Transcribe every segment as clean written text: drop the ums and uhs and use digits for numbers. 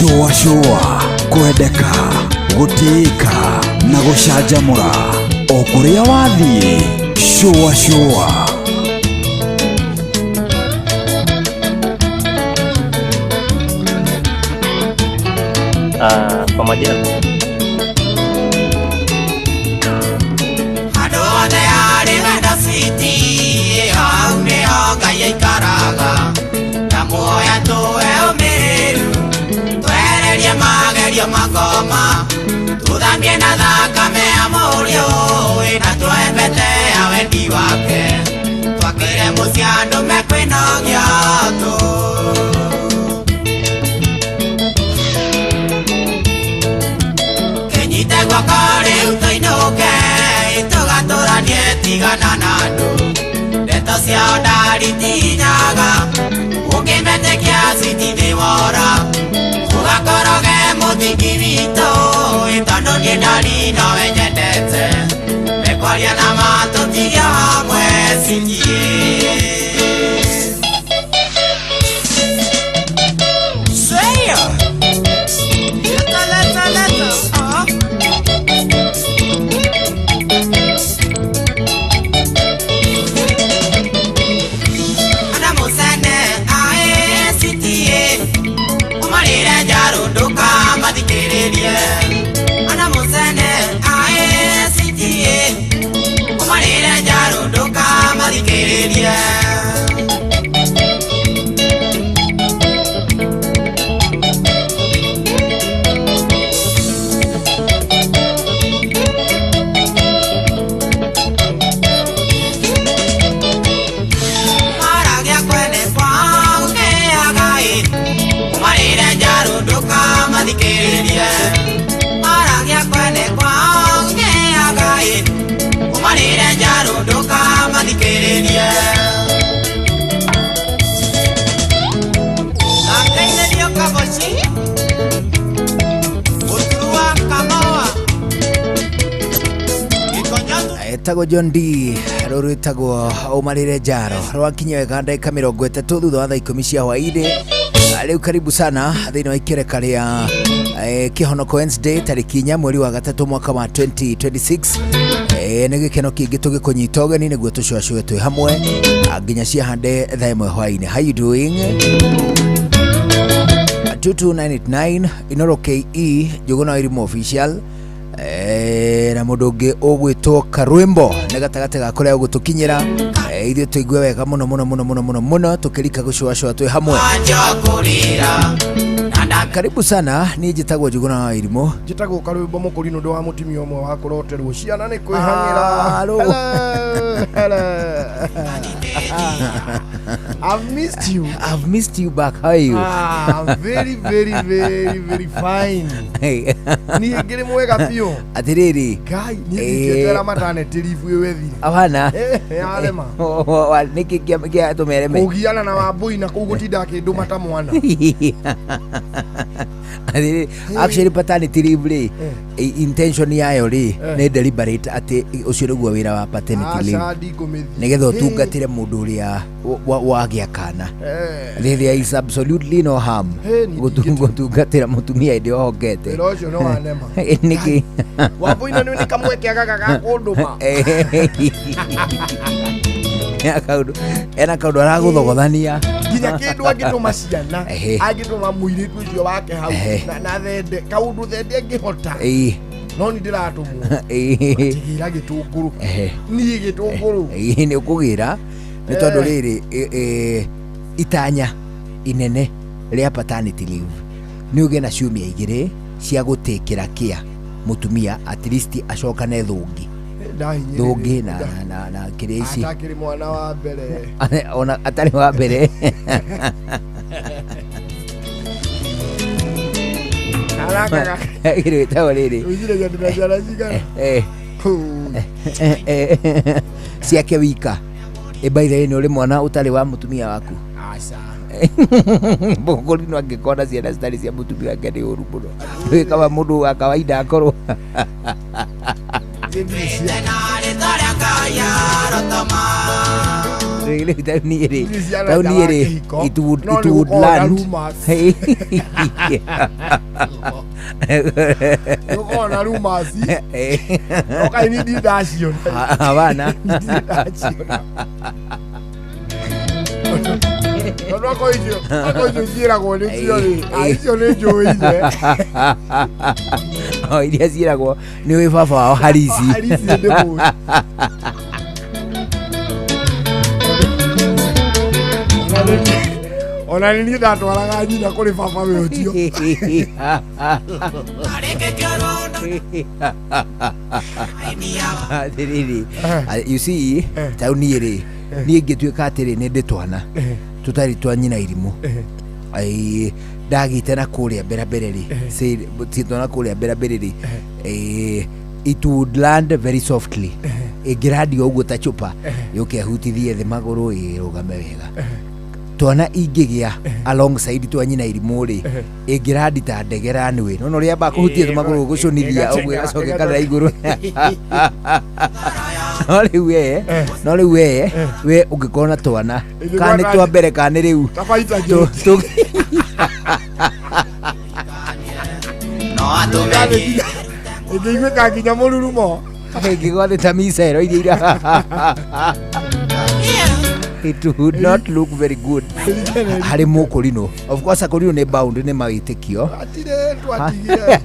shua kwendeka gutiika na gucanjamura o kuria wathie shua kwa majina magoma tuthambie na thakame ya murio na twembete ya wendi wake twakire muciandu mekwinogia tu kenyite gwaka riu tuinuke tugaturanie tigana na andu ndeto ciao ndaritinyaga ungimetekia citini wora ugakoroge mutingi wito itondo niendani nawe nyendete mekwaria na matutigia hamwe cinjie ana musene ae sitie umarire njarunduka mathikiririe maragia kwene kwa ukeagai umarire njarunduka mathikiririe umarire njarunduka mathikiririe nakainerio kaboci uturua kamoa etagwo John D ruru etagwo umarire njaro rwakinya wega ndagika 30 thutha wa thaa 10 cia hwaini. Leo karibu sana thini wa ikereka ria Kihonoko Wednesday tariki 4 mweri wa gatatu mwaka wa 2026. Nĩ gĩkeno kĩngĩ tũgĩkũnyita ũgeni nĩguo tũcũacũe twĩ hamwe nginya cia hande thaa 1 hwainĩ. How you doing? 22989 Inoro KE Njũgũna Irimũ official na mũndũ ũngĩ ũgwĩtwo Karwĩmbo nĩ gatagatĩ ga kũrĩa ũgũtũkinyĩra ithuĩ tũigue wega mũno tũkĩrika gũcũacũa twĩ hamwe. Karibu sana, ni njĩtagwo Njũgũna Irimũ. Njĩtagwo Karwĩmbo mũkũri nũndũ wa mũtumia ũmwe wa kũroterwo ciana nĩ kwĩhang'ĩra. I've missed you back. How are you? I'm very fine. Hey. Ni ngĩrĩ mwega biũ. Atiriri. Ngai ni ngĩtera matane tirifu wethire. Ahana. Arema. Niki kia tumereme. Kugiana na Wambui na kugutinda kindu mata mwana. Actually paternity leave intention yayo ri ni deliberate ati ucio niguo wira wa paternity leave nigetha utungatire mundu uria wagia kana. There is absolutely no harm gutungatira mutumia indi ohokete rocio no wanema niki Wambui na ni kamweke agaga kunduma ena kaundu araguthogothania nginya kindu angituma ciana angituma muiritu ucio wake hau na thende kaundu thende angihota no ni ndiratumwo tigira gitunguru ni gitunguru ni ukugira ni tondu riri itanya inene ria paternity leave ni uge na ciumia igiri cia gutikira kia mutumia at least acokane thungi thungi na kiria ici atakiri mwana wa mbere ona atari wa mbere alaka ile tawalili ujire ya tunajala sigara ciake wika by the way ni uri mwana utari wa mutumia waku asa bokoli no angikona ciana citari cia mutumia wake ni uru muno we kama mundu wa kawaida akorwo taunire it would land Ona rumasi okay ni didasio abana no koijo gira go ni siori aicio ni joize iria ciĩragwo nĩ wĩ baba wao Harisi ona nĩ niĩ ndatwaraga nyina kũrĩ baba wĩ ũcio you see tauni rĩ niĩ ngĩtuĩka atĩrĩ nĩ ndĩ twana tũtarĩ twa nyina irimũ ndagĩte na kũrĩa mbere rĩ twana kũrĩa mbere rĩ it would land very softly ĩngĩrandio ũguo ta chupa yũke ahutithie thĩ magũrũ ĩrũgame wega twana ingĩgĩa alongside twa nyina irimũ rĩ ĩngĩrandi ta ndege runway no rĩa ba kũhutia thĩ magũrũ gũcunithia ũguo ĩgacoka kana igũrũ no rĩu we ũngĩkorwo na twana kana nĩ twa mbere kana rĩu ĩngĩiguĩka nginya mũrurumo ĩngĩgwa thĩ ta micero iria it would not look very good harĩ mũkũrinũ. Of course akũrinũ nĩ bound nĩ mawĩtĩkio atire twatigire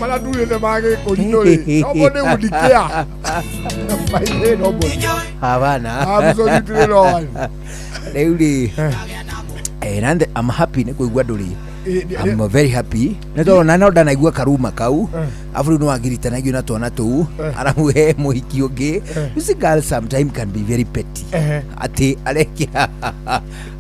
mara turĩte magĩ kũrinũ rĩ nobo nĩ gũdikĩa maithĩ nobo habana rĩu rĩ and I'm happy nĩ kũigua ndũrĩ I'm very happy nĩ tondũ no ndanaigua karuma kau afu rĩu no agiritanagio na twana tũu aramu he mũhiki ũngĩ you see girls sometimes can be very petty atĩ arekĩra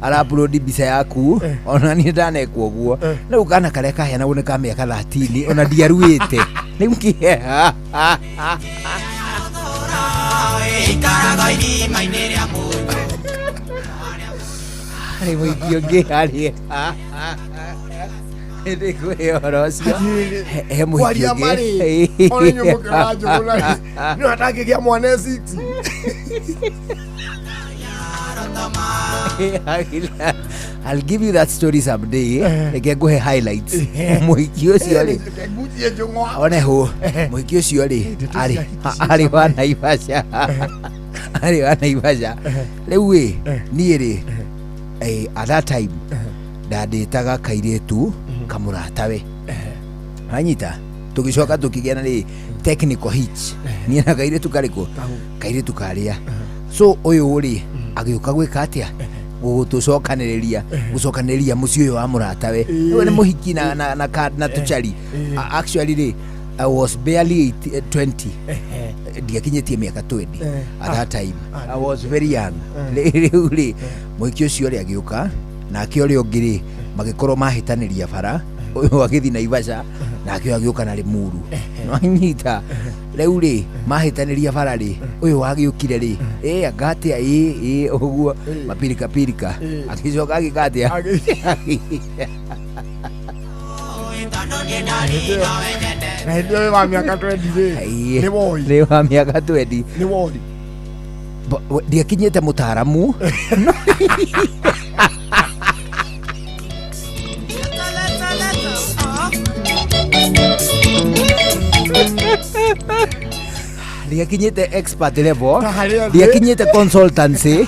ara-upload mbica yaku ona niĩ ndanekwo ũguo rĩu kana karĩa kaheanagwo nĩ ka mĩaka 13 ona ndiaruĩte rĩu kĩheha harĩ mũhiki ũngĩ harĩ ndĩ kwĩyora ũcio he mũhiki ũngĩ ona nyũmũkĩra njũgũna nĩ atangĩgĩa mwana 6 I'll give you that story someday reke ngũhe highlights mũhiki ũcio rĩ one hũ mũhiki ũcio rĩ arĩ wa Naivasha rĩu ĩ niĩ rĩ at that time ndandĩtaga kairĩtu kamũratawe anyita tũgĩcoka tũkĩgĩa na rĩ technical hitch niĩ na kairĩtu karĩkũ kairĩtu karĩa so ũyũ rĩ agĩũka gwĩka atĩa gũcokanĩrĩria mũciĩ ũyũ wa mũratawe ũyũ nĩ mũhiki na tũchari actually rĩ I was barely 20 ndiakinyĩtie mĩaka 20 at that time I was very young rĩu rĩ mũhiki ũcio rĩ agĩũka nake ũrĩa ũngĩ rĩ magĩkorwo mahĩtanĩria bara ũyũ agĩthiĩ Naivasha nake agĩũka na Limuru anyita rĩu rĩ mahĩtanĩria bara rĩ ũyũ wagĩũkire rĩ angatĩa ũguo mapirika agĩcoka agĩkatĩa na hĩndĩ ũyũ wa mĩaka 20 rĩ wa mĩaka 20 nĩ wori ndiakinyĩte mũtaaramu ndiakinyĩte expert level ndiakinyĩte consultancy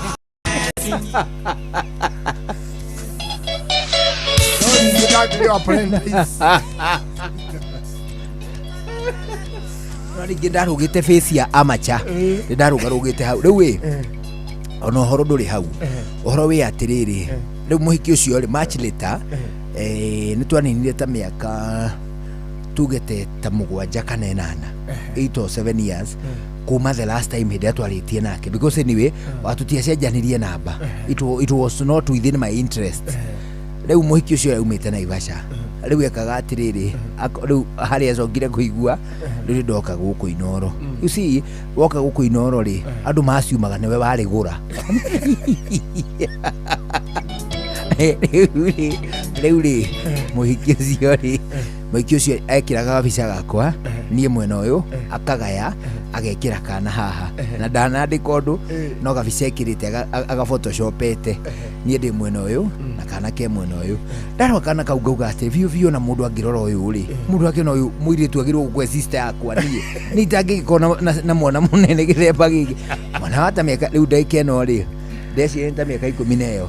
rĩngĩ ndarũgĩte face ya amateur nĩ ndarũgarũgĩte hau rĩu ĩ ona ũhoro ndũrĩ hau ũhoro wĩ atĩrĩrĩ rĩu mũhiki ũcio rĩ much later nĩ twaninire ta mĩaka tugete ta 7 kana 8 or 7 years kuma the last time hĩndĩ atwarĩtie nake because anyway watutiacenjanirie namba it was not within my interest rĩu mũhiki ũcio aumĩte Naivasha rĩu ekaga atĩrĩrĩ rĩu harĩa acokire kũigua rĩu ndoka gũkũ Inoro you see woka gũkũ Inoro rĩ andũ maciumaga nĩwe warĩ gũra rĩu rĩ mũhiki ũcio rĩ Moiki ucio ekiraga gabica gakwa niĩ mwena ũyũ akagaya agekĩra kana haha na ndanandĩka ũndũ no gabica ekĩrĩte agafotoshopete niĩ ndĩ mwena ũyũ na kana ke mwena ũyũ ndarora kana kau ngauga atĩ biũ na mũndũ angĩrora ũyũ rĩ mũndũ akĩona ũyũ mũirĩtu agĩrwo gũkwe sister yakwa niĩ itangĩgĩkorwo na mwana mũnene gĩthemba gĩkĩ mwana wa ta mĩaka rĩu ndagĩka ĩno rĩ ndeci ta mĩaka 10 nayo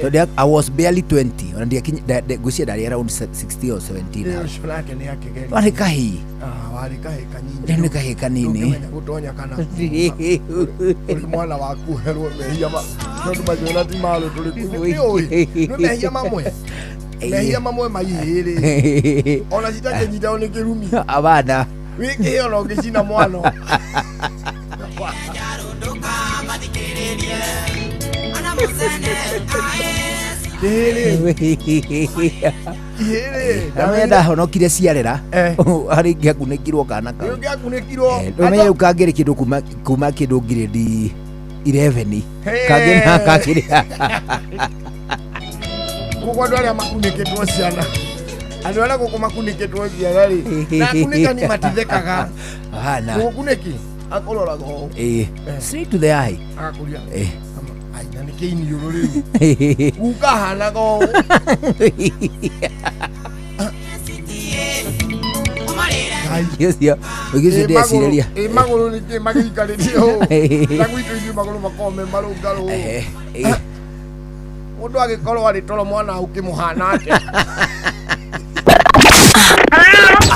tondũ I was barely 20 ona ngwĩciria ndarĩ around 16 or 17 warĩ kahĩ nĩ kahĩ kanini mwana waku herwo mehia tondũ maciona ti malo mehia mamwe maihĩrĩ ona citakĩnyitao nĩ kĩrumi abana wĩkĩhe ona ũngĩcina mwana amenda honokire ciarera harĩ ngĩakunĩkirwo kana kau ũmenye rĩu kangĩrĩ kĩndũ kuma kĩndũ grade 11 kangĩ na kakĩrĩ gũkũ andũ arĩa makunĩkĩtwo ciana andũ arĩa gũkũ makunĩkĩtwo ciana rĩ na kunĩka ni matithekaga gũkunĩki akũroraga ũũ straight to the eye agakuria na nĩ kĩiniũrũ rĩu gukahanaga ũũ ũgĩcindĩcirĩria magũrũ nĩkĩ magĩikarĩtie ũũ na gwitũ inyuĩ magũrũ makome marũngarũ mũndũ agĩkorwo arĩ toro mwana ũkĩmũhana atĩa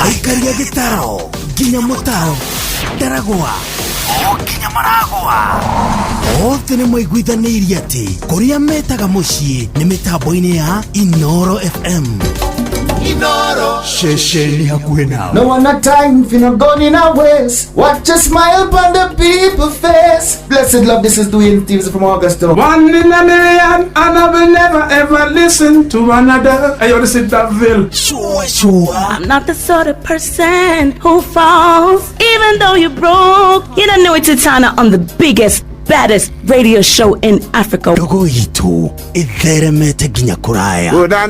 aikaria gĩtaro nginya mũtaro ndaragwa nginya maragwa othe nĩ mwaiguithanĩirie atĩ kũrĩa metaga mũciĩ nĩ mĩtambo-inĩ ya Inoro FM. Inoro shesheni hakuhĩ nao. No one a time if you're not going in our ways. Watch a smile upon the people face. Blessed love, this is Dwayne Stevenson from Augusta. One in a million, and I will never ever listen to another. I only sit that Ville. Sure. I'm not the sort of person who falls. Even though you broke, you don't know it's Etana on the biggest, baddest radio show in Africa. Dogo itu itheremete ginya kuraya. Oh, na.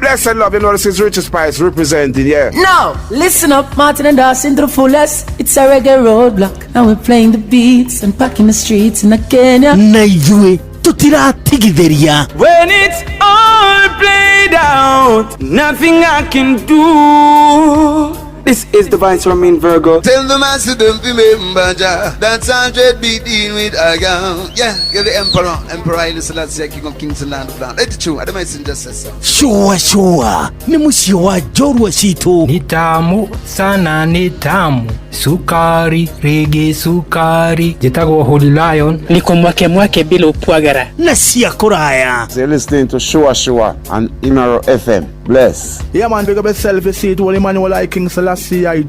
Blessed love, you know, this is Richard Spice representing, yeah. Now, listen up, Martin and Dawson to the fullest. It's a reggae roadblock. Now we're playing the beats and packing the streets in Kenya. Na ithue tutiratigithĩria. When it's all played out, nothing I can do. This is Divine Ramin Virgo. Tell the master don't remember that's 100 beating with Agam. Yeah, give the Emperor Haile Selassie, King of Kings and Land of Land. It's true, I don't mind just say Sure. Ni mũciĩ wa njorua citũ. Ni tamu sana, ni tamu. Sukari, reggae sukari. Jitagwo Holy Lion. Niko mwake bila upwagara. Na cia kuraya. You're listening to Shua on Inoro FM. Bless. Yeah man, big up yourself, you see it, Holy Emmanuel I King Selassie I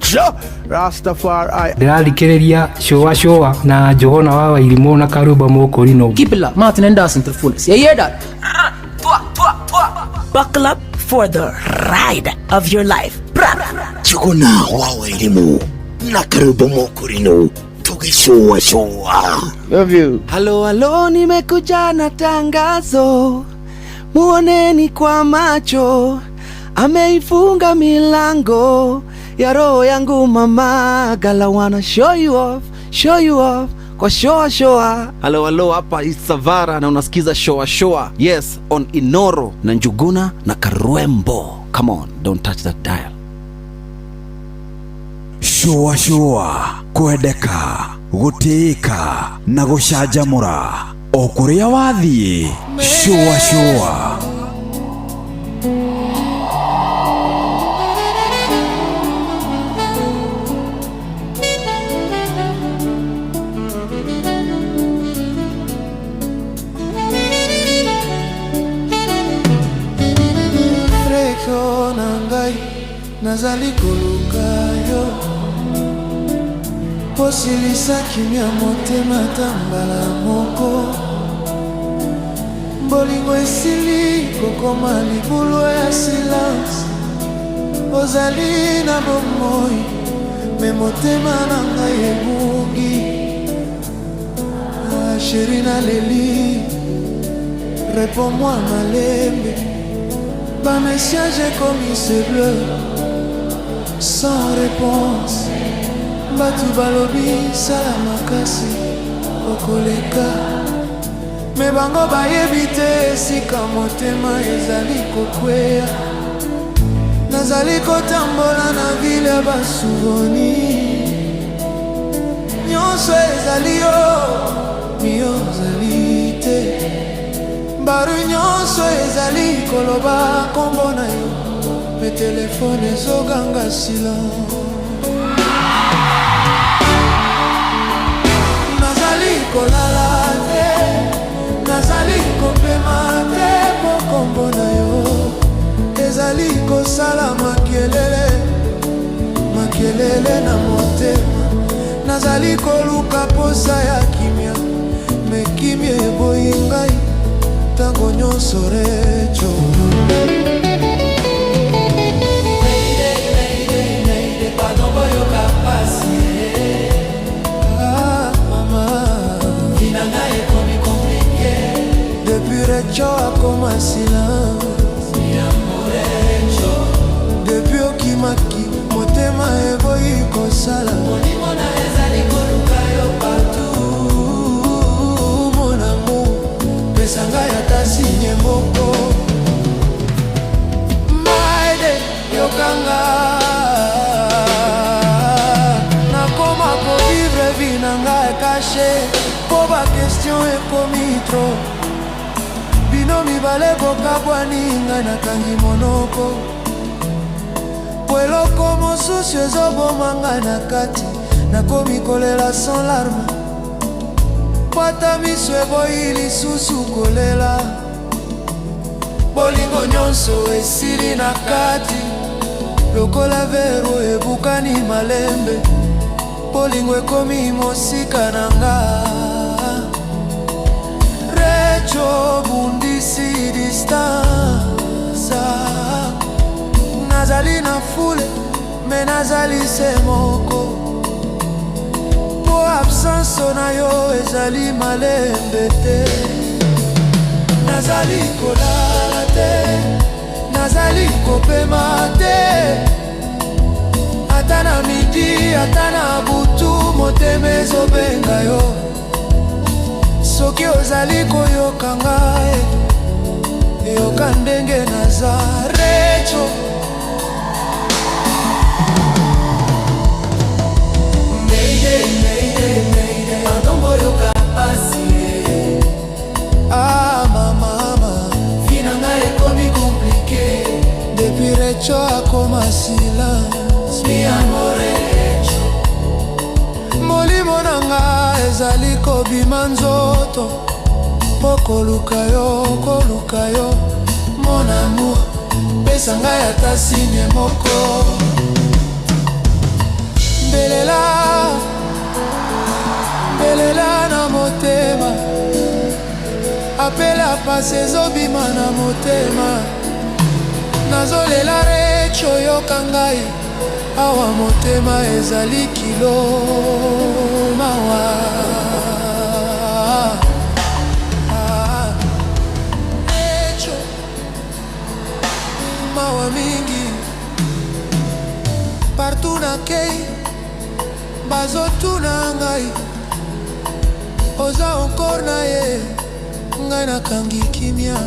Rastafari. Ndĩrathikĩrĩria Shua na Johana wa Wairimu na Karuba Mokorino. Keep it up, Martin and Dawson to the fullest. You hear that? Buckle up for the ride of your life. Johana wa Wairimu na Karuba Mokorino. Shua. Love you. Halo, nimekuja na tangazo. Muoneni kwa macho. Ameifunga milango ya roho yangu mama. Gala wanna show you off kwa showa. Halo, hapa is Savara na unasikiza showa. Yes, on Inoro na Njuguna na Karwembo. Come on, don't touch that dial. Showa kwendeka gũtĩĩka na gũcanjamũra o kũrĩa wathiĩ. Showa Reko nangai nazali kolukayo Posilisa kimia motema tambala moko Bolingo esili kokoma libulu ya silence Ozali na bomoi me motema nanga yebugi Chérie na leli Réponds-moi malembe Bah messieurs j'ai commis ce bleu sans réponse. Bah tout balobi salamakasi okoleka. Me bango ba yebite sika motema ezali kokwea. Nazali kotambola na ville ba souvenir. Nyonso ezali yo, mio ezali te. Baru nyonso ezali koloba kombo na yo. Me telefone ezoganga silence. Nazali kolala te, nazali kopema te po kombo na yo. Ezali kosala makelele, makelele na motema. Nazali koluka posa ya kimia, me kimia eboyi ngai tango nyonso recho. Pardon boyoka pasi. Ah mama, vinanga ekomi compliqué. Depuis recho akoma silence. Mi amorecho. Depuis okimaki motema eboyi kosala. Monimo na ezali koluka yo partout. Mon amour, pesanga yata sinye moko. Maide yokanga. Nakoma ko vivre vinanga caché. Po ba question ekomi trop. Bino mibale boka bwani ngai nakangi monoko. Eloko mosusu ezoboma ngai na kati. Nakomi kolela sans larme. Pata miso eboyi lisusu kolela. Bolingo nyonso esili na kati. Lokola vero ebukani malembe. Bolingo ekomi mosika na nga. Recho bundisi distance. Nazali na foule, me nazali se moko. Po absence na yo ezali malembe te. Nazali kolala te, nazali kopema te. Ata na midi, ata na butu, motema ezobenga yo. Soki ozali koyoka ngai, yoka ndenge naza recho. Pardon boyoka pasi. Ah mama, vinanga ekomi compliqué. Depuis recho akoma silence. Mi amorecho. Molimo nanga ezali kobima nzoto. Okoluka yo, koluka yo. Mon amour, pesanga yata sinye moko. Belela, belela na motema. Apela pase zobima na motema. Nazolela recho yoka ngai. Awa motema ezali kilo mawa. Recho mawa mingi. Partout na kei bazotuna ngai. Oza encore na ye. Ngai nakangi kimia.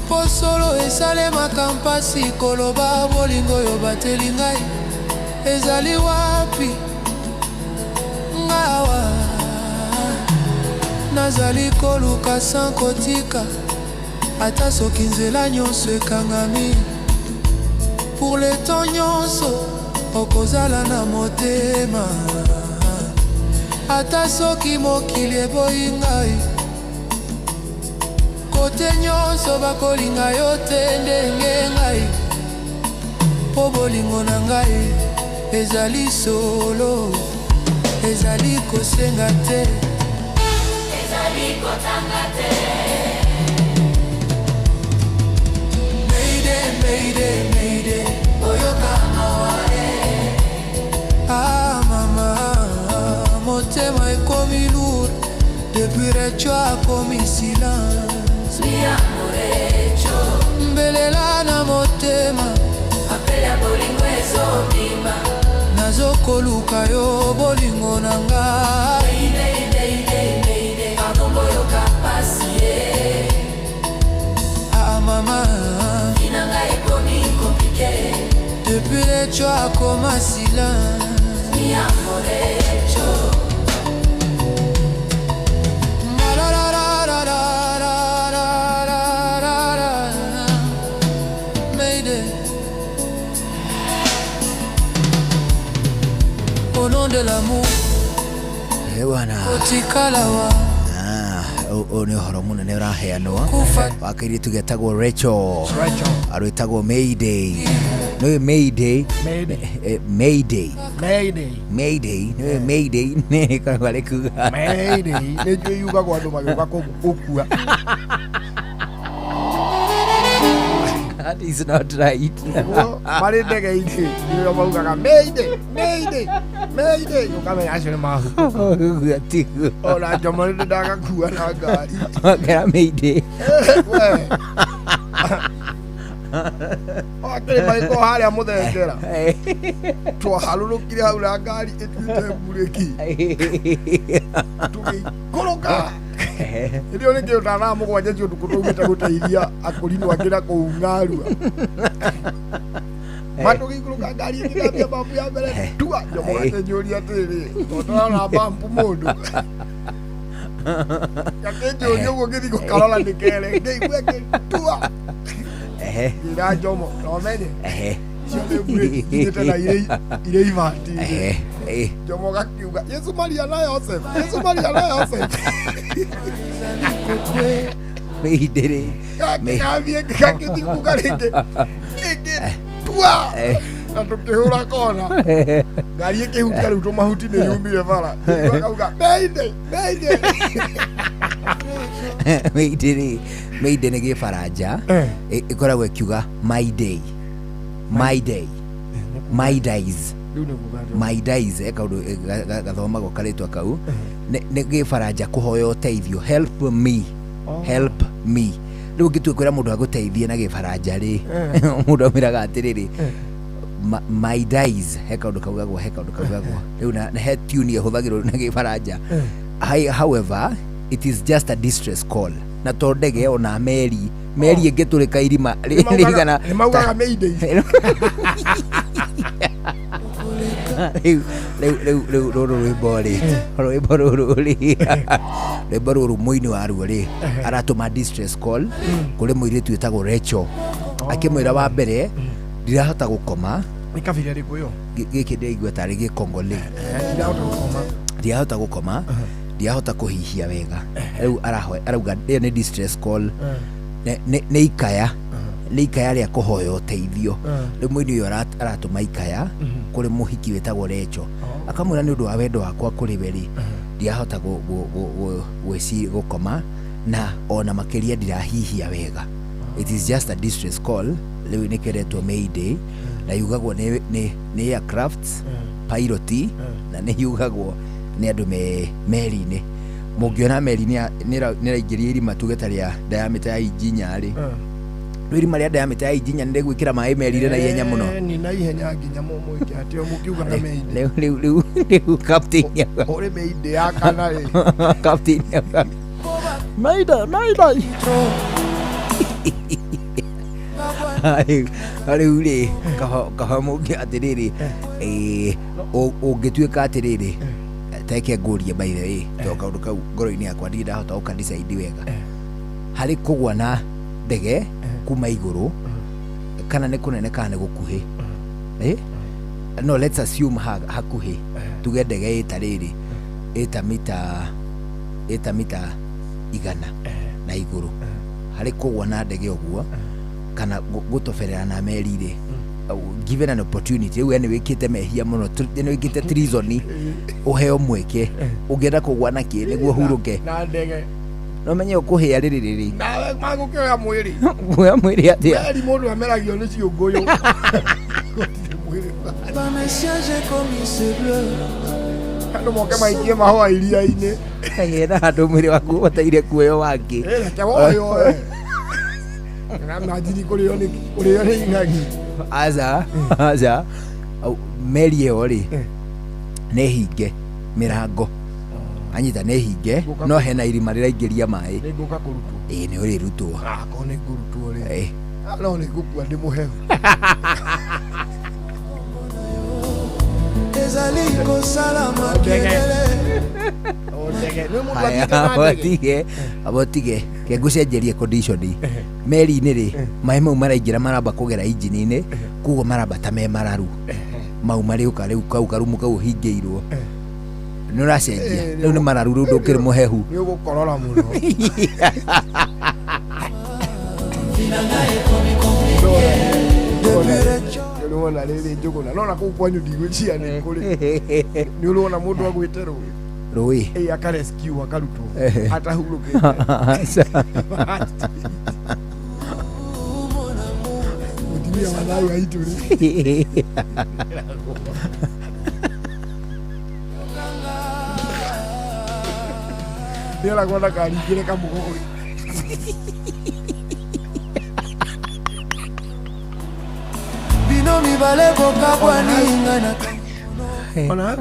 Po solo esalemaka mpasi koloba bolingo yo bateli ngai. Ezali wapi ngawa. Nazali koluka sans kotika. Ata soki nzela nyonso ekangami. Pour le temps nyonso okozala na motema. Ata soki mokili eboyi ngai. Kote nyonso bakolinga yo te ndenge ngai. Po bolingo na ngai ezali solo. Ezali kosenga te, ezali kotanga te. Mayday, mayday, mayday, oyoka awae. Ah mama, motema ekomi lourd. Depuis recho akomi silence. Mi amorecho. koluka yo bolingo na ngai. Ah mama, depuis les choix comme un silence. Au nom de l'amour, Otikalawa. Oni horo munene uraheanwa wakiritu getagwo Rachel arwitagwo Mayday no Mayday Mayday no Mayday ne kare kuga Mayday ne jo yuga kwa ndo magwa ko okua. That is not right. Mari ndege iti yo mauga Mayday Mayday Mayday yo kama yashwe mahu. Atiku. Ola jamani ndaga kuwa na gari. Kaya Mayday. Akere mai ko hali amudengera. To halulu kiri haula gari etute bureki. Tuki koloka. Ndio nige utana mugo wajeje tukutumita gutairia akulini wagira kuungarua. Matu gikuluka gari ikabia babu ya mbele tua jomo gate nyori atiri. Totona na bampu mundu. Kakejo nyogo gidi ko kalala nikele ngeibweke tua. Ira jomo no mene. Sio bure ngita na ile ivati. Jomo gakiuga Yesu Maria na Yosef. Yesu Maria na Yosef. Mayday. Kavie kakiti kugareke. Tua. Atukehura kona. Gari yake hutari utoma huti ne yumire fara. Akauga Mayday, Mayday. Mayday ne gifaraja. Ikoragwo ikiuga my day. My day. My days. My days ekaudu gathoma gokaritwa kau ne gifaraja kuhoya uteithio help me. Help me. Riu gitwe kwira mundu aguteithie na gifaraja ri mundu amiraga atiriri my days hekaudu kaugagwo riu na he tune ihuthagirwo na gifaraja. However, it is just a distress call na tondege ona meri ingiturika irima rigana maugaga Mayday. Rwimbo ruru muini waruo ri aratuma distress call kuri muiritu witagwo Rachel akimwira wa mbere ndirahota gukoma ikabira riku yo giki ndigwa tari gikongole ndirahota gukoma ndirahota kuhihia wega riu arauga ni distress call ne ikaya ria kuhoya uteithio riu muini uyu aratuma ikaya kuri muhiki witagwo Rachel akamwira ni undu wa wendo wakwa kuri weri ndiahota gweci gukoma na ona makiria ndirahihia wega. It is just a distress call. Riu nikeretwo Mayday na yugagwo ni aircrafts pilot na ni yugagwo ni andu me meri-ini. Mungiona meri ni raingiria irima tugeta ria diameter ya injinya ri irima ria diameter ya injinya ndi gwikira mai meri-ire na ihenya muno ni na ihenya nginya muiki atio mukiuga na Mayday. Riu captain ore Mayday akana ri captain Mayday Riu ri kahamugi atiriri ungituika atiriri teke ngurie by the way to kaundu kau ngoro-ini yakwa ndindahota ukandicide wega hari kugwa na ndege kuma iguru kana ni kunene kana ni gukuhi no let's assume hakuhi tuge ndege itariri 8 mita igana na iguru hari kugwa na ndege oguo kana gutoferera na meri ri given an opportunity we wikite mehia muno ni wikite treason uheo mweke ungienda kugwa na ki niguo huruke na ndege no menye ukuhia riri na magukioya mwiri muya mwiri atia meri mundu ameragio ni ciunguyu andu moke maikie mahua iria-ini kagera andu mwiri waku bataire kuoyo wake kewoyo na majini kurio ni ing'ang'i aza meri iyo ri nä hinge mirango anyita nä hinge no hena irima rä raingä mai nä ngå ka kå rutwo nä å rä rutwo ko nä ngå rutwo rä no nä ngå kua ndä må hehu ezali kosala makelele abotige ke ngucenjerie condition meri-inä rä maä mau maraingä ra maramba kå gera injini-inä koguo marambata me mararu mau marä å ka rä u kau karumu kau hingä irwo nä å racenjia rä u nä mararu rä u ndå kä rä må hehu nä å gå korora må no nä rä rä njå gå na nona kå u kwanyu ndigwä cia nä kå rä nä å rona må ndå agwä te rå rå akareskiu akarutwo atahurå kä mutimia wanau aitå rä nä aragwo ndakaringä re kamå gogo bino mibale bokabwaninga na ona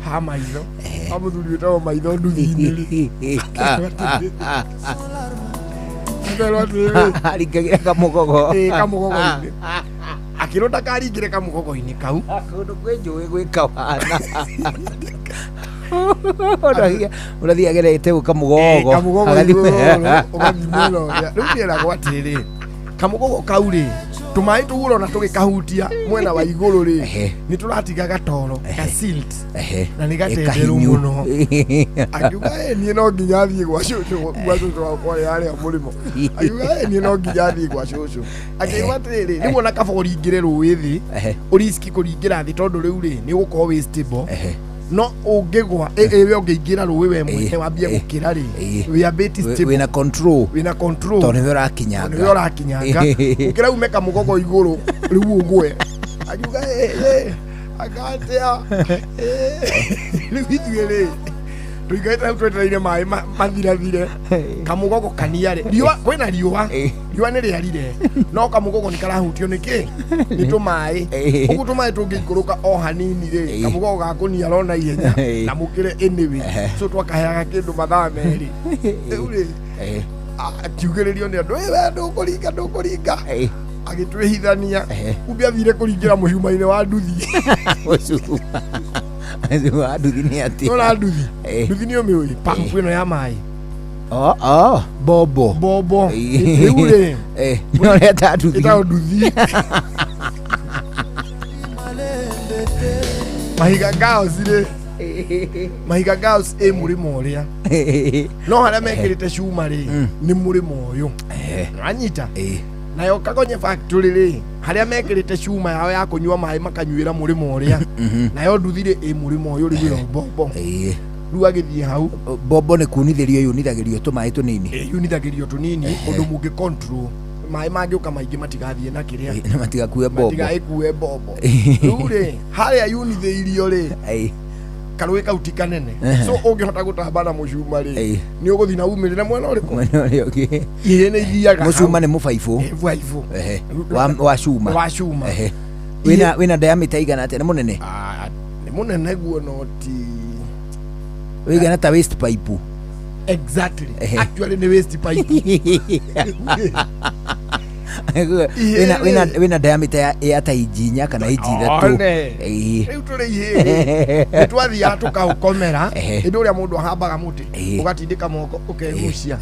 ha maitho amo thuri wetagwo maitho nduthi-inä aringagä ra kamå gogo kamå-gogo-inä akä rå ndakaringä re kamå gogo-inä kau kå ndå kwä njå ä gwä kawana å rathiä agerete gå kamå gogo å gathi mä ro rä u nä eragwo atä rä kamå gogo kau rä tå maä tå gå rona tå gä kahutia mwena wa igå rå rä nä tå ratiga gatoro na nä gatenderå må no akiuga niä no nginya thiä gwa cåcå wakwa yarä a må rä mo akiuga niä no nginya thiä gwa cåcå akĩrwo atä rä rä mwona kaba å ringä re rå ä thä å riski kå ringä ra thä tondå rä u rä nä å gå korwo wä stable no ũngĩgwa we ũngĩingĩra rũĩ we mwene wambie gũkĩra rĩ wĩna control tondũ nĩwe ũrakinyanga ũkĩra ume kamũgogo igũrũ rĩu ũgwe akiuga akatea rĩu ithuĩ rĩ tũikarĩte hau twetereire maĩ mathirathire kamũgogo kania rĩ riũa kwĩna riũa nĩ rĩarire no kamũgogo nĩ karahutio nĩkĩ nĩ tũmaĩ ũguo tũmaĩ tũngĩikũrũka o hanini rĩ kamũgogo gakũnia rona ihenya na mũkĩre anyway so twakaheaga kĩndũ mathaa merĩ rĩu rĩ akiugĩrĩrio nĩ andũ we ndũkũringa agĩtwĩhithania kumbe athire kũringĩra mũcuma-inĩ wa nduthi nduthi nĩ atĩ ona nduthi nĩ ũmĩũĩ pampu ĩno ya maĩ bobo rĩu rĩ nĩ ũreta nduthi ĩtagwo nduthi mahiga gaos rĩ mahiga gaos ĩ mũrĩmo ũrĩa no harĩa mekĩrĩte cuma rĩ nĩ mũrĩmo ũyũ anyita nayo kagonye factory rĩ harĩa mekĩrĩte cuma yao ya kũnyua maĩ makanyuĩra mũrĩmo ũrĩa nayo nduthi rĩ ĩ mũrĩmo ũyũ rĩu ĩyo bobo rĩu agĩthiĩ hau bobo nĩ kunithĩrio yunithagĩrio tũmaĩ tũnini yunithagĩrio tũnini ũndũ mũngĩ control maĩ mangĩũka maingĩ matigathiĩ na kĩrĩa matigakue bobo matigagĩkue bobo rĩu rĩ harĩa yunithĩirio rĩ karũĩ kau ti kanene so ũngĩhota gũtamba na mũcuma rĩ nĩ ũgũthiĩ na umĩrĩre mwena ũrĩkũ ihĩ nĩ ithiaga mũcuma nĩ mũbaibũ wa cuma wĩna diameter igana atĩa nĩ mũnene nĩ mũnene guo no ti wĩigana ta waste pipe exactly actually nĩ waste pipe wĩna diameter ya ta inji inya kana inji ithatũ rĩu tũrĩ ihĩ nĩ twathiaga tũkaũkomera hĩndĩ ũrĩa mũndũ ahambaga mũtĩ ũgatindĩka moko ũkegucia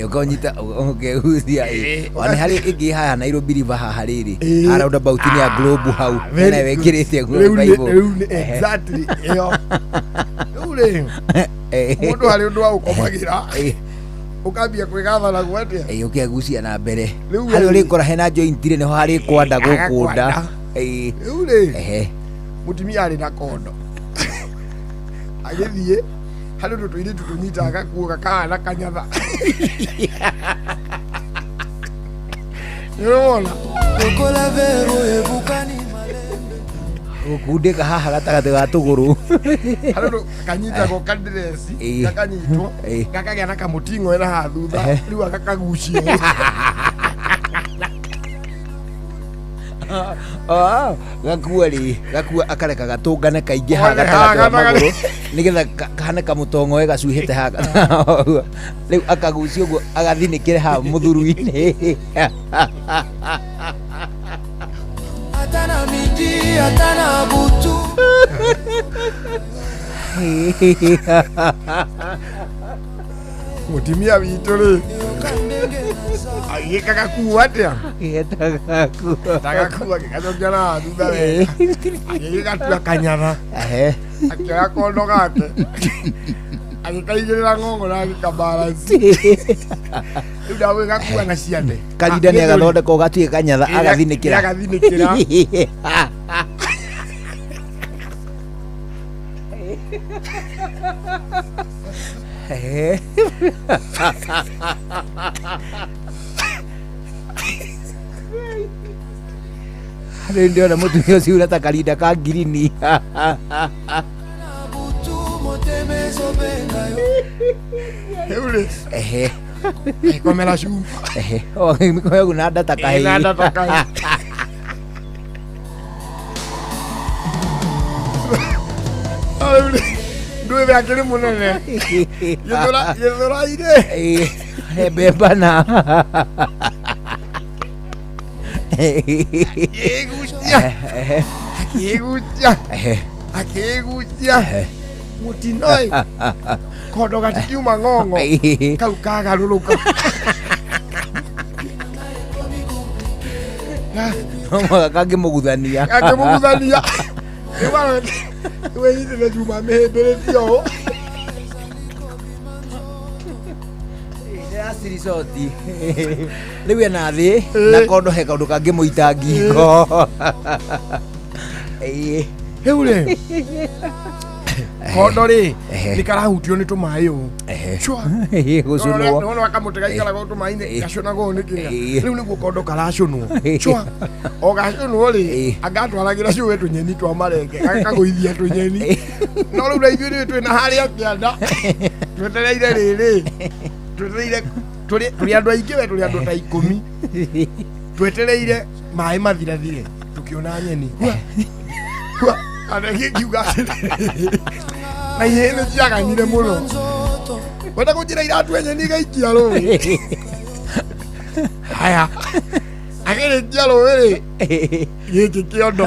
ũkanyita ũkegucia ona harĩ ĩngĩ haha Nairobi River haha rĩrĩ ha roundabout nĩ ya Globe hau na wekĩrĩte rĩu exactly ĩyo rĩu rĩ mũndũ harĩ ũndũ wa gũkomagĩra ukambia kwĩgathana gwatia ũkĩagucia na mbere harĩ ũrĩkora hena joint rĩ nĩho harĩ kwanda gũkũnda rĩu rĩ mũtumia arĩ na kondo agĩthiĩ harĩ ũndũ tũirĩtu tũnyitaga gakuo gakahana kanyatha nĩwona ũkola verũ ebukani gũkundĩka haha gatagatĩ ga tũgũrũ harĩ ũndũ kanyitagwo kadresi gakanyitwo gakagĩa na kamũting'o ena haha thutha rĩu agakagucio Gakua akareka gatungane kaingĩ haga magũrũ nigetha kahane kamutongo gacuhĩte haga rĩu akagucia ũguo agathinĩkĩre ha mũthuru-inĩ atana miji atana butu mutimia witũ rĩ agĩka gakua atĩa tagakua gĩgacokera thutha wega agĩgatua kanyara akĩoya kondo gake agĩkaigĩrĩra ng'ong'o na agĩkabaransi rĩu ndagwĩ gakua na ciande karinda nĩ agathondeka ũgatuĩka kanyatha agathinĩkĩra rĩu ndĩona mũtumia ũcio ũreta karinda ka ngirini rĩu rĩ komera cuba mĩkoyagu na ndata kahĩi ndũĩ akĩrĩ mũnene gĩthũra-inĩ mbembana akĩgucia mũtinoĩ kondo gatikiuma ng'ong'o kau kagarũrũka kangĩmũguthania wĩnyitĩre cuma mĩhĩmbĩrĩtio ũũ ndĩraciricoti rĩu ena thĩ na kondo he kaũndũ kangĩmũita ngingo rĩu rĩ kondo rĩ nĩ karahutio nĩ tũmaĩ ũũ gũcũnwo akamũtega ikaraga tũmaĩ-inĩ gacũnagwo nĩ kĩga rĩu nĩguo kondo karacũnwo o gacũnwo rĩ angatwaragĩra cũĩ tũnyeni twa marenge gakagũithia tũnyeni no rĩu na ithuĩ twĩ na harĩa kĩanda twetereire rĩrĩ tũrĩ andũ aingĩ we tũrĩ andũ ta 10 twetereire maĩ mathirathire tũkĩona nyeni anagĩkiuga na ihĩĩ nĩ ciaganire mũno wenda kũnjĩra iratue nyeni gaikia rũĩ haya agĩrĩkia rũĩ rĩ gĩkĩ kĩondo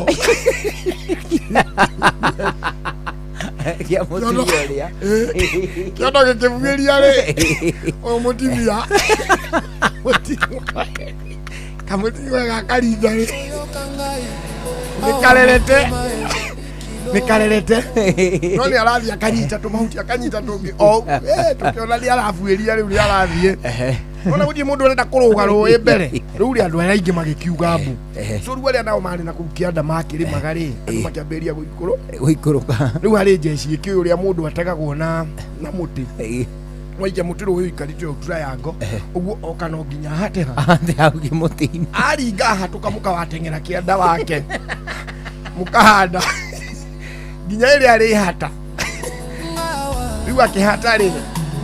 kĩondo gĩkĩbuĩria rĩ o mũtimia kamũtimia gakarinda rĩ nĩkarerete no nĩ arathiĩ akanyita tũmahuti akanyita tũngĩ o tũkĩona nĩ arabuĩria rĩu nĩ arathiĩ ona gũthiĩ mũndũ arenda kũrũga rũĩ mbere rĩu rĩ andũ arĩa aingĩ magĩkiuga mbu so rĩu arĩa nao marĩ na kũu kĩanda makĩrĩmaga rĩ andũ makĩambĩrĩria gũikũrũka rĩu harĩ njeci ĩkĩũĩ ũrĩa mũndũ ategagwo na mũtĩ waikia mũtĩ rũĩ ũikarĩte o triangle ũguo oka no nginya ahate hau mũtĩ-inĩ aringa ahatũka mũkawateng'era kĩanda wake mũkahanda nginya ĩrĩa arĩhata rĩu akĩhata rĩ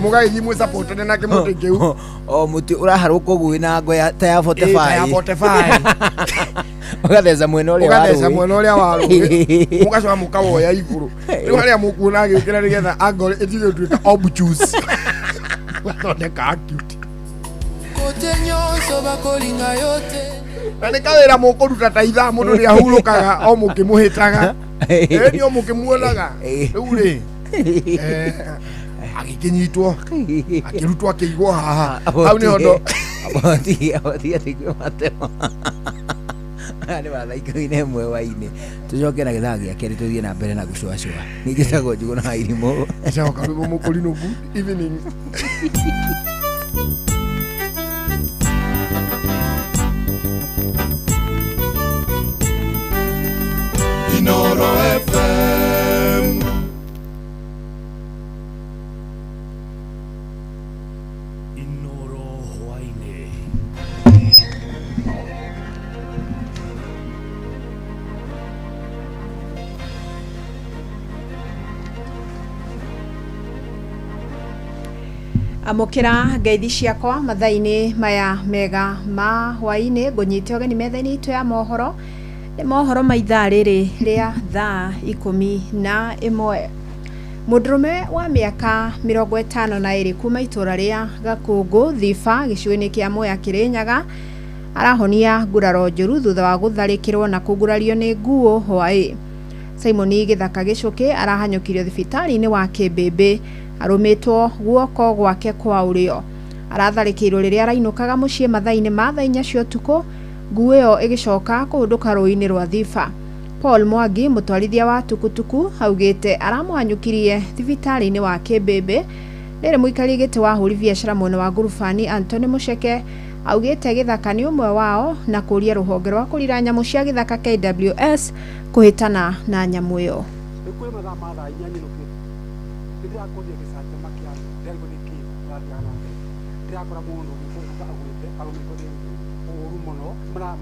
mũgagĩthiĩ mwĩsapotane na kĩmũtĩ kĩu o mũtĩ ũraharũka ũguo wĩna ngo ta ya 45 ũgatheca mwena ũrĩa wa rũĩ mũgacoka mũkawoya igũrũ rĩu harĩa mũkuona agĩũkĩra nĩgetha ango ĩtige gũtuĩka obtuse gathondeka acute na nĩ kawĩra mũkũruta ta ithaa mũndũ nĩ ahurũkaga o mũkĩmũhĩtaga ĩni o mũkĩmuonaga rĩu rĩ agĩkĩnyitwo akĩrutwo akĩigwo haha hau nĩ hondo nĩ mathaiko-inĩ ĩmwe wa-inĩ tũcoke na gĩthaa gĩa kerĩ tũthiĩ na mbere na gũcũacũa ningĩ tagwo Njuguna na Irimũ coka rĩu mũkũrinũ good evening Inoro FM Inoro hwainĩ amũkĩra ngeithi ciakwa mathaa-inĩ maya mega ma hwainĩ ngũnyite ũgeni metha-inĩ itũ ya mohoro Nĩ mohoro ma ithaa rĩrĩ rĩa thaa 11. Mũndũrũme wa mĩaka 52 kuma itũra rĩa Gakũngũ Thiba gĩcigo-inĩ kĩa Mwea Kĩrĩnyaga arahonia nguraro njũru thutha wa gũtharĩkĩrwo na kũgurario nĩ nguo hwaĩ. Simon Gĩthaka Gĩcũkĩ arahanyũkirio thibitarĩ-inĩ wa Kĩmbĩmbĩ arũmĩtwo guoko gwake kwa ũrĩo. Aratharĩkĩirwo rĩrĩa arainũkaga mũciĩ mathaa-inĩ ma thaa 4 cia ũtukũ, nguo ĩyo ĩgĩcoka kũhũndũka rũĩ-inĩ rwa Thiba. Paul Mwangi mũtwarithia wa tukutuku augĩte aramũhanyũkirie thibitarĩ-inĩ wa Kĩmbĩmbĩ. Rĩrĩ mũikari gĩtĩ wa hũri biacara mwena wa ngurubani Anthony Mucheke augĩte Gĩthaka nĩ ũmwe wao na kũria rũhonge rwa kũrira nyamũ cia gĩthaka KWS kũhĩtana na nyamũ ĩyo.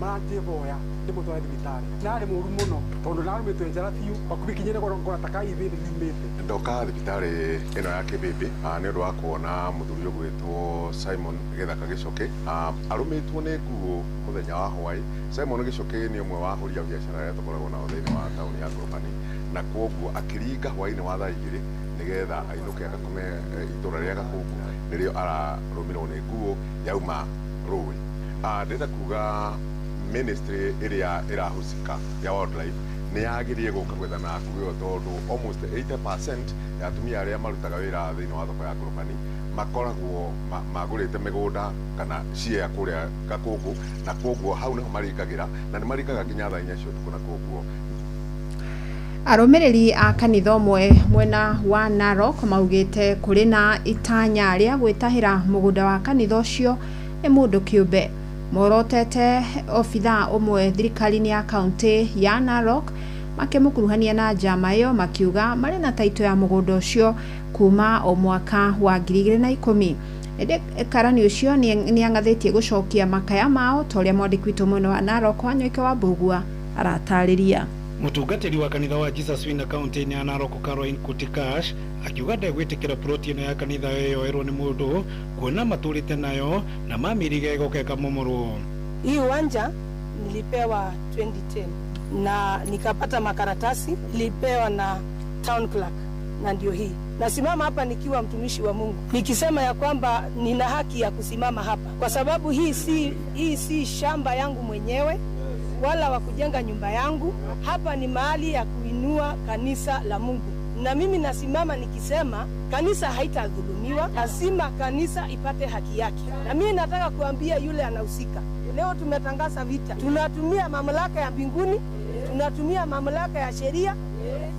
Marantiboya ndimutware thibitari nari muru muno tondu narumite njara biu bakubikinyire gorongora taka ithiri limite ndoka thibitari ino ya Kĩmbĩmbĩ ni undu wa kuona muthuri ugwitwo Simon Gĩthaka Gĩcũkĩ arumitwo ni nguo muthenya wa hwaĩ. Simon Gĩcũkĩ ni umwe wa ahũri a biacara aria tukoragwo nao thiini wa tauni ya Ngorobani, na kwoguo akiringa hwaĩ-inĩ wa thaa 2 nigetha ainuke agakome itura ria Gakũngũ nirio ararumirwo ni nguo yauma rũĩ. Ndenda kuga ministry area irahusika ya wildlife ni yagirie guka gwethana kuyo tondu almost 80% ya atumia aria marutaga wira thiini wa thoko ya Ngorobani makoragwo magurite migunda kana cia kuria Gakũngũ, na kwoguo hau niho marikagira na ni marikaga nginya thaa 4 cia utuku. Na kwoguo arũmĩrĩri a kanitha ũmwe mwena wa Narok maugĩte kũrĩ na itanya rĩa gwĩtahĩra mũgũnda wa kanitha ũcio nĩ mũndũ kĩũmbe. Morotete obitha ũmwe thirikari-inĩ ya kaunti ya Narok makĩmũkuruhania na njama ĩyo makiuga marĩ na taito ya mũgũnda ũcio kuma o mwaka wa 2010. Karani ũcio nĩ angathĩtie gũcokia makaya mao ta ũrĩa mwandĩki witũ mwena wa Narok Wanyoike wa Mbugua aratarĩria. Mutungatiri wa kanitha wa Jesus Winner kaunti ya Narok Caroline Kutikash akiuga ndegwĩtĩkĩra ploti ĩno ya kanitha ĩyo erwo nĩ mũndũ kuona matũrĩte nayo na mamirige gokeka momoro. Hii uwanja nilipewa 2010 na nikapata makaratasi nilipewa na town clerk, na ndio hii nasimama hapa nikiwa mtumishi wa Mungu nikisema ya kwamba nina haki ya kusimama hapa kwa sababu hii si shamba yangu mwenyewe wala wa kujenga nyumba yangu. Hapa ni mahali ya kuinua kanisa la Mungu, na mimi nasimama nikisema kanisa haitadhulumiwa, lazima kanisa ipate haki yake. Na mimi nataka kuambia yule anahusika, leo tumetangaza vita, tunatumia mamlaka ya mbinguni, tunatumia mamlaka ya sheria,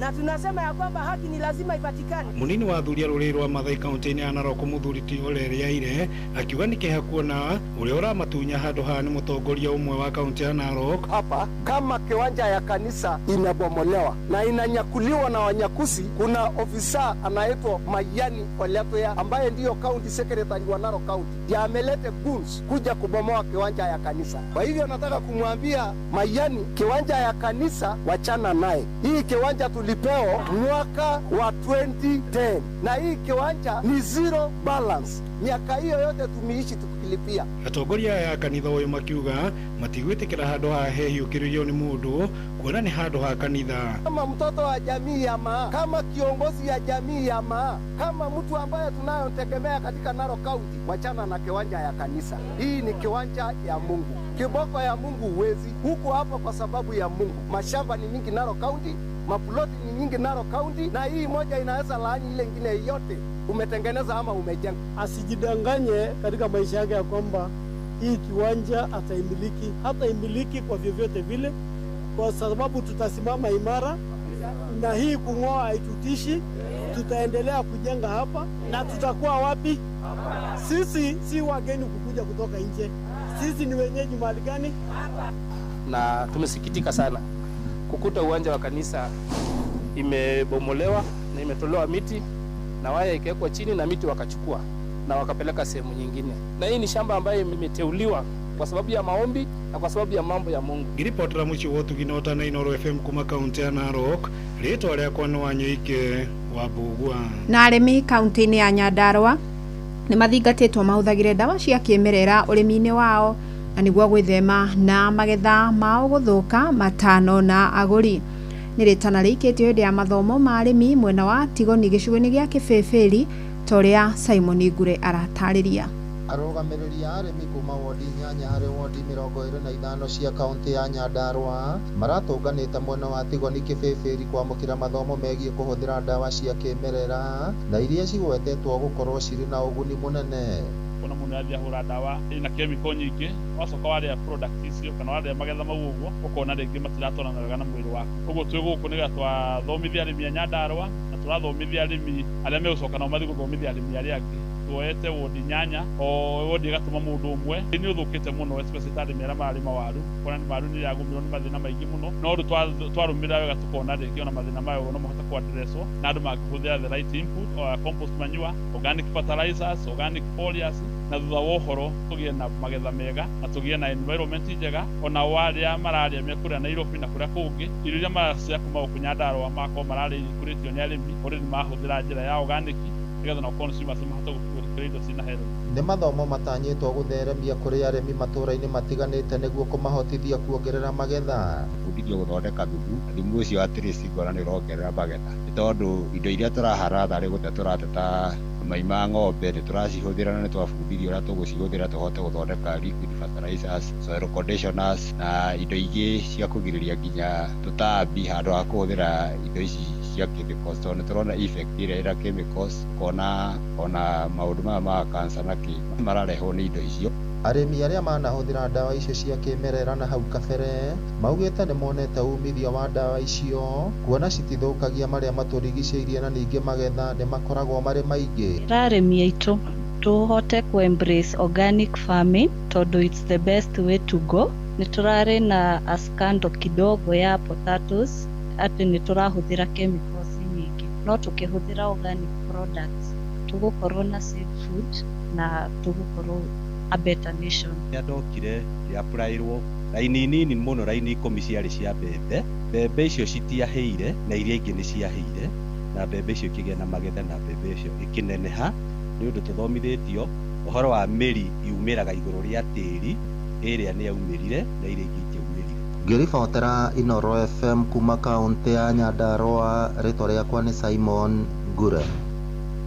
na tunasema ya kwamba haki ni lazima ipatikane. Munini wa thuria rũrĩrĩ rwa Mathai kaunti-inĩ ya Narok Mũthuri Olereire akiuga nĩ kĩeha kuona ũrĩa ũramatunya handũ haha nĩ mũtongoria ũmwe wa kaunti ya Narok. Hapa kama kiwanja ya kanisa imebomolewa na inanyakuliwa na wanyakuzi, kuna ofisa anaitwa Mayani Olerea ambaye ndiyo county secretary wa Narok County ndiye amelete goons kuja kubomoa kiwanja ya kanisa. Kwa hivyo nataka kumwambia Mayani, kiwanja ya kanisa wachana naye. Hii kiwanja tulipewa mwaka wa 2010 na hii kiwanja ni zero balance. Miaka hiyo yote tumeishi tukilipia. Atongoria ya kanitha ũyũ makiuga matigwĩtĩkĩra handũ haha hehiũkĩrĩrio nĩ mũndũ kuona nĩ handũ ha kanitha. Kama mtoto wa jamii ya Maa, kama kiongozi ya jamii ya Maa, kama mtu ambaye tunayotegemea katika Narok County, wachana na kiwanja ya kanisa. Hii ni kiwanja ya Mungu. Kiboko ya Mungu huwezi. Huko hapa kwa sababu ya Mungu. Mashamba ni mingi Narok County, maploti ni nyingi Narok County, na hii moja inaweza laani ile nyingine yote umetengeneza ama umejenga. Asijidanganye katika maisha yake ya kwamba hii kiwanja ataimiliki. Hata imiliki kwa vyovyote vile, kwa sababu tutasimama imara na hii kung'oa haitutishi. Tutaendelea kujenga hapa na tutakuwa wapi? Sisi si wageni kukuja kutoka nje. Sisi ni wenyeji mahali gani? Na tumesikitika sana kukuta uwanja wa kanisa imebomolewa na imetolewa miti na waya ikawekwa chini na miti wakachukua na wakapeleka sehemu nyingine. Na hii ni shamba ambayo imeteuliwa kwa sababu ya maombi na kwa sababu ya mambo ya Mungu. Ngiripotera muci wotu ginota na Inoro FM kuma kaunti ya Narok, rĩtwa rĩakwa nĩ Wanyoike wa Mbugua. Na arĩmi kaunti-inĩ ya Nyandarua nĩ mathingatĩtwo mahũthagĩre ndawa cia kĩmerera ũrĩmi-inĩ wao na niguo gwithema na magetha mao guthuka matano na aguri. Nĩ rĩtana rĩikĩtio hĩndĩ ya mathomo ma arĩmi mwena wa Tigoni gĩcigo-inĩ gĩa Kĩbĩbĩri toria Simon Ngure aratarĩria. Arũgamĩrĩri a arĩmi kuma wodi 8 harĩ wodi 25 cia kaunti ya Nyandarua maratũnganĩte mwena wa Tigoni Kĩbĩbĩri kwamũkĩra mathomo megiĩ kũhũthĩra ndawa cia kĩmerera na iria cigwetetwo gũkorwo cirĩ na ũguni mũnene. Kuna mundu athia hura ndawa ina chemical nyingi wacoka waria product icio kana waria magetha mau uguo ukona ringi matiratwarana wega na mwiri waku. Uguo twi guku niga twathomithia arimi a Nyandarua na turathomithia arimi aria megucoka nao mathi guthomithia arimi aria angi. Tuoete wodi 8 o wodi gatuma mundu umwe ni uthukite muno especially arimi aria mararima waru kona ni waru ni yagumirwo ni mathina maingi muno no ru twarumira wega tukona ringi ona mathina mayo no muhota ku addresswo na andu makihũthĩra the right input or compost manure, organic fertilizers, organic foliars na thutha wa uhoro tugie na magetha mega na tugie na environment njega ona waria mararia mekuria Nairobi na kuria kungi iria maracia kuma ku Nyandarua mako marari kuritio ni arimi ori ni mahuthira njira ya organic nigetha na consumers mahota gũkũrĩkĩra indo cina health. Nĩ mathomo matanyĩtwo gũtheremia kũrĩ arĩmi matũũra-inĩ matiganĩte nĩguo kũmahotithia kuongerera magetha. Gũthithio gũthondeka thumu ũcio atĩrĩ cingora nĩ ũrongerera magetha nĩ tondũ indo iria tũrahara tharĩ gũte tũrateta mai ma ng'ombe nĩ tũracihũthĩra na nĩ twabundithio ũrĩa tũgũcihũthĩra tũhote gũthondeka liquid fertilizers, soil conditioners na indo ingĩ cia kũgirĩrĩria nginya tũtambi handũ ha kũhũthĩra indo ici cia chemicals tondũ nĩ tũrona effect ĩrĩa ĩra chemicals ona maũndũ maya ma cancer na kĩ mararehwo nĩ indo icio. Arĩmi arĩa manahũthĩra ndawa icio cia kĩmerera na hau kabere maugĩte nĩ monete umithio wa ndawa icio kuona citithũkagia marĩa matũrigicĩirie na ningĩ magetha nĩ makoragwo marĩ maingĩ. Arĩmi aitũ tũhote ku embrace organic farming tondũ it's the best way to go. Nĩ tũrarĩ na askando kidogo ya potatoes atĩ nĩ tũrahũthĩra chemicals nyingĩ no tũkĩhũthĩra organic products tũgũkorwo na safe food na tũgũkorwo a better nation. Ndokire applyirwo raini nini muno raini 10 ciarĩ cia mbembe icio citiahĩire na iria ingĩ nĩ ciahĩire na mbembe icio ikĩgĩa na magetha na mbembe icio ikĩneneha nĩ ũndũ tũthomithĩtio ũhoro wa mĩri yumĩraga igũrũ rĩa tĩri ĩrĩa nĩ yaumĩrire na iria ingĩ itiaumĩrire. Ngĩribotera Inoro FM kuma kaunti ya Nyandarua, rĩtwa rĩakwa nĩ Simon Ngure.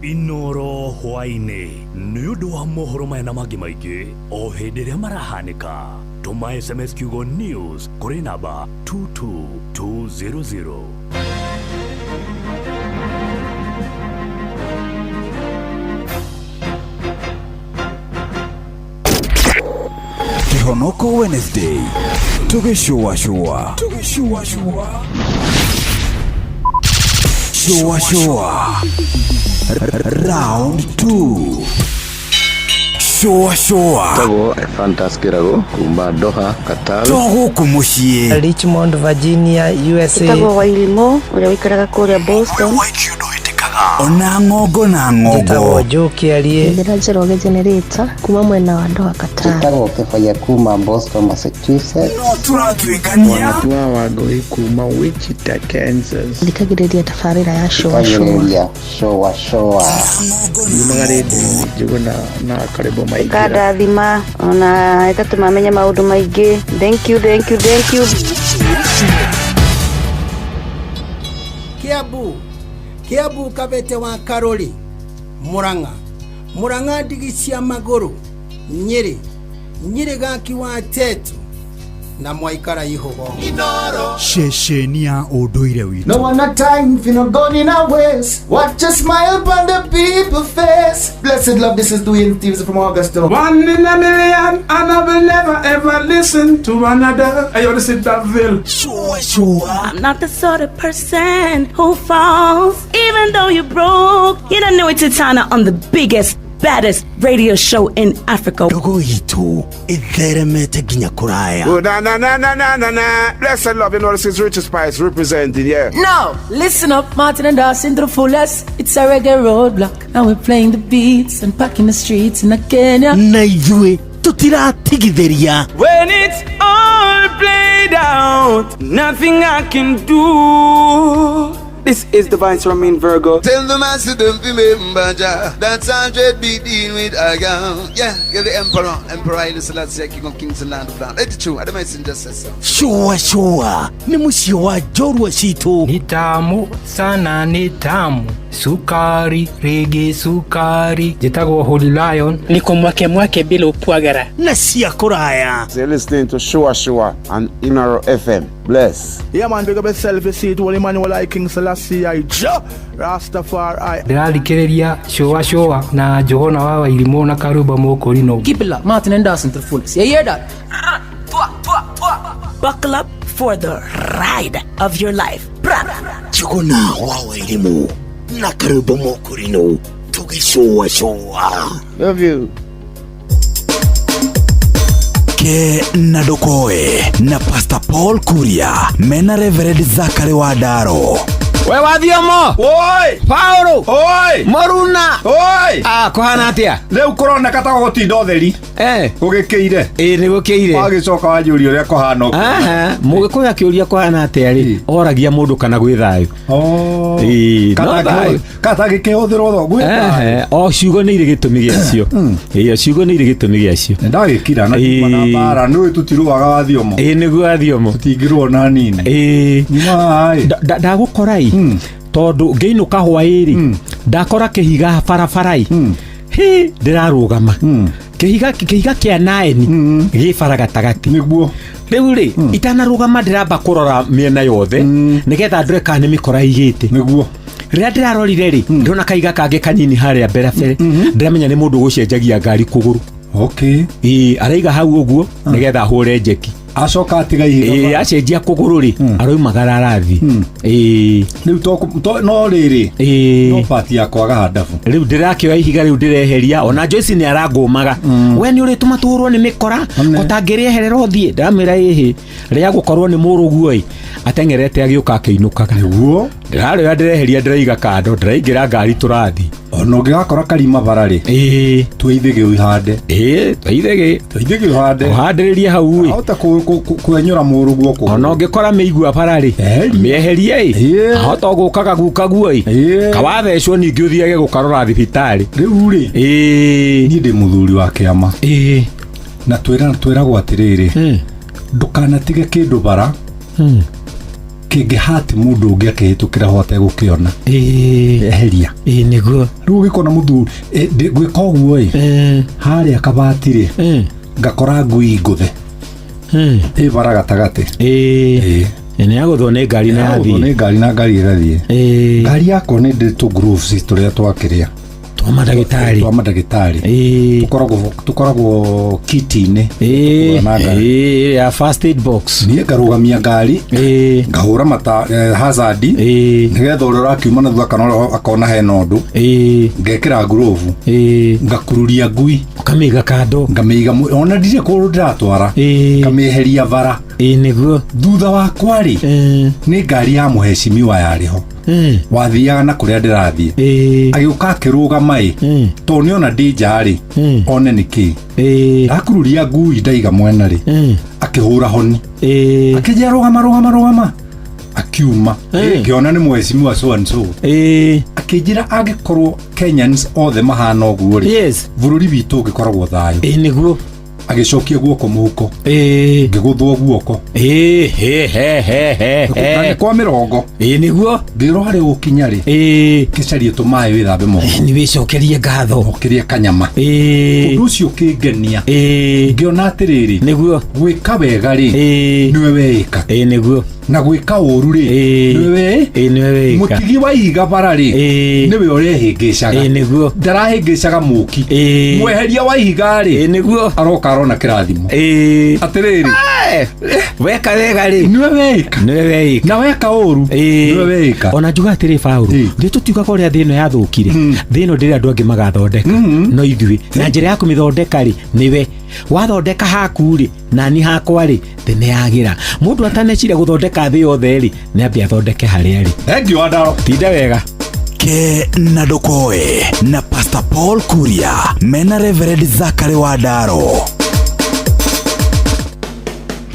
Inoro hwainĩ nĩ ũndũ wa mohoro maya na mangĩ maingĩ o hĩndĩ ĩrĩa marahanĩka tũma SMS kiugo news kũrĩ namba 22200. Kihonoko Wednesday tugĩcũa Shua Round 2. Shua Tago Fantas Kirago kumba Doha Qatar Togo kumushie Richmond Virginia USA Tago Wailimo ule wikaraga kule Boston Ona ngogo na ngogo Tago Joki aliye Ndiraje roge generator kuma mwena wa Doha Qatar Tago Kefaya kuma Boston Massachusetts Turatwikania Watu wagoi kuma Wichita Kansas Ndikagireria tafarira ya Shua Nimagaridi juguna na karibu maigi Kada dhima ona itatumamenya maundu maigi. Thank you Kiabu Kabete wa Karoli Murang'a ndigi cia maguru Nyeri gaki wa Tetu na Mwaikara Ihogo Shesheni ya ũndũire witũ. No one a time for no gun in our ways. Watch a smile upon the people face. Blessed love, this is Dwayne Stevens from Augusta. 1 in a million, and I will never ever listen to another. I ought to sit that veil. Sure. I'm not the sort of person who falls, even though you're broke. You don't know it's Tana on the biggest, baddest radio show in Africa. Dogo itu itheremete ginya kuraya. Oh, na. Blessed love, you know this is Richard Spice representing, yeah. Now, listen up, Martin and Dawson to the fullest. It's a reggae roadblock, and we're playing the beats and packing the streets in Kenya. Na yue tutira tigitheria. When it's all played out, nothing I can do. This is the Vice Ramin Virgo. Tell the master don't remember that's 100 be deal with again. Yeah, get the Emperor Haile Selassie, King of Kings and Land of Land. It's true, I don't mind just say so. Shua, ni musio wa Jorwa Shito. Ni tamu sana, ni tamu. Sukari, rege sukari. Jitago Holy Lion. Niko mwake bila upwagara. Na siya kuraya. You're listening to Shua on Inaro FM. Bless. Yeah man, big up yourself, you see it, Holy Emmanuel I King Selassie I Rastafari. Ndĩrarikĩrĩria Shua na Johona Wawa Irimo na Karuba Mokorino. Keep it locked, Martin and Dawson to the fullest. You hear that? Buckle up for the ride of your life. Johona Wawa Irimo na Karuba Mokorino. Tugi Shua. Love you. Ke Nadokoe na Pastor Paul Kuria mena Reverend Zachary Wadaro. We Wathiomo. Oi. Paulo. Oi. Maruna. Oi. Kohana atia. Leo korona kata gutinda utheri. Ugikiire. Ni gukiire. Wagicoka wanjuria uria kohana. Mugikuya kiuria kohana atia ri. Oragia mundu kana gwi thayu. Kata gikihũthĩrwo thoguo. O ciugo nĩ irĩ gĩtũmi gĩacio. Ciugo nĩ irĩ gĩtũmi gĩacio. Ndagĩkira na kuma na bara nĩ tũtirũaga Wathiomo. Nĩguo Wathiomo. Tũtingĩrũa na nini. Ndagũkora tondu ngĩinũka hwaĩ-rĩ ndakora kĩhiga barabara-ĩ ndĩrarũgama kĩhiga kĩa naeni gĩ bara gatagatĩ nĩguo rĩu-rĩ itanarũgama ndĩramba kũrora mĩena yothe nĩgetha ndore kana nĩ mĩkora igĩte nĩguo rĩrĩa ndĩrarorire-rĩ ndĩrona kahiga kangĩ kanini harĩa mbere ndĩramenya nĩ mũndũ gũcenjagia ngari kũgũrũ araiga hau ũguo nĩgetha hũre njeki acoka atiga ihiga acenjia kũgũrũ-rĩ aroimagara arathi rĩu no rĩrĩ no pati yakwa gahandabu rĩu ndĩrakĩoya ihiga rĩu ndĩreheria ona Joyce nĩ arangũmaga we nĩ ũrĩtũma tũhũrwo nĩ mĩkora kotangĩrĩeherera ũthiĩ ndamĩra ĩhĩ rĩa gũkorwo nĩ mũrũguo-ĩ ateng'erete agĩũka akĩinũkaga nĩguo ndĩrarĩoya ndĩreheria ndĩraiga kando ndĩraingĩra ngari tũrathi ona ũngĩgakora karima bara-rĩ twĩithĩgĩ ũihande twĩithĩgĩ ũhande ũhandĩrĩrie hau-ĩ ahota kwenyũra mũrũguo kũgũrũ ona ũngĩkora mĩigua bara-rĩ mĩeherie-ĩ ahota gũkaga gukaguo-ĩ kawathecwo ningĩ ũthiage gũkarora thibitarĩ rĩu-rĩ niĩ ndĩ mũthuri wa kĩama na twĩragwo atĩrĩrĩ ndũkanatige kĩndũ bara kĩngĩhati mũndũ ũngĩ akĩhĩtũkĩra ho ategũkĩona eheria nĩguo rĩu ũgĩkona mũthuri gwĩka ũguo-ĩ harĩa kabati-rĩ ngakora ngui ngũthe bara gatagatĩ nĩ agũthwo nĩ ngari na ngari ĩgathiĩ ngari yakwa nĩ ndĩ tũngurubu tũrĩa twakĩrĩa twa mandagĩtarĩ tũkoragwo kiti-inĩ ya first aid box niĩ ngarũgamia ngari ngahũra mata hazard nĩgetha ũrĩa ũrakiuma na thutha kana akona hena ũndũ ngekĩra ngurubu ngakururia ngui ũkamĩiga kando ngamĩiga ona ndirĩ kũndũ ndĩratwara ngamĩeheria bara nĩguo thutha wakwa-rĩ nĩ ngari ya mũhecimiwa yarĩho wathiaga na kũrĩa ndĩrathiĩ agĩũka akĩrũgama-ĩ tondũ nĩona ndĩ nja-rĩ one nĩkĩ ndakururia ngui ndaiga mwena-rĩ akĩhũra honi akĩnjĩra rũgama akiuma ngĩona nĩ mũhecimiwa so and so akĩnjĩra angĩkorwo Kenyans othe mahana ũguo-rĩ bũrũri witũ ũngĩkoragwo thayũ nĩguo agĩcokia guoko mũhuko ngĩgũthwo guoko kwa mĩrongo nĩguo ngĩrwo harĩa gũkinya-rĩ kĩcarie tũmaĩ wĩthambe moko nĩ wĩcokerie ngatho ũkĩrĩa kanyama ũndũ ũcio ũkĩngenia ngĩona atĩrĩrĩ nĩguo gwĩka wega-rĩ nĩwe weĩka nĩguo na gwĩka ũru-rĩ nĩwe mũtigi wa ihiga bara-rĩ nĩwe ũrehĩngĩcaga nĩguo ndarahĩngĩcaga mũki mweheria wa ihiga-rĩ nĩguo aroka arona kĩrathimo atĩrĩrĩ weka wega-rĩ nĩwe weĩka na weka ũru nĩwe weĩka ona njuga atĩrĩ Paulo ndĩ tũtiugaga ũrĩa thĩ ĩno yathũkire thĩ ĩno ndĩrĩ andũ angĩ magathondeka no ithuĩ na njĩra ya kũmĩthondeka-rĩ nĩwe wathondeka haku-rĩ nani hakwa-rĩ thĩ nĩyagĩra mũndũ atanecire gũthondeka thĩ yothe-rĩ nĩambia athondeke harĩa-rĩ Thengiũ Wadaro tinda wega Ke Nadokoe na Pastor Paul Kuria mena Reverend Zachary Wadaro.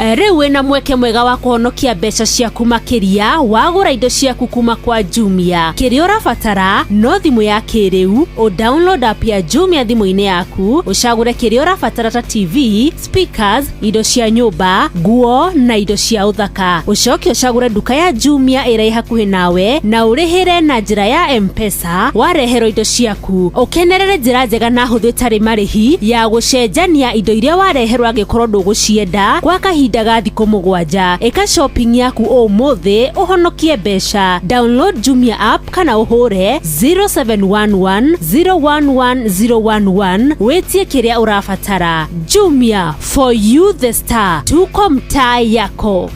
Riu wina mweke mwega wa kuhonokia mbeca ciaku makiria wagura indo ciaku kuma kwa Jumia. Kiria urabatara no thimu ya kiriu, o download app ya Jumia thimu-ini yaku, ucagure kiria urabatara ta TV, speakers, indo cia nyumba, nguo na indo cia uthaka. Ucoke ucagure duka ya Jumia ira hakuhi nawe na urihire na njira ya M-Pesa warehero indo ciaku. Ukenerere njira njega na huthu tari marihi ya gucenjania indo iria wareherwo angikorwo ndugucienda kwa kahinda ga thikũ 7. Eka shopping yaku umuthi uhonokie mbeca. Download Jumia app kana uhure 0711011011 wetie kiria urabatara. Jumia, for you the star. Tuko mtaa yako.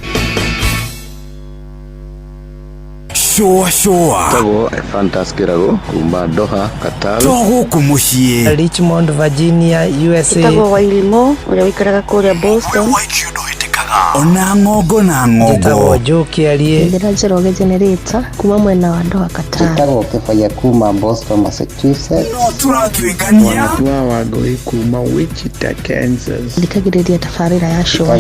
Showa Tago fantastic rago kumba Doha Qatar Togo kumushie Richmond Virginia USA Tago wailimo ule wikaraga kule Boston Ona ngogo na ngogo Tago joki alie Ndira Njoroge generator kuma mwena wa Doha Qatar Tago kefaya kuma Boston Massachusetts No turatwikania Wanatuwa wagoi kuma Wichita Kansas Ndikagireria tafarira ya showa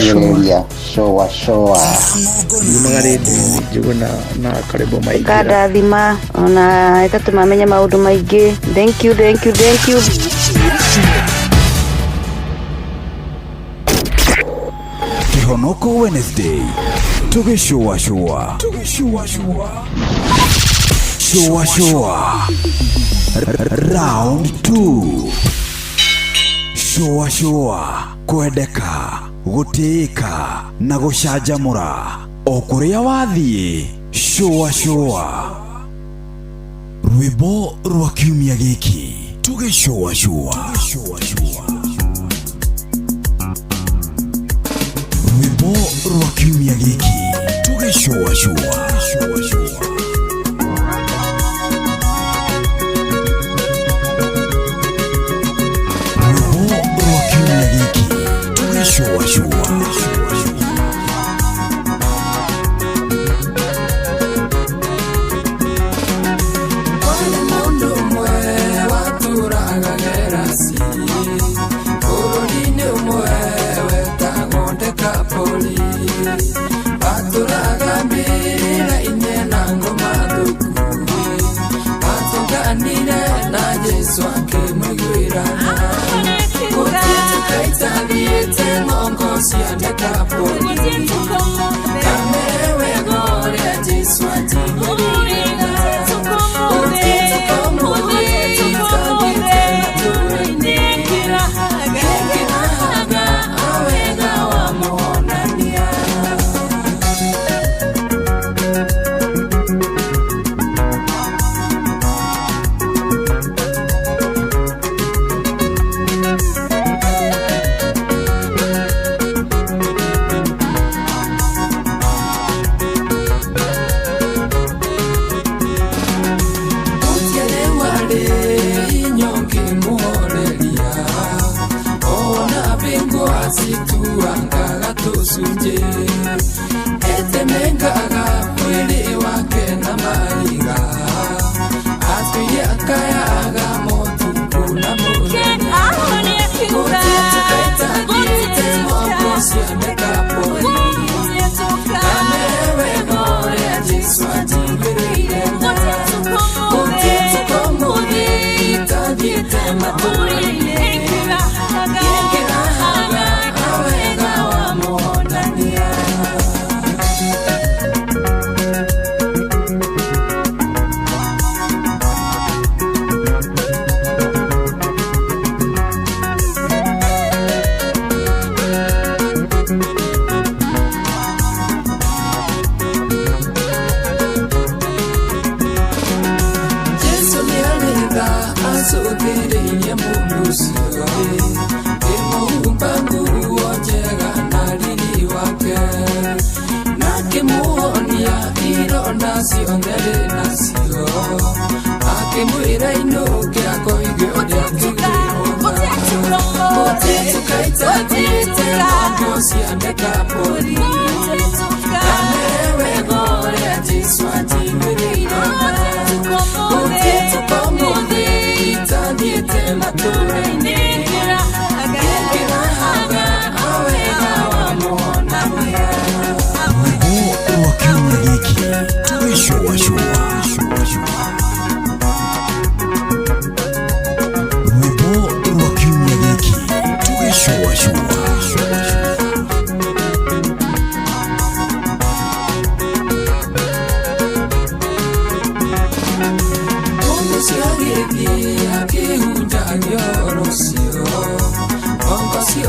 Yumagaridi juguna na karibu maigira Kada thima ona ekatumamenya maundu maingi. Thank you Kihonoko Wednesday Showa Round 2 Showa kwendeka gutiika na gucanjamura o kuria wathie showa rwimbo rwa kiumia giki tugishowa rwimbo rwa kiumia giki tugishowa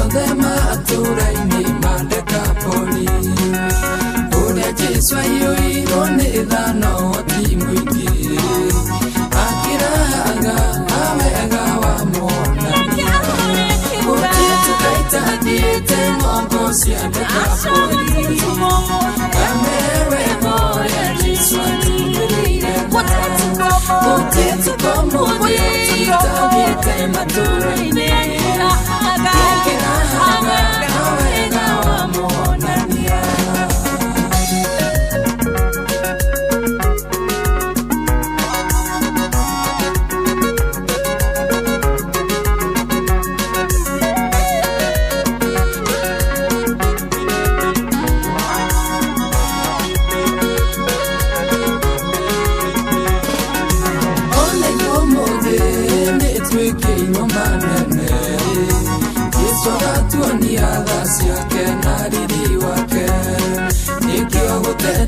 mothe matũra-inĩ mandeka poli ũrĩa Jesũ aiyũirwo nĩ tha na ũhoti mũingĩ akĩraga awega wa Mwathani gũtirĩ tũkaitangĩte ng'ongo cia ndeka poli kamewe ũrĩa Jesũ atũmĩrĩire gũtirĩ tũkomũthĩ tũtagĩte matũra-inĩ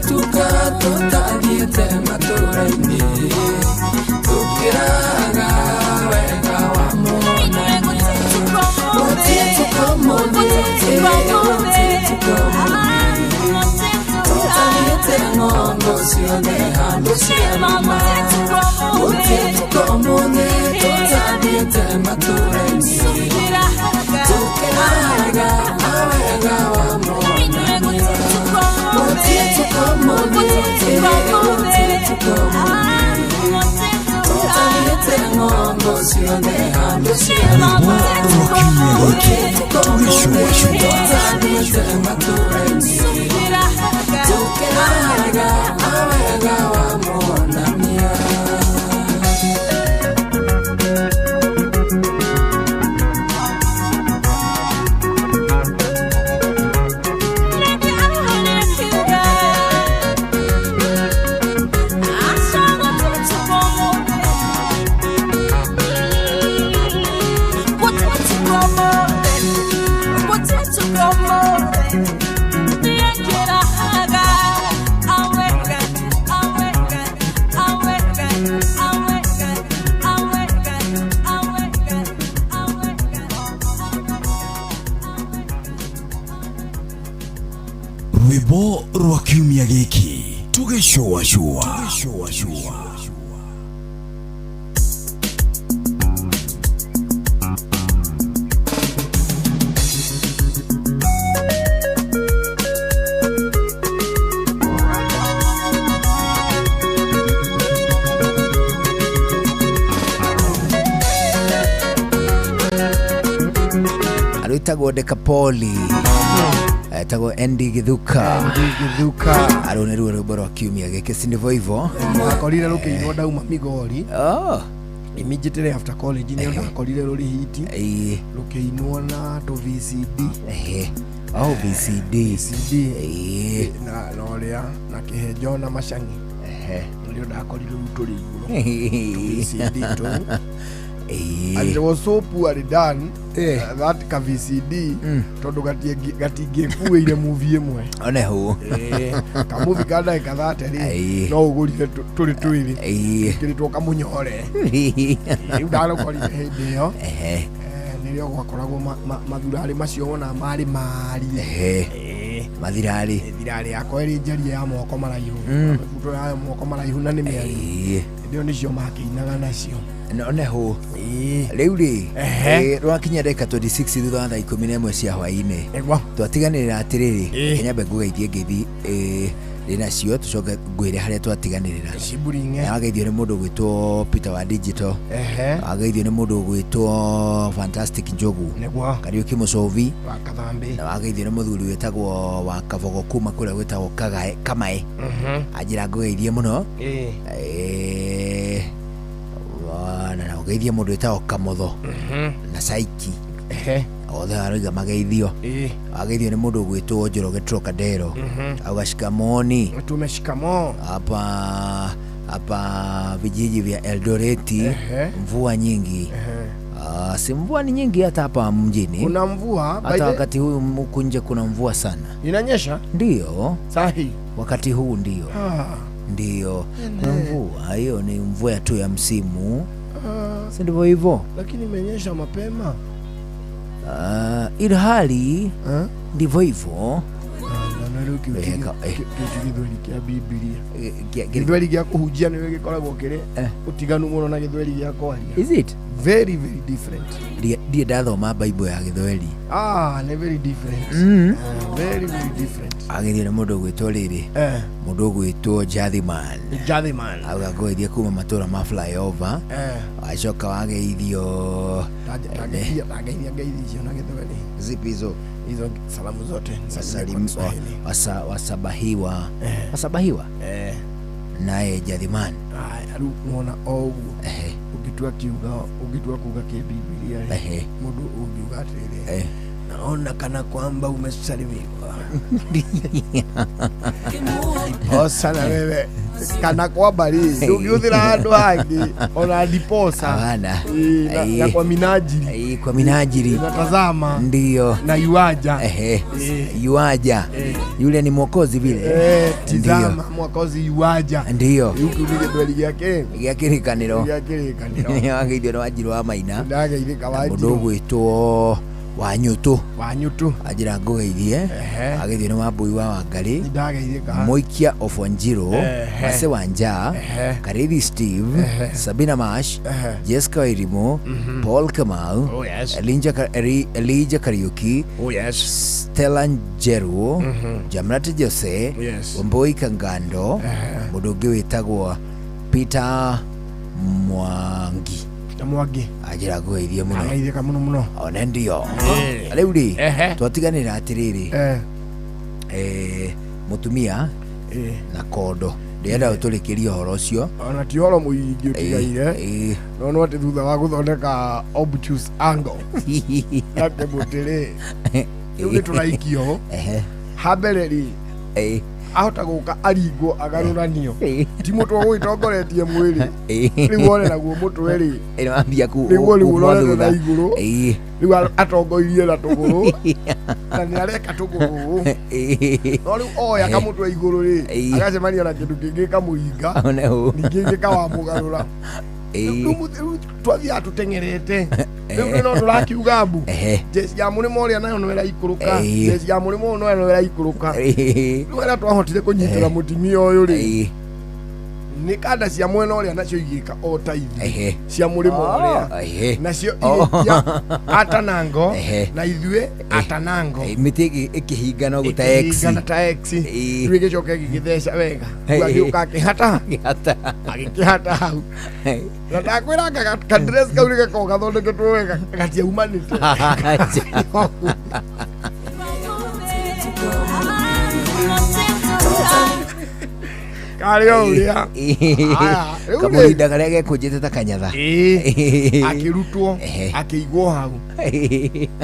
tuka tũtathiĩte matũra-inĩ tũkĩraga wega wa Mwathani gũtirĩ tũkomũthĩ tũtathiĩte ng'ongo ciothe handũ cia rima gũtirĩ tũkomũthĩ tũtathiĩte matũra-inĩ tũkĩraga wega wa Mwathani rwĩmbo rwa kiumia gĩkĩ tũgĩcũacũa arũitagwo Dekapoli etagwo Endi Githuka arũ nĩ ruo rwĩmbo rwa kiumia gĩkĩ sindivyo hivyo ndakorire rũkĩinwo ndauma Migori immediately after college nĩ ndakorire rũrĩ hiti rũkĩinwo na to VCD VCD na ũrĩa na Kĩhenjo na Macang'i nĩrĩo ndakorire rũ tũrĩ igũrũ VCD and it was so poorly done that ka VCD tondu gatingĩkuĩire movie ĩmwe one hũ ka movie ka ndagĩka 30 no ũgũrire tũrĩ twĩrĩ kĩrĩtwo kamũnyore rĩu ndarokorire hĩndĩ ĩyo nĩrĩo gwakoragwo mathurarĩ macio wona marĩ mathirarĩ yakwa ĩrĩ njarie ya moko maraihu mbuto ya moko maraihu na nĩ mĩaru ndio nĩcio makĩinaga nacio one hũ rĩu rĩ rwakinya ndagĩka 26 thutha wa thaa 11 cia hwaĩ-inĩ twatiganĩrĩra atĩrĩrĩ kenyambe ngũgeithie ngeithi rĩnacio tũcoke ngwĩre harĩa twatiganĩrĩra ageithio nĩ mũndũ gwĩtwo Peter wa Digital ageithio nĩ mũndũ gwĩtwo Fantastic Njogu Kariuki Mũcovi na ageithio nĩ mũthuri wĩtagwo wa Kabogo kuma kũrĩa gwĩtagwo Kamae anjĩra ngũgeithie mũno na ugeithie mũndũ wĩtagwo Kamotho na Saiki othe aroiga mageithio ageithio nĩ mũndũ gwĩtwo Njoroge Trocadero auga shikamoni tumeshikamo hapa vijiji vya Eldoreti mvua nyingi si mvua ni nyingi hata hapa mjini kuna mvua hata wakati huu huku nje kuna mvua sana inanyesha ndio sahi wakati huu ndio ndio kuna mvua hiyo ni mvua tu ya msimu si ndivyo hivyo lakini imenyesha mapema ilhali ndivyo hivyo. Githweri kia Biblia githweri gia kuhunjia niwe gikoragwo kiri utiganu muno na githweri gia kwaria. Is it very very different? Ndiye ndathoma Bible ya githweri. Ni very different. Very very different. Agithie na mundu gwitwo riri mundu gwitwo Jathiman agagoithia kuma matura ma flyover acoka wageithio ageithia na githweri zipizo hizo salamu zote wasabahiwa naye Jathiman aru muona ogu ukitua kuga ke Biblia mundu ugiuga atiri naona kana kwamba umesalimiwa. Osana wewe kana kwa bali ugiuthira andu hangi ona diposa bana na kwa minajili natazama ndio na yuaja yuaja yule ni mwokozi vile tizama mwokozi yuaja ndio yuko nige dwali yake ni kaniro wangeithio na Wanjiru wa Maina ndage kawaji mundu gwitwo Wanyutu ajira ngogeithie agithie na Wambui wa Wangari Moikia of Wanjiru Mase Wanja Karithi Steve Sabina Mash Jessica Wairimu Paul Kamau Elijah Kariuki Stella Njeru Jamrati Jose Wambui Kangando mundu ungi witagwo Peter Mwangi ajira ngoithie muno ona ndio riu ri twatiganira atiriri mutumia na kondo ndienda uturikiria horo ucio ona ti horo muingi utigaire no ati thutha wa guthondeka obtuse angle yake mutire riu turaikio habereri ahota guka aringo agaruranio ti mutu gwitongoretie mwiri riu one naguo mutu eri ino ambia ku riu na iguru riu atongoirie na tuguru na ni areka tuguru no riu oya kamutu iguru ri agacemania na kindu kingi kamuinga ningi kawamugarura twathia tutengerete riu no turakiuga mbu jesi ya murimo uria nayo no iraikuruka jesi ya murimo no iraikuruka riu ara twahotire kunyitira mutimia uyu ri ni kada cia mwena uria nacio igika o taithi cia murimo uria nacio igia atanango na ithue atanango miti ikihinga no guta x riu gicoke gigitheca wega agiuka akihata hau na ndakwira ka dress kau rigako gathondeketwo wega gatiaumanite Kario uria kamurinda karia gekunjite ta kanyatha akirutwo akiigwo hau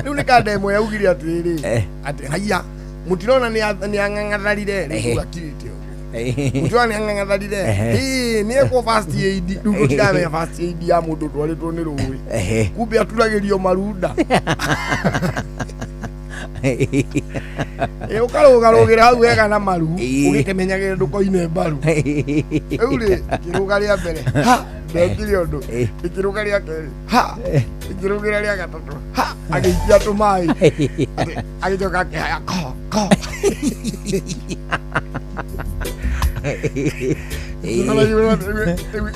riu ni kademo yaugire atiriri ati haya mutirona ni ang'ang'atharire riu akirite mutirona ni ang'ang'atharire ni eko first aid riu tirabe first aid ya mundu twaritwo ni rui kumbe aturagirio marunda ukarugarugira hau wega na maru ugikemenyagire ndukoine mbaru riu ri kiruga ria mbere ndekire undu ikiruga ria keri ikirugira ria gatatu agiikia tumai agicoka akihaya ko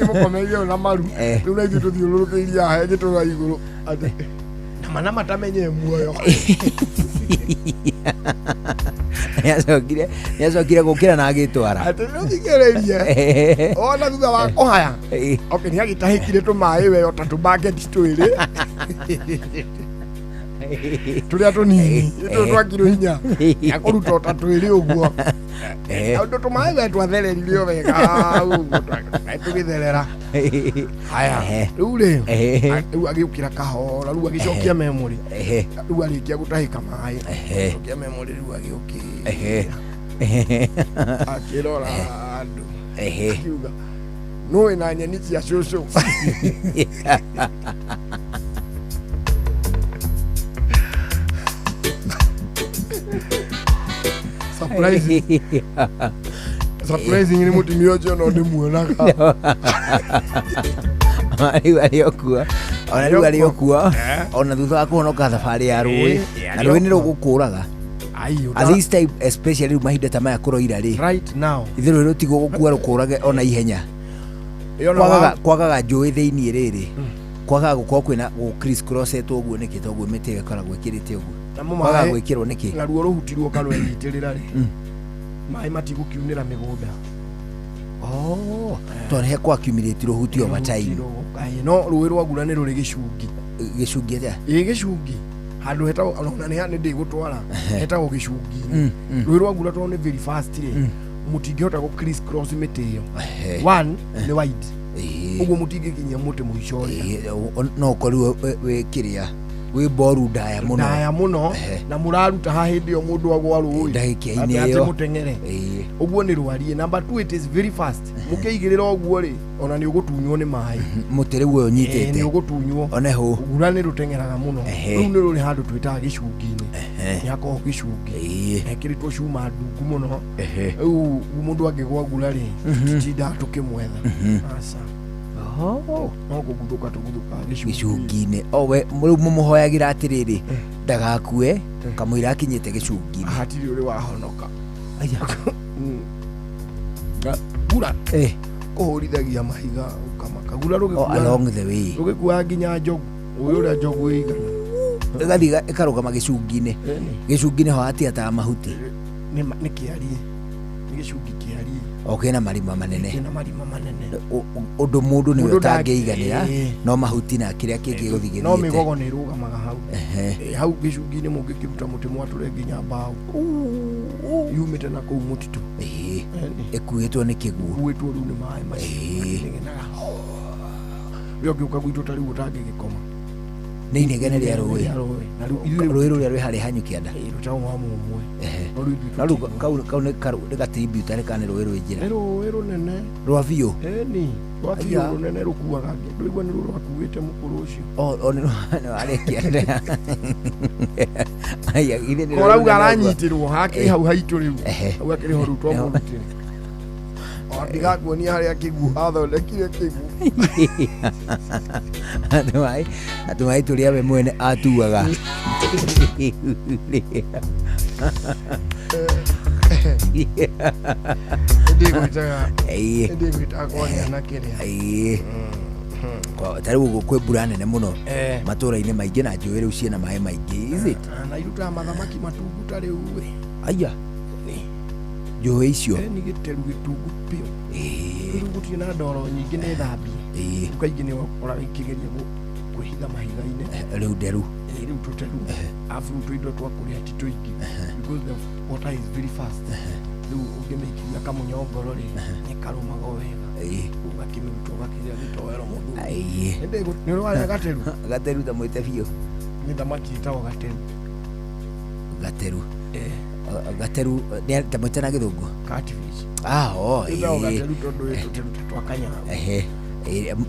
imukomeire na maru riu na ithuĩ tuthiũrũrũkĩirie haha gĩtũra igũrũ mana matamenye muoyo niacokire gukira na agitwara ati nuthigererie ona thutha wa kuhaya okay ni agitahikire tumai we otatu bucket twiri turia tunini twakiro hinya akuruta otatu iri uguo aundo tumai we twathereririo wega uguo tugitherera haya riu ri riu agiukira kahora riu agicokia memory riu arikia gutahika mai agicokia memory riu agiukia akirora andu akiuga no ina nyeni cia cucu surprising ni mutimio jo no ndimuonaga mari wari okua ona rĩu arĩ okuo ona thutha wa kũhonoka thabarĩ ya rũĩ na rũĩ nĩ rũgũkũraga at this time especially rĩu mahinda ta maya kũroira rĩ right now ithe rũĩ rũtigwo gũkua rũkũrage ona ihenya kwagaga njũĩ thĩiniĩ rĩrĩ kwagaga gũkorwo kwĩna criss crossetwo ũguo nĩkĩ toguo mĩtĩ ĩkoragwo ĩkĩrĩte ũguo kwagaga gwĩkĩrwo nĩkĩ na ruo rũhutirwo karwĩnyitĩrĩra rĩ maĩ matigũkiunĩra mĩgũnda tondũ he kwa-accumulate huti over time no rũĩ rwa ngura nĩ rũrĩ gĩcungi atĩa gĩcungi handũ hetagwo ona nĩ ndĩgũtwara hetagwo gĩcungi-inĩ rũĩ rwa ngura tondũ nĩ very fast rĩ mũtingĩhota gũ criss cross mĩtĩ ĩyo one nĩ wide ũguo mũtingĩkinyia mũtĩ mũico ũrĩa no ũkorirwo wĩ kĩrĩa wĩ boru ndaya mũno na mũraruta ha hĩndĩ ĩyo mũndũ agwa rũĩ ndagĩka-inĩ ĩyo mũteng'ere ũguo nĩ rwarie number 2 it is very fast mũkĩigĩrĩra ũguo rĩ ona nĩ ũgũtunywo nĩ maĩ mũtĩ rĩu ũyũ ũnyitĩte nĩ ũgũtunywo one hũ ngura nĩ rũteng'eraga mũno rĩu nĩ rũrĩ handũ twĩtaga gĩcungi-inĩ nĩ hakoragwo gĩcungi hekĩrĩtwo cuma ndungu mũno rĩu mũndũ angĩgwa ngura rĩ tũtindaga tũkĩmwetha aca no kũguthũka tũguthũkaga gĩcungi-inĩ we rĩu mũmũhoyagĩra atĩrĩrĩ ndagakue kamũira akinyĩte gĩcungi-inĩ hatirĩ ũrĩ wahonoka ngura kũhũrithagia mahiga ũkamaka ngura rũgĩkuaga nginya njogu ũrĩa njogu ĩigana ĩgathiĩ ĩkarũgama gĩcungi-inĩ gĩcungi-inĩ ho hatiataga mahuti nĩ kĩarie nĩ gĩcungi kĩarie kĩna marima manene ũndũ mũndũ nĩ ũtangĩiganĩra no mahuti na kĩrĩa kĩngĩ gũthigĩrĩte no mĩgogo nĩ ĩrũgamaga hau gĩcungi-inĩ mũngĩkĩruta mũtĩ mwatũre nginya mbaũ yumĩte na kũu mũtitũ ĩkuĩtwo nĩ kĩguũ ĩkuĩtwo rĩu nĩ maĩ macio rĩo ngĩũka gwitũ ta rĩu ũtangĩgĩkoma nĩ inegene rĩa rũĩ rũrĩa rwĩ harĩa hanyu kĩanda kau nĩ gatributary kana nĩ rũĩ rwĩ njĩra rũĩ rũnene rwa biũ rwa biũ rũnene rũkuaga ndũigua nĩ rũrakuĩte mũkũrũ ũcio nĩ warĩa kĩanda korauga aranyitĩrwo hakĩrĩ hau haitũ rĩu hau hakĩrĩ ho rĩu twamũrutĩre ndigakuonia harĩa kĩguũ hathondekire kĩguũ atũmaĩ tũrĩa we mwene atuaga ndĩgwĩtaga kwaniana kĩrĩa tarĩu ũguo kwĩ mbura nene mũno matũra-inĩ maingĩ na njũĩ rĩu ciĩna maĩ maingĩ na irutaga mathamaki matungu ta rĩu aya njũĩ icio nĩ gĩteru gĩtungu biũ rĩu gũtirĩ na ndoro nyingĩ nĩ thambie kaingĩ nĩ ũkoraga ikĩgeria kwĩhitha mahiga-inĩ rĩu nderu rĩu tũteru afu tũindo twa kũrĩa ti tũingĩ because the water is very fast rĩu ũngĩmĩikia kamũnyongoro rĩ nĩ karũmaga wega ũgakĩmĩruta ũgakĩrĩa gĩtoero mũndũ nĩ ũrwarĩa gateru ta mwĩte biũ nĩ thamaki ĩtagwo gateru gateru nĩ ta mwĩte na gĩthũngũ catfish gateru tondũ tũteru twakanyama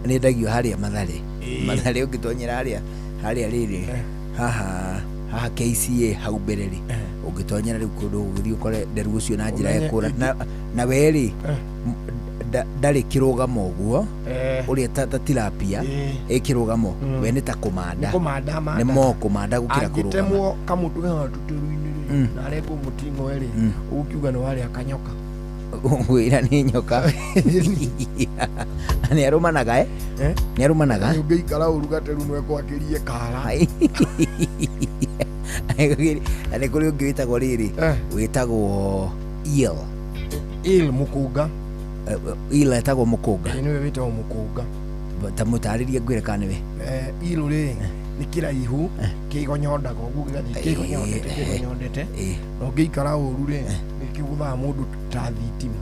nĩ ndagio harĩa matharĩ ũngĩtonyera harĩa rĩrĩ haha KCA hau mbere rĩ ũngĩtonyera rĩu kũndũ ũgĩthiĩ ũkore nderu ũcio na njĩra ya kũra na werĩ ndarĩ kĩrũgamo ũguo ũrĩa ta tilapia ĩkĩrũgamo we nĩ ta kũmanda nĩ mo kũmanda gũkĩra kũrũgama angĩtemwo kamũtwe haha tũtũru-inĩ rĩ na arekwo mũtingo rĩ ũgũkiuga nĩ warĩa kanyoka wĩra nĩ nyoka nĩ arũmanaga nĩ arũmanaga ũngĩikara ũru gateru nĩ ekwakĩrie kara na nĩ kũrĩ ũngĩ wĩtagwo rĩrĩ wĩtagwo eel mũkũnga eel etagwo mũkũnga nĩwe wĩtagwo mũkũnga ta mũtarĩrie ngwĩre kana nĩwe eel rĩ nĩ kĩraihu kĩgonyondaga ũguo gĩgathiĩ kĩgonyondete na ũngĩikara ũru rĩ kĩgũthaga mũndũ ta thitima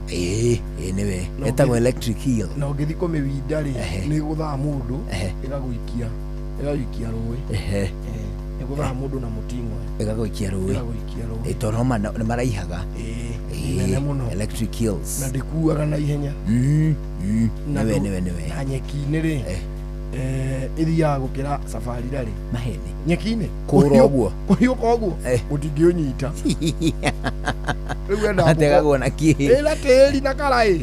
nĩwe etagwo electric eel na ũngĩthiĩ kũmĩwinda rĩ nĩ gũthaga mũndũ ĩgagũikia rũĩ ĩgũthaga mũndũ na mũting'o ĩgagũikia rũĩ tondũ nĩ maraihaga electric eels na ndĩkuaga na ihenya nĩwe na nyeki-inĩ rĩ ĩthiaga gũkĩra safari rarĩ maheni nyeki-inĩ kũhiũka ũguo mũtingĩũnyita rĩu ategagwo na kĩĩ ĩna tĩri na karaĩ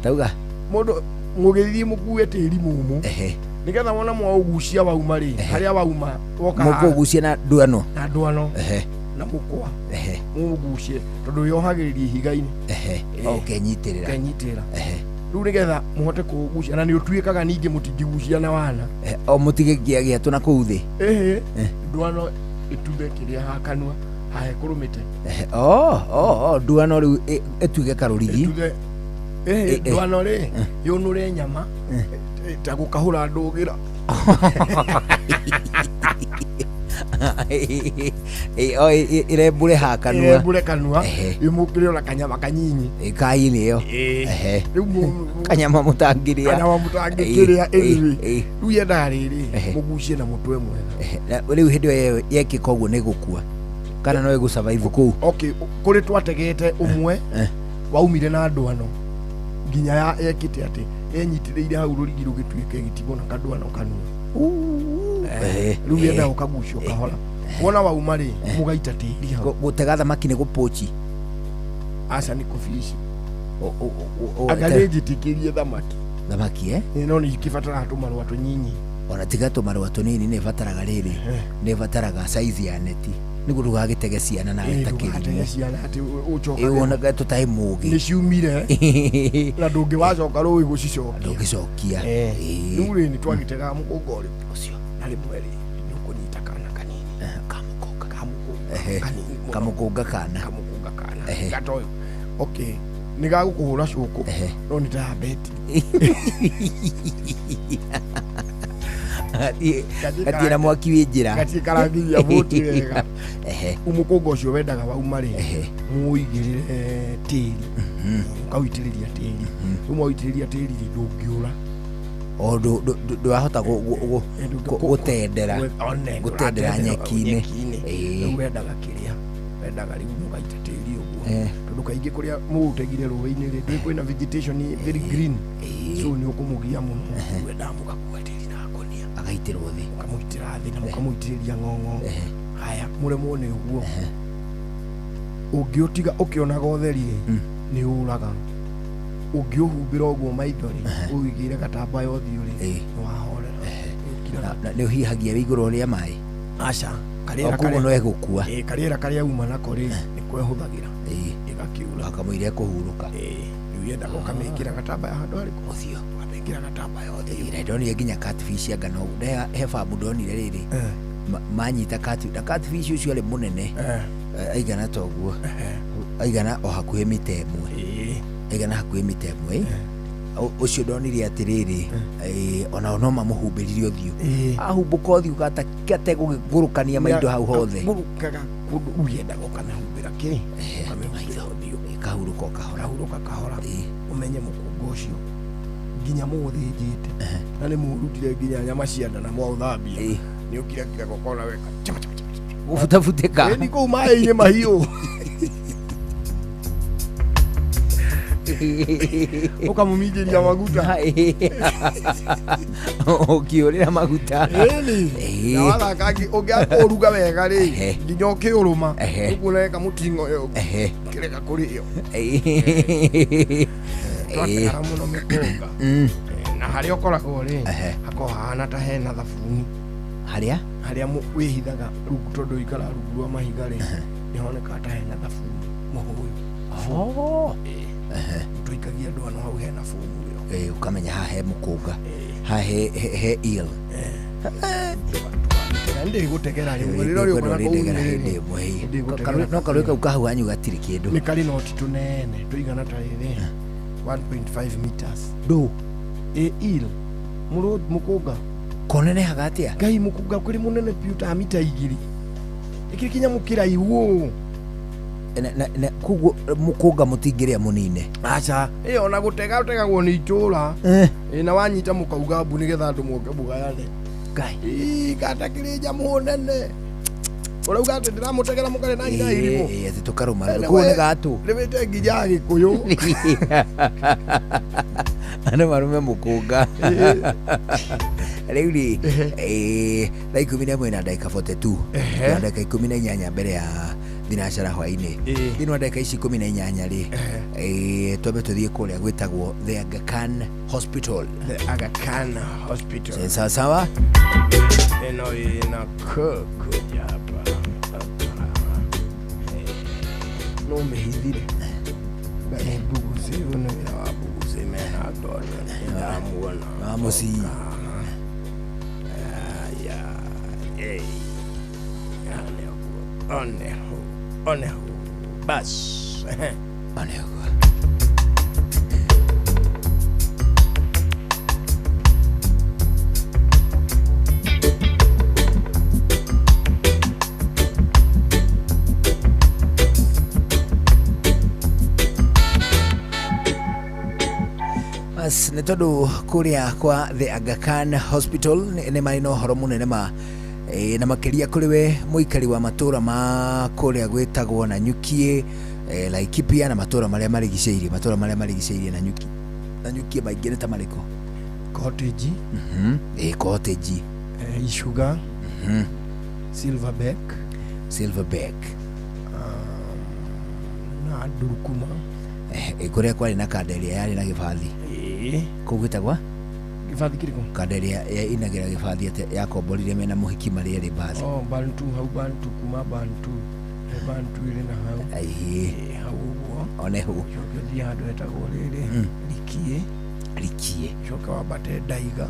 tauga mũndũ mũgĩthiĩ mũkue tĩri mũmũ nigetha wona mwaũgucia wauma rĩ harĩa wauma woka mũkũgucia na ndwano na mũkwa mũgucie tondũ yohagĩrĩria ihiga-inĩ ũkenyitĩrĩra rĩu nĩgetha mũhote kũgucia na nĩ ũtuĩkaga ningĩ mũtingĩgucia na wana o mũtige gĩatũ na kũu thĩ ndwano ĩtube kĩrĩa hakanua hahe kũrũmĩte ndwano rĩu ĩtuge karũrigi ndwano rĩ yũnũre nyama ta gũkahũra ndũgĩra irembure hakanua imũkĩre ona kanyama kanyinyi kainĩ ĩyo kanyama mũtangĩrĩa rĩu yendaga rĩrĩ mũgucie na mũtwe mwega rĩu hĩndĩ ĩyo yekĩka ũguo nĩ gũkua kana no ĩgũsurvive kũu kũrĩ twategete ũmwe waumire na ndwano nginya yekĩte atĩ enyitĩrĩire hau rũrigi rũgĩtuĩke gĩtigo na kandwano kanua rĩu yendaga ũkagucio kahora wona wauma rĩ mũgaita tĩri hau gũtega thamaki nĩ gũpochi aca nĩ kũbici anga nĩnjĩtĩkĩrie thamaki no nĩ ikĩbataraga tũmarũa tũnyinyi ona tiga tũmarũa tũnini nĩ ĩbataraga rĩrĩ nĩ ĩbataraga size ya neti nĩguo ndũgagĩtege ciana nawe ta kĩrimũ wonaga tũtarĩ mũgĩ nĩ ciumire na ndũngĩwacoka rũĩ gũcicokia ndũngĩcokia rĩu rĩ nĩ twagĩtegaga mũkũnga ũcio na rĩmwe rĩ nĩ ũkũnyita kana kanini kamũkũnga kana gatoyo nĩ gagũkũhũra cũkũ no nĩ ta beti gatirĩ na mwaki wĩ njĩra gatiĩkarangiria bũti wega mũkũnga ũcio wendaga wauma rĩ mũwĩigĩrĩre tĩri ũkawĩitĩrĩria tĩri rĩu mwaũitĩrĩria tĩri rĩ ndũngĩũra ndwahota gũtendera nyeki-inĩ rĩu wendaga kĩrĩa wendaga rĩu mũgaita tĩri ũguo tondũ kaingĩ kũrĩa mũgũtegire rũĩ-inĩ rĩ kwĩna vegetation very green so nĩ ũkũmũgia mũno wendaga mũgakua tĩri agaitĩrwo thĩ mũkamũitĩra thĩ na mũkamũitĩrĩria ng'ong'o haya mũremwo nĩ ũguo ũngĩũtiga ũkĩonaga ũtheri nĩ ũraga ũngĩũhumbĩra ũguo maitho rĩ ũigĩire gatambaya ũthiũ rĩ nĩ wahorera nĩ ũhihagia wĩ igũrũ rĩa maĩ aca koguo no egũkua karĩera karĩa uma nako rĩ nĩ kwehũthagĩra ĩgakiura akamũira kũhurũka rĩu yendaga ũkamĩkĩra gatambaya handũ harĩkũ ũthiũ ũkamĩkĩra gatambaya ũthiũ ndonire nginya catfish anga no he famu ndonire rĩrĩ manyita catfish ũcio arĩ mũnene aigana toguo aigana o hakuhĩ mita ĩmwe ũcio ndonire atĩrĩrĩ ona no mamũhumbĩrire ũthiũ ahumbũka ũthiũ gategũgũrũkania maindo hau hothe yendaga ũkamĩhumbĩra kĩ ũkamĩhumbĩra ũthiũ kahurũka kahora ũmenye mũkũnga ũcio nginya mũũthĩnjĩte na nĩ mũrutire nginya nyama cia nda na mwaũthambia nĩ ũkirakira gũkona weka gũbutabutĩka nĩ kũu maĩ-inĩ mahiũ ũkamũminjĩria maguta ũkĩũrĩra maguta na wathaka ũngĩakũruga wega rĩ nginya ũkĩũrũma ũkuoneka mũting'o yo kĩreka kũrĩo twategara mũno mĩkũnga na harĩa ũkoragwo rĩ hakoragwo hahana ta hena thabuni harĩa wĩhithaga rungu tondũ ũikara rungu rwa mahiga rĩ nĩhonekaga ta hena thabuni mũhũyũ tũikagia ndwano hau hena fomu ĩyo ũkamenya haha he mũkũnga haha he eel ndĩ gũtegera rĩmwe rĩrĩa rĩũkaga kũu no karũĩ kau kahau hanyu gatirĩ kĩndũ nĩ karĩ noti tũnene tũigana ta rĩrĩ 1.5 meters ndũ eel mũkũnga konenehaga atĩa ngai mũkũnga kũrĩ mũnene biũ ta mita 2 ĩkĩrĩ kinyamũ kĩraihu koguo mũkũnga mũtingĩrĩa mũnine aca ona gũtegagwo nĩ itũũra na wanyita mũkauga mbu nĩgetha andũ moke mũgayane gatakĩrĩ nyamũ nene ũrauga atĩ ndĩramũtegera mũkarĩ na nyina irimũ atĩ tũkarũma kũu nĩ gatũ rĩmĩte nginya Gĩkũyũ andũ marume mũkũnga rĩu rĩ thaa 11 na ndagĩka 42 na ndagĩka 18 mbere ya thinacara hwaini thini wa ndeka ici 18 ri twambe tuthie kuria gwitagwo the Aga Khan Hospital. The Aga Khan Hospital. Sawa sawa. Eno ina koko hapa. No mehidire. Bani buguzi uno ya buguzi mena dona. Ndamuona. Amosi. Oneho. Bas. Oneho. Bas nĩ tondũ kũrĩa kwa the Aga Khan Hospital nĩ marĩ na ũhoro mũnene na makĩria kũrĩ we mũikari wa matũra ma kũrĩa gwĩtagwo Nanyuki, Laikipia na matũra marĩa marigicĩirie Nanyuki maingĩ nĩ ta marĩkũ? Cottage. Cottage. Ishuga. Silverback. Na Durukuma. Kũrĩa kwarĩ na kanda ĩrĩa yarĩ na gĩbathi. Kũu gwĩtagwo gĩbathi kĩrĩkũ? Kanda ĩrĩa inagĩra gĩbathi atĩ yakomborire mena mũhiki marĩ erĩ bathi. Bantu hau Bantu kuma Bantu ĩrĩ na hau. Hau ũguo. Oneho. Gĩthiĩ handũ hetagwo rĩrĩ Rikie. Coka wambate Ndaiga.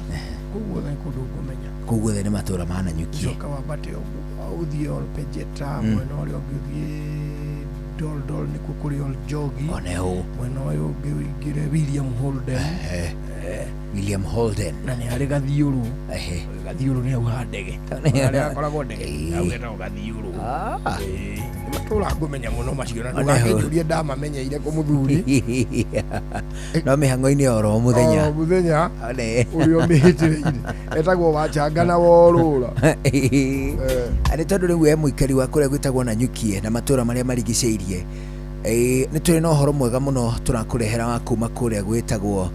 Kũu guothe nĩ kũndũ ũkũmenya. Kũu guothe nĩ matũra ma Nanyuki. Coka wambate ũthiĩ Olpejeta mwena ũrĩa ũngĩ ũthiĩ Dol nĩkuo kũrĩ Oljogi. Oneho. Mwena ũyũ ũngĩ ũingĩre William Holden. Na nĩ harĩ Gathiũrũ. Gathiũrũ nĩ hau ha ndege. Harĩa hakoragwo ndege. Hau hetagwo Gathiũrũ. Nĩ matũra ngũmenya mũno macio na ndũgakĩnjũrie ndamamenyeire kũ mũthuri. No mĩhang'o-inĩ oro mũthenya. Mũthenya ũrĩa ũmĩhĩtĩrĩire. Etagwo Wachanga na Worũra. Nĩ tondũ rĩu mũikari wa kũrĩa gwĩtagwo Nanyuki na matũra marĩa marigicĩirie, nĩ tũrĩ na ũhoro mwega mũno tũrakũrehera wa kuma kũrĩa gwĩtagwo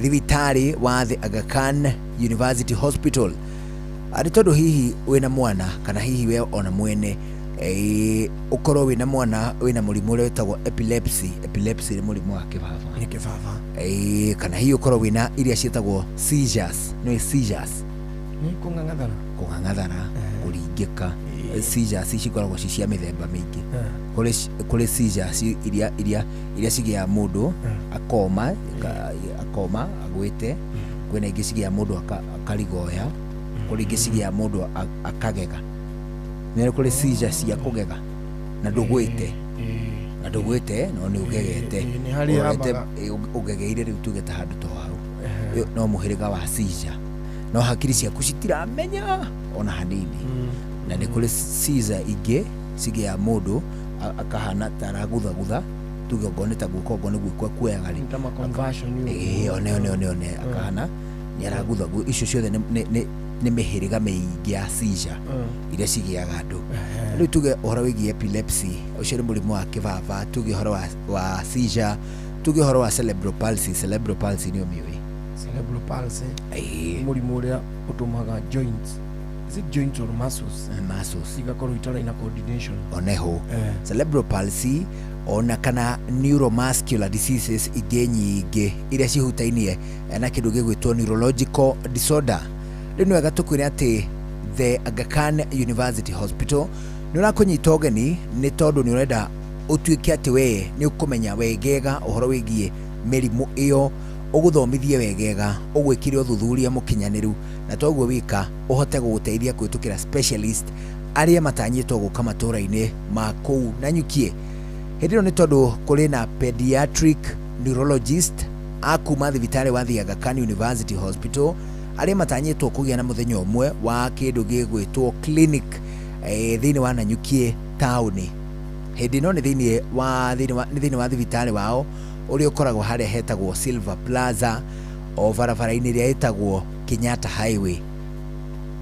thibitarĩ wa the Aga Khan University Hospital. Nĩ tondũ hihi wĩna mwana kana hihi we ona mwene ũkorwo wĩna mwana wĩna mũrimũ ũrĩa wĩtagwo epilepsy nĩ mũrimũ wa kĩbaba. Kana hihi ũkorwo wĩna iria ciĩtagwo seizures. Kũng'ang'athana, kũringĩka. Seizures cikoragwo cia mĩthemba mĩingĩ. Kũrĩ seizures iria cigĩaga mũndũ akoma agwĩte. Kwĩna ingĩ cigĩaga mũndũ akarigoya. Kũrĩ ingĩ cigĩaga mũndũ akagega. Nĩ kũrĩ seizures cia kũgega na ndũgwĩte no nĩ ũgegete. Ũgegeire rĩu tuge ta handũ to hau. No mũhĩrĩga wa seizure. No hakiri ciaku citiramenya ona hanini. Na nĩ kũrĩ seizure ingĩ cigĩaga mũndũ akahana taragũthagũtha tuge ngone ta guoko ngone gwĩkwa kuoyaga rĩ. One akahana nĩ aragũthagũ. Icio ciothe nĩ mĩhĩrĩga mĩingĩ ya seizure iria cigĩaga andũ. Rĩu tuge ũhoro wĩgiĩ epilepsy, ũcio nĩ mũrimũ wa kĩbaba. Tuge ũhoro wa seizure, tuge ũhoro wa cerebral palsy nĩ ũmĩũĩ? Cerebral palsy mũrimũ ũrĩa ũtũmaga joints or muscles igakorwo itarĩ na coordination. Oneho. Cerebral palsy ona kana neuromuscular diseases ingĩ nyingĩ iria cihutainie na kĩndũ gĩgwĩtwo neurological disorder. Rĩu nĩ wega tũkwĩre atĩ the Aga Khan University Hospital nĩ ũrakũnyita ũgeni nĩ tondũ nĩ ũrenda ũtuĩke atĩ we nĩ ũkũmenya wegega ũhoro wĩgiĩ mĩrimũ ĩyo, ũgũthomithie wegega, ũgwĩkire ũthuthuria mũkinyanĩru, na toguo wika ũhote gũgũteithia kwĩtũkĩra specialist arĩa matanyĩtwo gũka matũra-inĩ ma kũu Nanyuki. Hĩndĩ ĩno nĩ tondũ kũrĩ na pediatric neurologist akuma thibitarĩ wa the Aga Khan University Hospital arĩa matanyĩtwo kũgĩa na mũthenya ũmwe wa kĩndũ gĩgwĩtwo clinic thĩinĩ wa Nanyuki taũni. Hĩndĩ ĩno nĩ thĩinĩ wa thibitarĩ wao ũrĩa ũkoragwo harĩa hetagwo Silver Plaza o barabara-inĩ ĩrĩa ĩtagwo Kenyatta Highway.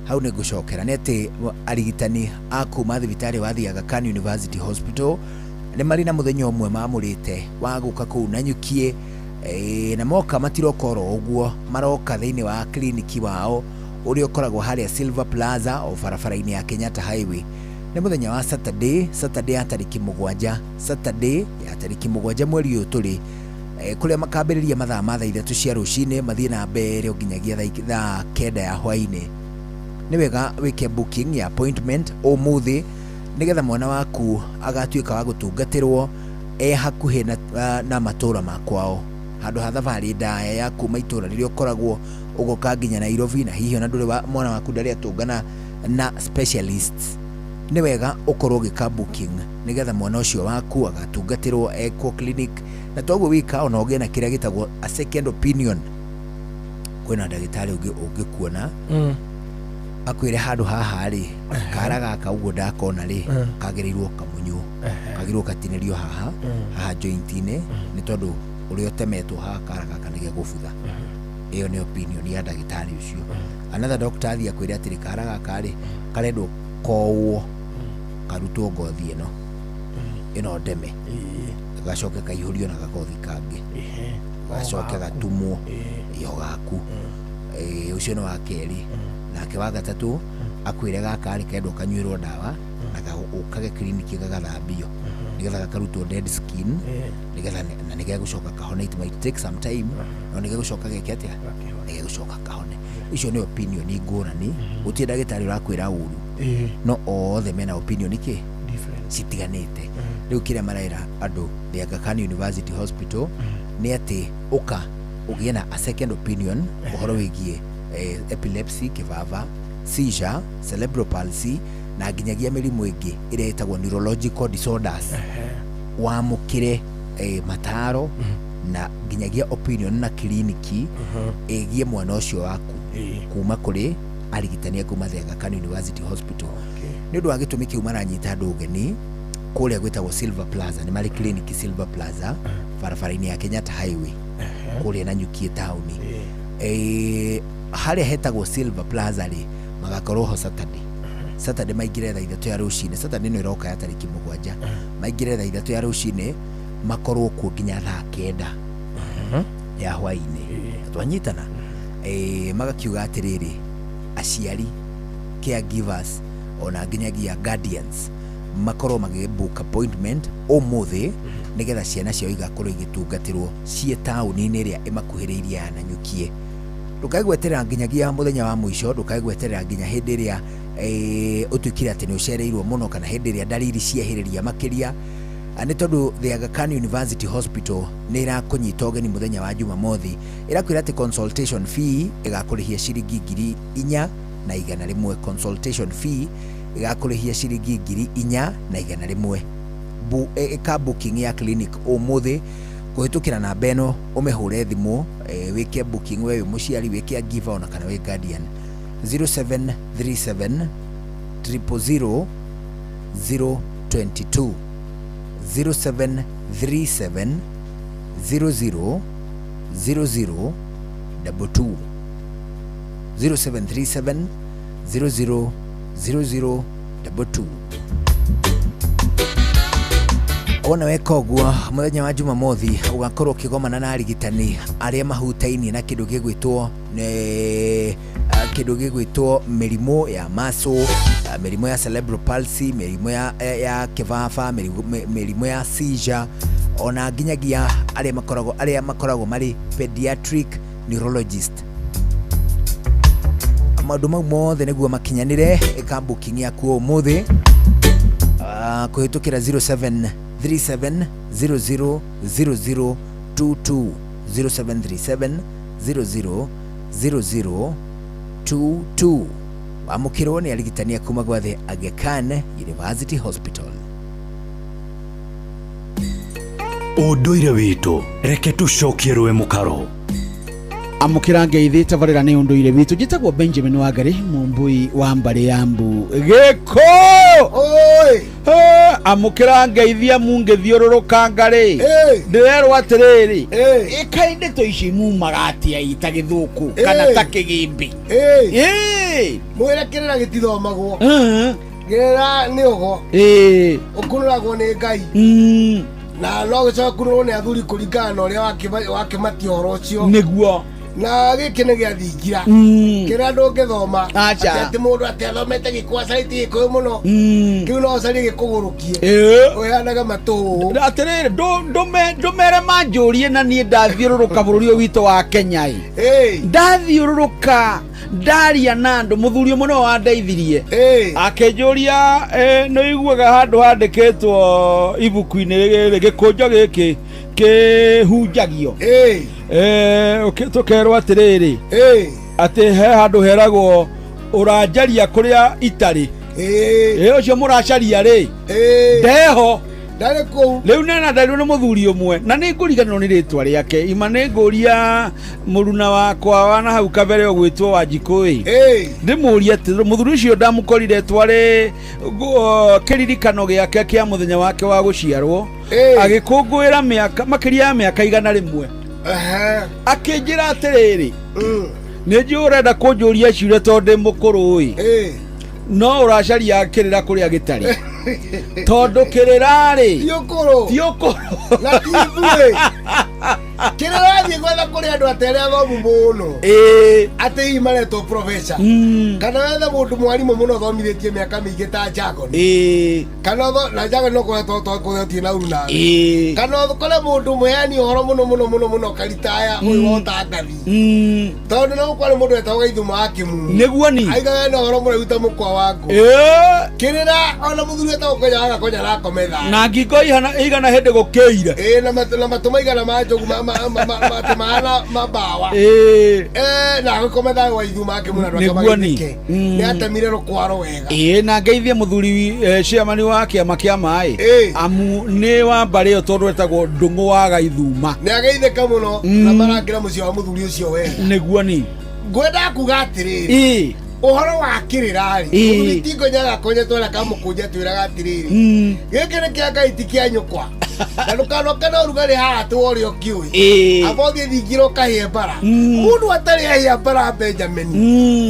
Hau nĩ ngũcokera nĩ atĩ arigitani akuma thibitarĩ wa the Aga Khan University Hospital nĩ marĩ na mũthenya ũmwe mamũrĩte wa gũka kũu Nanyuki, na moka matirokoro ũguo, maroka thĩinĩ wa kliniki wao ũrĩa ũkoragwo harĩa Silver Plaza o barabara-inĩ ya Kenyatta Highway. nĩ mũthenya wa Saturday ya tariki 7 Saturday ya tariki 7 mweri ũyũ tũrĩ kũrĩa makambĩrĩria mathaa ma thaa 3 cia rũcinĩ mathiĩ na mbere nginyagia thaa 9 ya hwainĩ. Nĩ wega wĩke booking ya appointment ũmũthĩ nĩgetha mwana waku agatuĩka wa gũtungatĩrwo hakuhĩ na matũra makwao, handũ ha thabarĩ ndaya ya kuma itũra rĩrĩa ũkoragwo ũgoka nginya Nairobi, na hihi ona ndũrĩ mwana waku ndarĩ atũngana na specialists. Nĩ wega ũkorwo ũgĩka booking nĩgetha mwana ũcio waku agatungatĩrwo ekwo clinic, na toguo wika ona ũgĩe na kĩrĩa gĩtagwo a second opinion. Kwĩna ndagĩtarĩ ũngĩkuona akwĩre handũ haha rĩ kara gaka ũguo ndakona rĩ kagĩrĩirwo kamunyo, kagĩrĩirwo gatinĩrio haha joint-inĩ nĩ tondũ ũrĩa ũtemetwo haha kara gaka nĩ gĩgũbutha. Ĩyo nĩ opinion ya ndagĩtarĩ ũcio. Another doctor athiĩ akwĩre atĩrĩ kara gaka rĩ karendwo kowo karutwo ngothi ĩno ndeme, gacoke kaihũrio na gakothi kangĩ, gacoke gatumwo iyo gaku. Ũcio nĩ wa kerĩ. Nake wa gatatũ akwĩre gaka rĩ kendwo kanyuĩrwo ndawa na ũkage kliniki gagathambio nĩgetha gakarutwo dead skin nĩgetha na nĩgegũcoka kahone. It might take some time no nĩgegũcoka geke atĩa, nĩgegũcoka kahone. Icio nĩ opinion ngũrani, gũtirĩ ndagĩtarĩ ũrakwĩra ũru, no othe mena opinion citiganĩte. Rĩu kĩrĩa marera andũ the Aga Khan University Hospital nĩ atĩ ũka ũgĩe na a second opinion ũhoro wĩgiĩ epilepsy, kĩbaba, seizure, cerebral palsy na nginyagia mĩrimũ ĩngĩ ĩrĩa ĩtagwo neurological disorders. Wamũkĩre mataro na nginyagia opinion na kliniki ĩgiĩ mwana ũcio waku kuma kũrĩ arigitani kuma the Aga Khan University Hospital. Nĩ ũndũ wa gĩtũmi kĩu maranyita andũ ũgeni kũrĩa gwĩtagwo Silver Plaza. Nĩ marĩ kliniki Silver Plaza barabara-inĩ ya Kenyatta Highway kũrĩa na Nyukie taũni. Harĩa hetagwo Silver Plaza rĩ magakorwo ho Saturday maingĩre thaa 3 ya rũcinĩ. Saturday nĩ ĩroka ya tariki 7 maingĩre thaa 3 ya rũcinĩ makorwo kuo nginya thaa 9 ya hwainĩ. Twanyitana magakiuga atĩrĩrĩ aciari, caregivers ona nginyagia guardians makorwo magĩbook appointment ũmũthĩ nĩgetha ciana ciao igakorwo igĩtungatĩrwo ciĩ taũni-inĩ ĩrĩa ĩmakuhĩrĩirie ya Nanyukie. Ndũkaigweterera nginyagia mũthenya wa mũico, ndũkaigweterera nginya hĩndĩ ĩrĩa ũtuĩkire atĩ nĩ ũcereirwo mũno kana hĩndĩ ĩrĩa ndariri ciehĩrĩria makĩria. Nĩ tondũ the Aga Khan University Hospital nĩ irakũnyita ũgeni mũthenya wa Jumamothi, ĩrakwĩra atĩ consultation fee ĩgakũrĩhia ciringi 4,100. Consultation fee ĩgakũrĩhia ciringi 4,100. Ĩka booking ya clinic ũmũthĩ kũhĩtũkĩra namba ĩno, ũmĩhũre thimũ wĩke booking we mũciari, wĩke giver ona kana wĩ guardian. 0737 000 022 0737 00 00 22 0737 00 00 22. Ona weka ũguo mũthenya wa Jumamothi ũgakorwo ũkĩgomana na arigitani arĩa mahutainie na kĩndũ gĩgwĩtwo mĩrimũ ya muscle, mĩrimũ ya cerebral palsy, mĩrimũ ya kĩbaba, mĩrimũ ya seizure, ona nginyagia arĩa makoragwo marĩ pediatric neurologist. Maũndũ mau mothe nĩguo makinyanĩre ĩka booking yaku ũmũthĩ kũhĩtũkĩra 0737 00 00 22 0737 00 00 22. Wamũkĩrwo nĩ arigitani kuma gwa the Aga Khan University Hospital. Ũndũire witũ reke tũcokie rwe mũkaro. Amũkĩra ngeithi tabarĩra nĩ ũndũire witũ. Njĩtagwo Benjamin Wangari, mũmbui wa mbarĩ ya Mbu gĩko. Amũkĩra ngeithia mungĩthiũrũrũka ngarĩ ndĩrerwo atĩrĩrĩ ĩka ndeto ici mumaga atĩa ita gĩthũkũ kana ta kĩgĩmbi. Mwĩre kĩrĩra gĩtithomagwo gĩrĩra nĩ ogo ũkũrũragwo nĩ Ngai na no gĩcoka kũrũrwo nĩ athuri kũringana na ũrĩa wakĩmatia ũhoro ũcio. Nĩguo na gikene gya thingira kira ndungithoma ati mundu athomete gikwacariti gikuyu muno kiu no cari gikugurukie uyanaga matu atiriri ndumere manjurie na nie ndathiururuka bururi witu wa Kenya ndathiururuka ndaria na andu muthuri muno wa ndeithirie akinjuria no iguaga handu handikitwo ibuku-ini riri gikunjo giki kihunjagio tukerwo atiriri ati he handu heragwo uranjaria kuria itari ucio muracaria ri ndeho riu nena ndarirwo ni muthuri umwe na ni nguriganirwo ni ritwa riake ima ni nguria muruna wakwa wana hau kabere ogwitwo Wanjikui ndimuria ati muthuri ucio ndamukorire twari kiririkano giake kia muthenya wake wa guciarwo agikungwira miaka makiria ya miaka 100 akinjira atiriri ni njurenda kunjuria ciure tondu mukuru no uracaria kirira kuria gitari tondu kirira ri tiukuru na tithue kirira thie gwetha kuri andu atere athomu muno ati imaretwo professor kana wethe mundu mwarimu muno thomithitie miaka mingi ta Jagon kana na Jagon no kwetwo kuthetie na uruna kana kole mundu mweani uhoro muno karitaya uyu wota ngathi tondu no kwale mundu etagwo Ithuma Akimu niguo ni aigaga no uhoro mureruta mukwa waku kirira ona muthuri etagwo konya na kometha na ngingo igana hindi gukiire na matuma igana ma njogu matemana mabawa na gukometha wa Ithuma Akimu na ndwake ni atemire rukwaro wega na ngeithie muthuri chairman wa kiama kia mai amu ni wa mbari yo tondu etagwo Ndungu wa Gaithuma ni ageitheka muno na marangira mucio wa muthuri ucio wega niguo ni ngwenda kuga atiriri uhoro wa kirira ri muthuri tingo nyaga konye twara kamukunja twiraga atiriri giki ni kia gaiti kia nyukwa Kanukano kana urugari haha tuori okiui abothie thingiro kahie bara mundu atari ahia bara Benjamin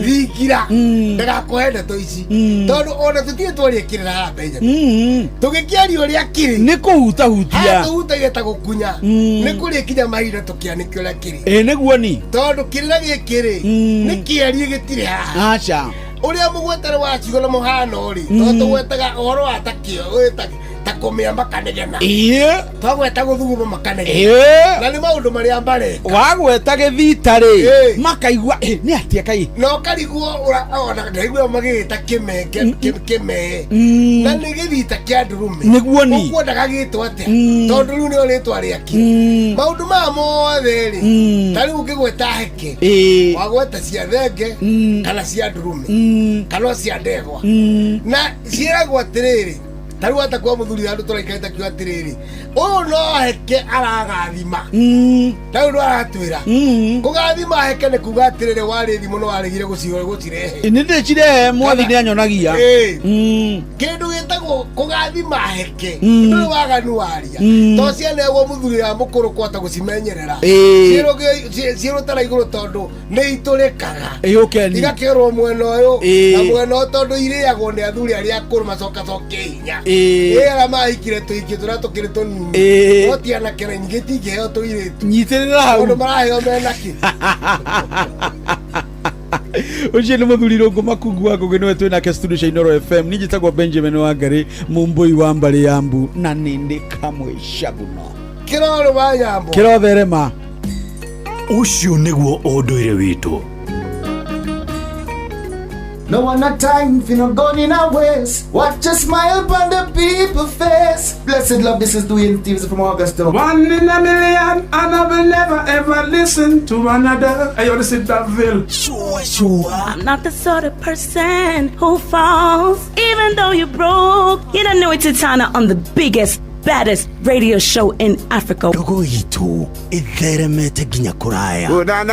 thingira ndagakuhende to ici tondu ona tutie twori kirira haha Benjamin tugikiario ria kiri ni kuhutahutia tuhutagia ta gukunya ni kuri kinya mahinda tukianikio ria kiri niguo ni tondu kirira gikiri ni kiarie gitire haha acha uria mugwetare wa cigo na muhano ri tondu gwetaga uhoro wa takio wetagi takomea makanegena twagweta guthuguma makanegena na ni maundu maria mbare wagweta githitari makaigua ni atia kai no kariguo ona ndaigua magita kime na ni githita kia ndurume niguo ni ukwendaga gitwa atia tondu riu ni ritwa riaki maundu ma mothe ri tari ukigweta heke wagweta cia thenge kana cia ndurume kana cia ndegwa na ciiragwo atiriri taru atakwa muthuri andu turaikaita kiu atiriri uyu no heke aragathima taru ndo aratwira kugathima heke ni kuga atiriri warithi muno warigire gucirehe ni ndicirehe mwathi ni anyonagia kindu gitagwo kugathima heke ndu waganu waria to ciana ewo muthuri ya mukuru kwata gucimenyerera ciero tara iguru tondu ni iturikaga igakirwo mwena uyu na mwena tondu iriagwo ni athuri aria akuru macoka hinya era maikire tuikie turatukire tunini otiana kera nyingiti geo tuiretu nyitirira hau ndo maraheo menaki ucio ni muthuri rungu makungu wako gwenwe twina studio cia Inoro FM nijitagwo Benjamin Wangari mumbui wa mbari yambu na nindi kamwe shaguno kiroro wa nyambo kirotherema ucio niguo unduire witu. No one a time for no gun in our ways. Watch a smile upon the people's face. Blessed love, this is Dwayne Stevens from Augusta. 1 in a million, and I will never ever listen to another. I ought to sit that Ville. Sure. I'm not the sort of person who falls. Even though you broke, you don't know it's Titana on the biggest, baddest radio show in Africa. Dogo itu itheremete ginya kuraya. Oh, na.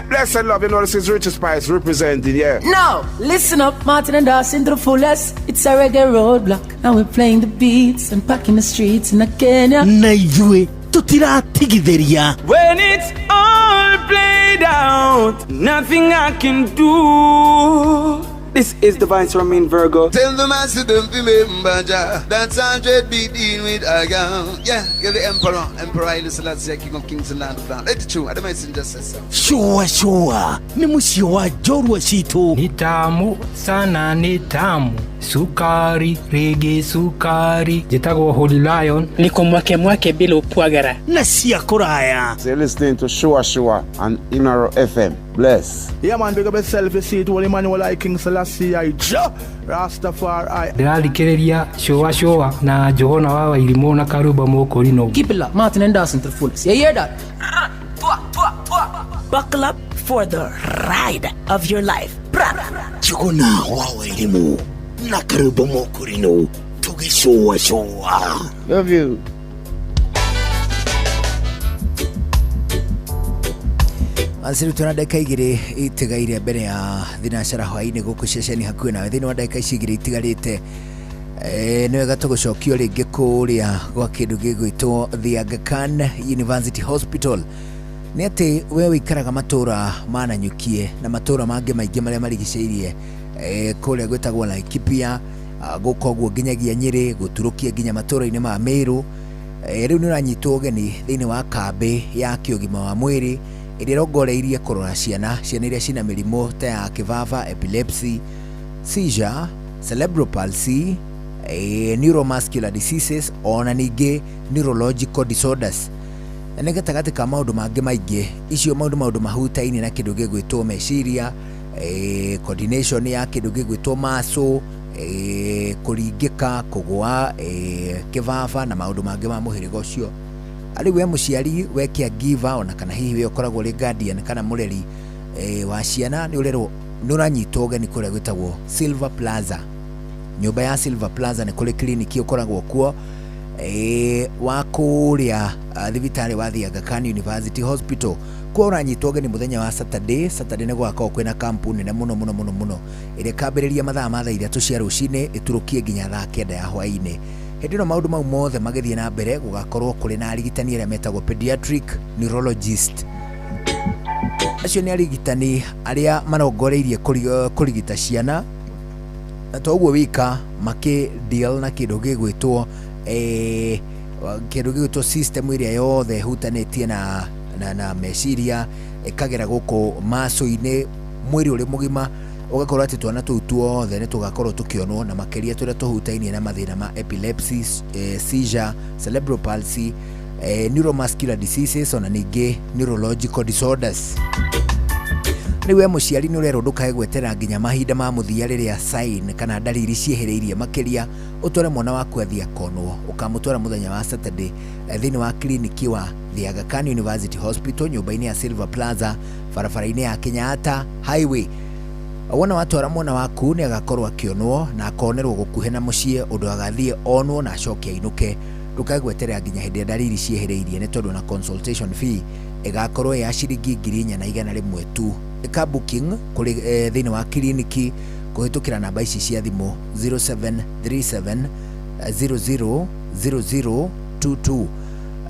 Blessed love, you know this is Richard Spice representing, yeah. No, listen up, Martin and Dawson to the fullest. It's a reggae roadblock, and we're playing the beats and packing the streets in Kenya. Naijue tutiratigithiria. When it's all played out, nothing I can do. This is the Vice Ramin Virgo. Tell the master don't remember that's 100 be dealing with again. Yeah, get the Emperor Haile Selassie, King of Kings and Land of Land. Let it true, I don't just say so. Shua, ni musiwa jorwa situ. Ni tamu sana, ni tamu. Sukari, reggae sukari. Jitagwo Holy Lion. Niko mwake bila upwagara. Nasia kuraya. So you're listening to Shua on Inaro FM. Bless. Yeah man, big up yourself, you see it, Holy Emmanuel I King Selassie I Rastafari. Ndĩrathikĩrĩria Shua na Johona wa Wairimu na Karuba Mokorino. Keep it locked, Martin and Dawson to the fullest. You hear that? Buckle up for the ride of your life. Jogona wa Wairimu na Karuba Mokorino. Tugi Shua. Love you. Asiru tuna dakika igiri itigaire mbere ya thinacara hwaini guku ceceni hakuhi nawe thini wa dakika ici igiri itigarite ni wega tugucokio ringi kuria gwa kindu gigwitwo The Aga Khan University Hospital. Ni ati we wikaraga matura mananyukie na matura mangi maingi maria marigiceirie kuria gwitagwo Laikipia gukoguo nginyagia Nyeri guturukia nginya matura-ini ma Meru. Riu ni uranyitwo ugeni thini wa kambi ya kiugima wa mwiri irirongoreirie kurora ciana iria cina mirimu ta ya kivava, epilepsy, seizure, cerebral palsy, neuromuscular diseases ona ningi neurological disorders. Nĩ gatagati ka maundu mangi maingi icio maundu mahutaine na kindu gigwitwo meciria, coordination ya kindu gigwitwo maso, kuringika, kugwa, kivava na maundu mangi ma muhirigo ucio. Ali we muciari we caregiver ona kana hihi we ukoragwo ri guardian kana mureri wa ciana ni urero nuranyitwo ugeni kuria gwitagwo Silver Plaza. Nyumba ya Silver Plaza ni kuri kliniki ukoragwo kuo wa kuria thibitari wa The Aga Khan University Hospital. Kwa uranyitwo ugeni muthenya wa Saturday ni gwakao kwina kampuni nene muno ire kambiriria mathaa ma thaa 3 cia rucini iturukie nginya thaa 9 ya hwaini. Hindi no maundu mau mothe magithie na mbere gugakorwo kuri na arigitani aria metagwo pediatric neurologist. Acio ni arigitani aria marongoreirie kurigita ciana to uguo wika maki deal na kindu gigwitwo system iria yothe hutanetie na meciria ikagera guku maso-ini mwiri uri mugima ugakorwo ati twana tuu tuothe ni tugakorwo tukionwo na makeria turia tuhutainie na mathina ma epilepsy, seizure, cerebral palsy, neuromuscular diseases ona ningi neurological disorders. Riwe muciari ni urero ndukae gwetera nginya mahinda ma muthia riria sign kana dalili ciehereirie makeria utware mwana waku athie akonwo ukamutwara muthenya wa Saturday thini wa kliniki wa The Aga Khan University Hospital nyumba-ini ya Silver Plaza barabara-ini ya Kenyatta Highway. Wona watwara mwana waku ni agakorwo akionwo na akonerwo gukuhe na mucie undu agathie onwo na acoke ainuke. Ndukae gweterera nginya hindi dalili ciehereirie ni tondu na consultation fee igakorwo ya ciringi 4,100 tu. Eka booking kuri thini wa kliniki kuhitukira namba ici cia thimu 0737 000022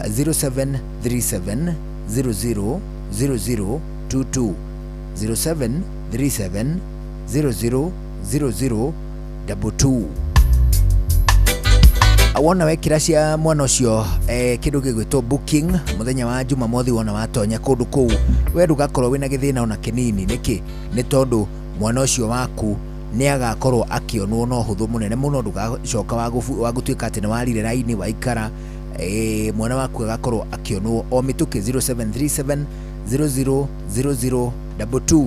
0737 000022 0737 000022. Awona wekira cia mwana ucio kindu gigwitwo booking muthenya wa Jumamothi wona watonya kundu kuu we ndugakorwo wina githina ona kinini niki ni tondu mwana ucio waku ni agakorwo akionwo no huthu munene muno ndugacoka wa gutuika ati ni warire raini waikara mwana waku agakorwo akionwo o mituke 0737 000022.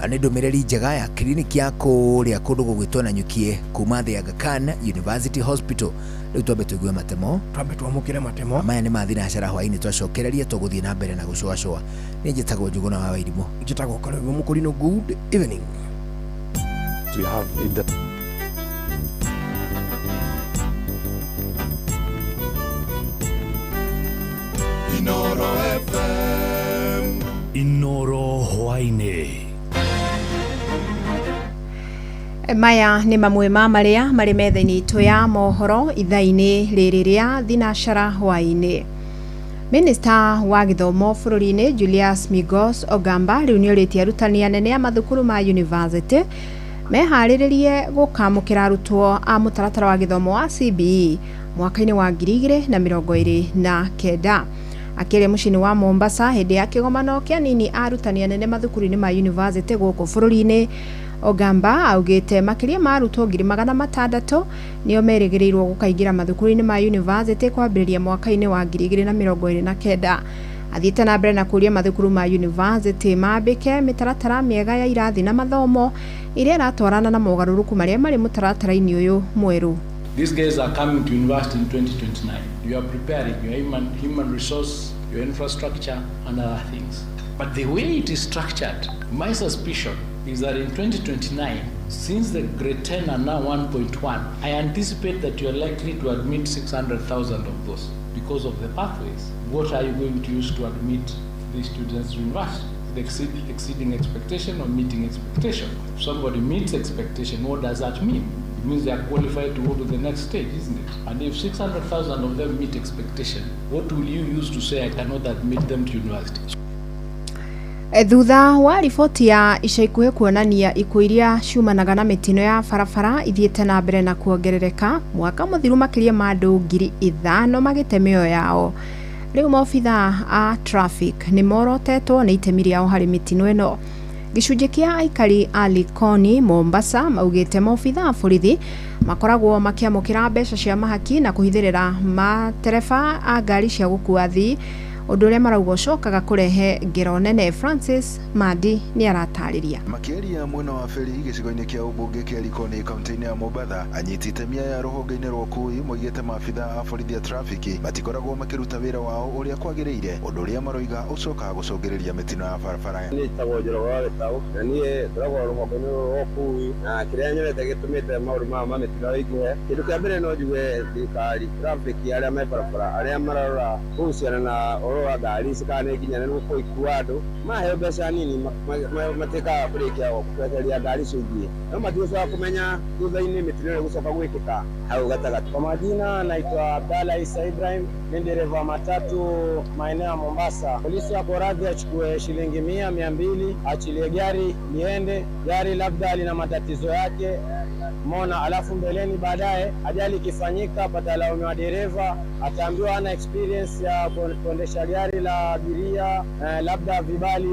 Ani ndumiriri njega ya kliniki ya kuria kundu gugwitwo na nyukie kuma The Aga Khan University Hospital. Riu twambe tuigue matemo twamukire matemo maya ni mathinacara hwaini twacokereria tuguthie na mbere na gucoacoa. Ni njitagwo Njuguna wa Wairimu. Njitagwo Karuba Mokorino. Good evening. We have in the Inoro FM Inoro hwaini. Maya ni mamwe ma maria mari metha-ini itu ya mohoro ithaa-ini riri ria thinacara hwaini. Minister wa githomo bururi-ini Julius Migos Ogamba riu ni uritie arutani anene a mathukuru ma university meharĩrĩrie gũkamũkĩra arutwo a mũtaratara wa gĩthomo wa CBE mwaka-inĩ wa 2029. Akĩrĩa mũciĩ wa Mombasa hĩndĩ ya kĩgomano kĩa nini arutani anene mathukuru-inĩ ma university gũkũ bũrũri-inĩ, Ogamba augĩte makĩria ma arutwo 600,000 nĩo merĩgĩrĩirwo gũkaingĩra mathukuru-inĩ ma university kwambĩrĩria mwaka-inĩ wa 2029. Athiĩte na mbere na kũria mathukuru ma university mambĩke mĩtaratara mĩega ya irathi na mathomo iria iratwarana na mogarũrũku marĩa marĩ mũtaratara-inĩ ũyũ mwerũ. These guys are coming to university in 2029. You are preparing your human resource, your infrastructure, and other things. But the way it is structured, my suspicion is that in 2029, since the grade 10 are now 1.1, I anticipate that you are likely to admit 600,000 of those because of the pathways. What are you going to use to admit these students to university? Exceeding expectation or meeting expectation? If somebody meets expectation, what does that mean? It means they are qualified to go to the next stage, isn't it? And if 600,000 of them meet expectation, what will you use to say I cannot admit them to university? Thutha wa riboti ya ica ikuhĩ kuonania ikuũ iria ciumanaga na mĩtino ya barabara ithiĩte na mbere na kuongerereka, mwaka mũthiru makĩria ma andũ 5,000 magĩte mĩoyo yao. Rĩu maobitha a traffic nĩ morotetwo nĩ itemi rĩao harĩ mĩtino ĩno. Gĩcunjĩ kĩa aikari a Likoni, Mombasa maugĩte maobitha a borithi makoragwo makĩamũkĩra mbeca cia mahaki na kũhithĩrĩra matereba a ngari cia gũkua athii, ũndũ ũrĩa marauga ũcokaga kũrehe ngero nene. Francis Madi nĩ aratarĩria. Makĩria mwena wa Feri gĩcigo-inĩ kĩa ũmbunge kĩa Likoni kaunti-inĩ ya Mombasa anyitĩte mĩa ya rũhonge-inĩ rwa ũkui moigĩte maabitha a borithi a traffic matikoragwo makĩruta wĩra wao ũrĩa kwagĩrĩire, ũndũ ũrĩa maroiga ũcokaga gũcũngĩrĩria mĩtino ya barabara. Nĩ tagwo Njoroge wa Gĩtaũ na niĩ ndoragwo rũhonge-inĩ rwa ũkui na kĩrĩa nyonete gĩtũmĩte maũndũ maya ma mĩtino ĩingĩhe. Kĩndũ kĩa mbere no njuge thirikari traffic arĩa me barabara arĩa mararora kũhuciana na wa ngari cikane nginya nĩ gũkua andũ maheo mbeca nini matĩkaga kũrĩkia kweheria ngari icio ingĩ, no matiũcaga kũmenya thutha-inĩ mĩtino ĩrĩa gũcoka gwĩkĩka hau gatagatĩ. Kwa majina naitwa Abdalla Isa Ibrahim, ni dereva matatu maeneo ya Mombasa. Polisi wako radhi achukue shilingi 100, 200 achilie gari liende, gari labda lina matatizo yake mona, alafu mbeleni baadaye ajali ikifanyika patalaumiwa dereva, ataambiwa hana experience ya kuendesha gari la abiria, labda vibali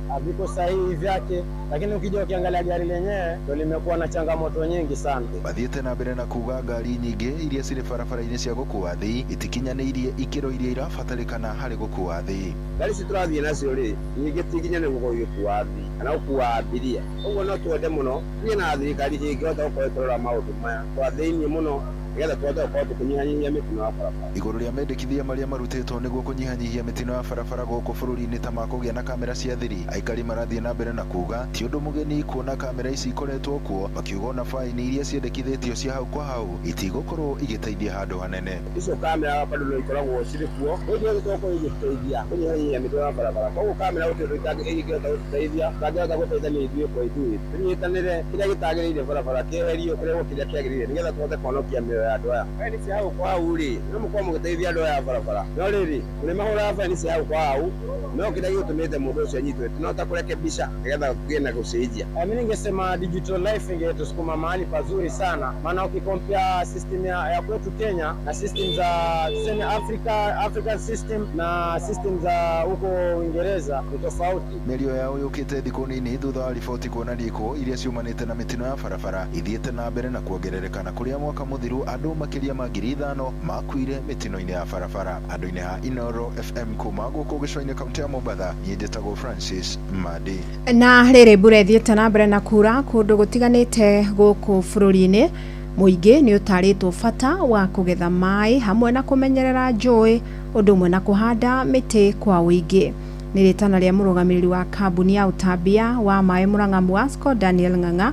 haviko sahihi vyake, lakini ukija ukiangalia gari lenyewe ndio limekuwa na changamoto nyingi sana. Bathiĩte na mbere na kuga ngari nyingĩ iria cirĩ barabara-inĩ cia gũkua athii itikinyanĩirie ikĩro iria irabatarĩkana harĩ gũkua athii. Ngari citũrathiĩ nacio rĩ nyingĩ tikinyanĩire gũkorwo igĩkua athii kana gũkua abiria, ũguo no twende mũno niĩ na thirikari ĩngĩhota gũkorwo ĩkĩrora maũndũ maya kwa thĩinĩ mũno nĩgetha tũhote gũkorwo tũkĩnyihanyihia mĩtino ya barabara. Igũrũ rĩa mendekithia marĩa marutĩtwo nĩguo kũnyihanyihia mĩtino ya barabara gũkũ bũrũri-inĩ ta ma kũgĩa na kamera cia thiri, aikari marathiĩ na mbere na kuga ti ũndũ mũgeni kuona kamera ici ikoretwo kuo, makiuga ona faini iria ciendekithĩtio cia hau kwa hau itigũkorwo igĩteithia handũ hanene. Icio kamera bado no ikoragwo cirĩ kuo, ũguo nĩ tũkorwo igĩteithia kũnyihanyihia mĩtino ya barabara. Koguo kamera ĩngĩhota gũteithia ndangĩhota gũteithania ithuĩ kwa ithuĩ, tũnyitanĩre kĩrĩa gĩtagĩrĩire barabara kĩeherio kĩrĩa kĩagĩrĩire nĩgetha tũhote kũhonokia mĩoyo ya andũ aya. Faini cia hau kwa hau rĩ no mũkorwo mũgĩteithia andũ aya a barabara, no rĩrĩ nĩ mahũraga faini cia hau kwa hau, no kĩrĩa gĩtũmĩte mũndũ ũcio anyitwo tunahota kurekebisha nĩgetha tũgĩe na gũcenjia. Mimi ningesema digital life ingetusukuma mahali pazuri sana, maana ukikompea system ya kwetu Kenya na system za tuseme African system na system za huko Uingereza ni tofauti. Mĩario yao yũkĩte thikũ nini thutha wa riboti kuonania ikuũ iria ciumanĩte na mĩtino ya barabara ithiĩte na mbere na kuongerereka na kũrĩa mwaka mũthiru andũ makĩria ma 5,000 makuire mĩtino-inĩ ya barabara. Andũ-inĩ ha Inoro FM kuma gũkũ gĩcũa-inĩ kaunti ya Mombasa, niĩ njĩtagwo Francis Madi. Na rĩrĩ mbura ĩthiĩte na mbere na kura kũndũ gũtiganĩte gũkũ bũrũri-inĩ, mũingĩ nĩ ũtarĩtwo bata wa kũgetha maĩ hamwe na kũmenyerera njũĩ, ũndũ ũmwe na kũhanda mĩtĩ kwa ũingĩ. Nĩ rĩtana rĩa mũrũgamĩrĩri wa kambuni ya ũtambia wa maĩ Murang'a Muasco Daniel Ng'ang'a,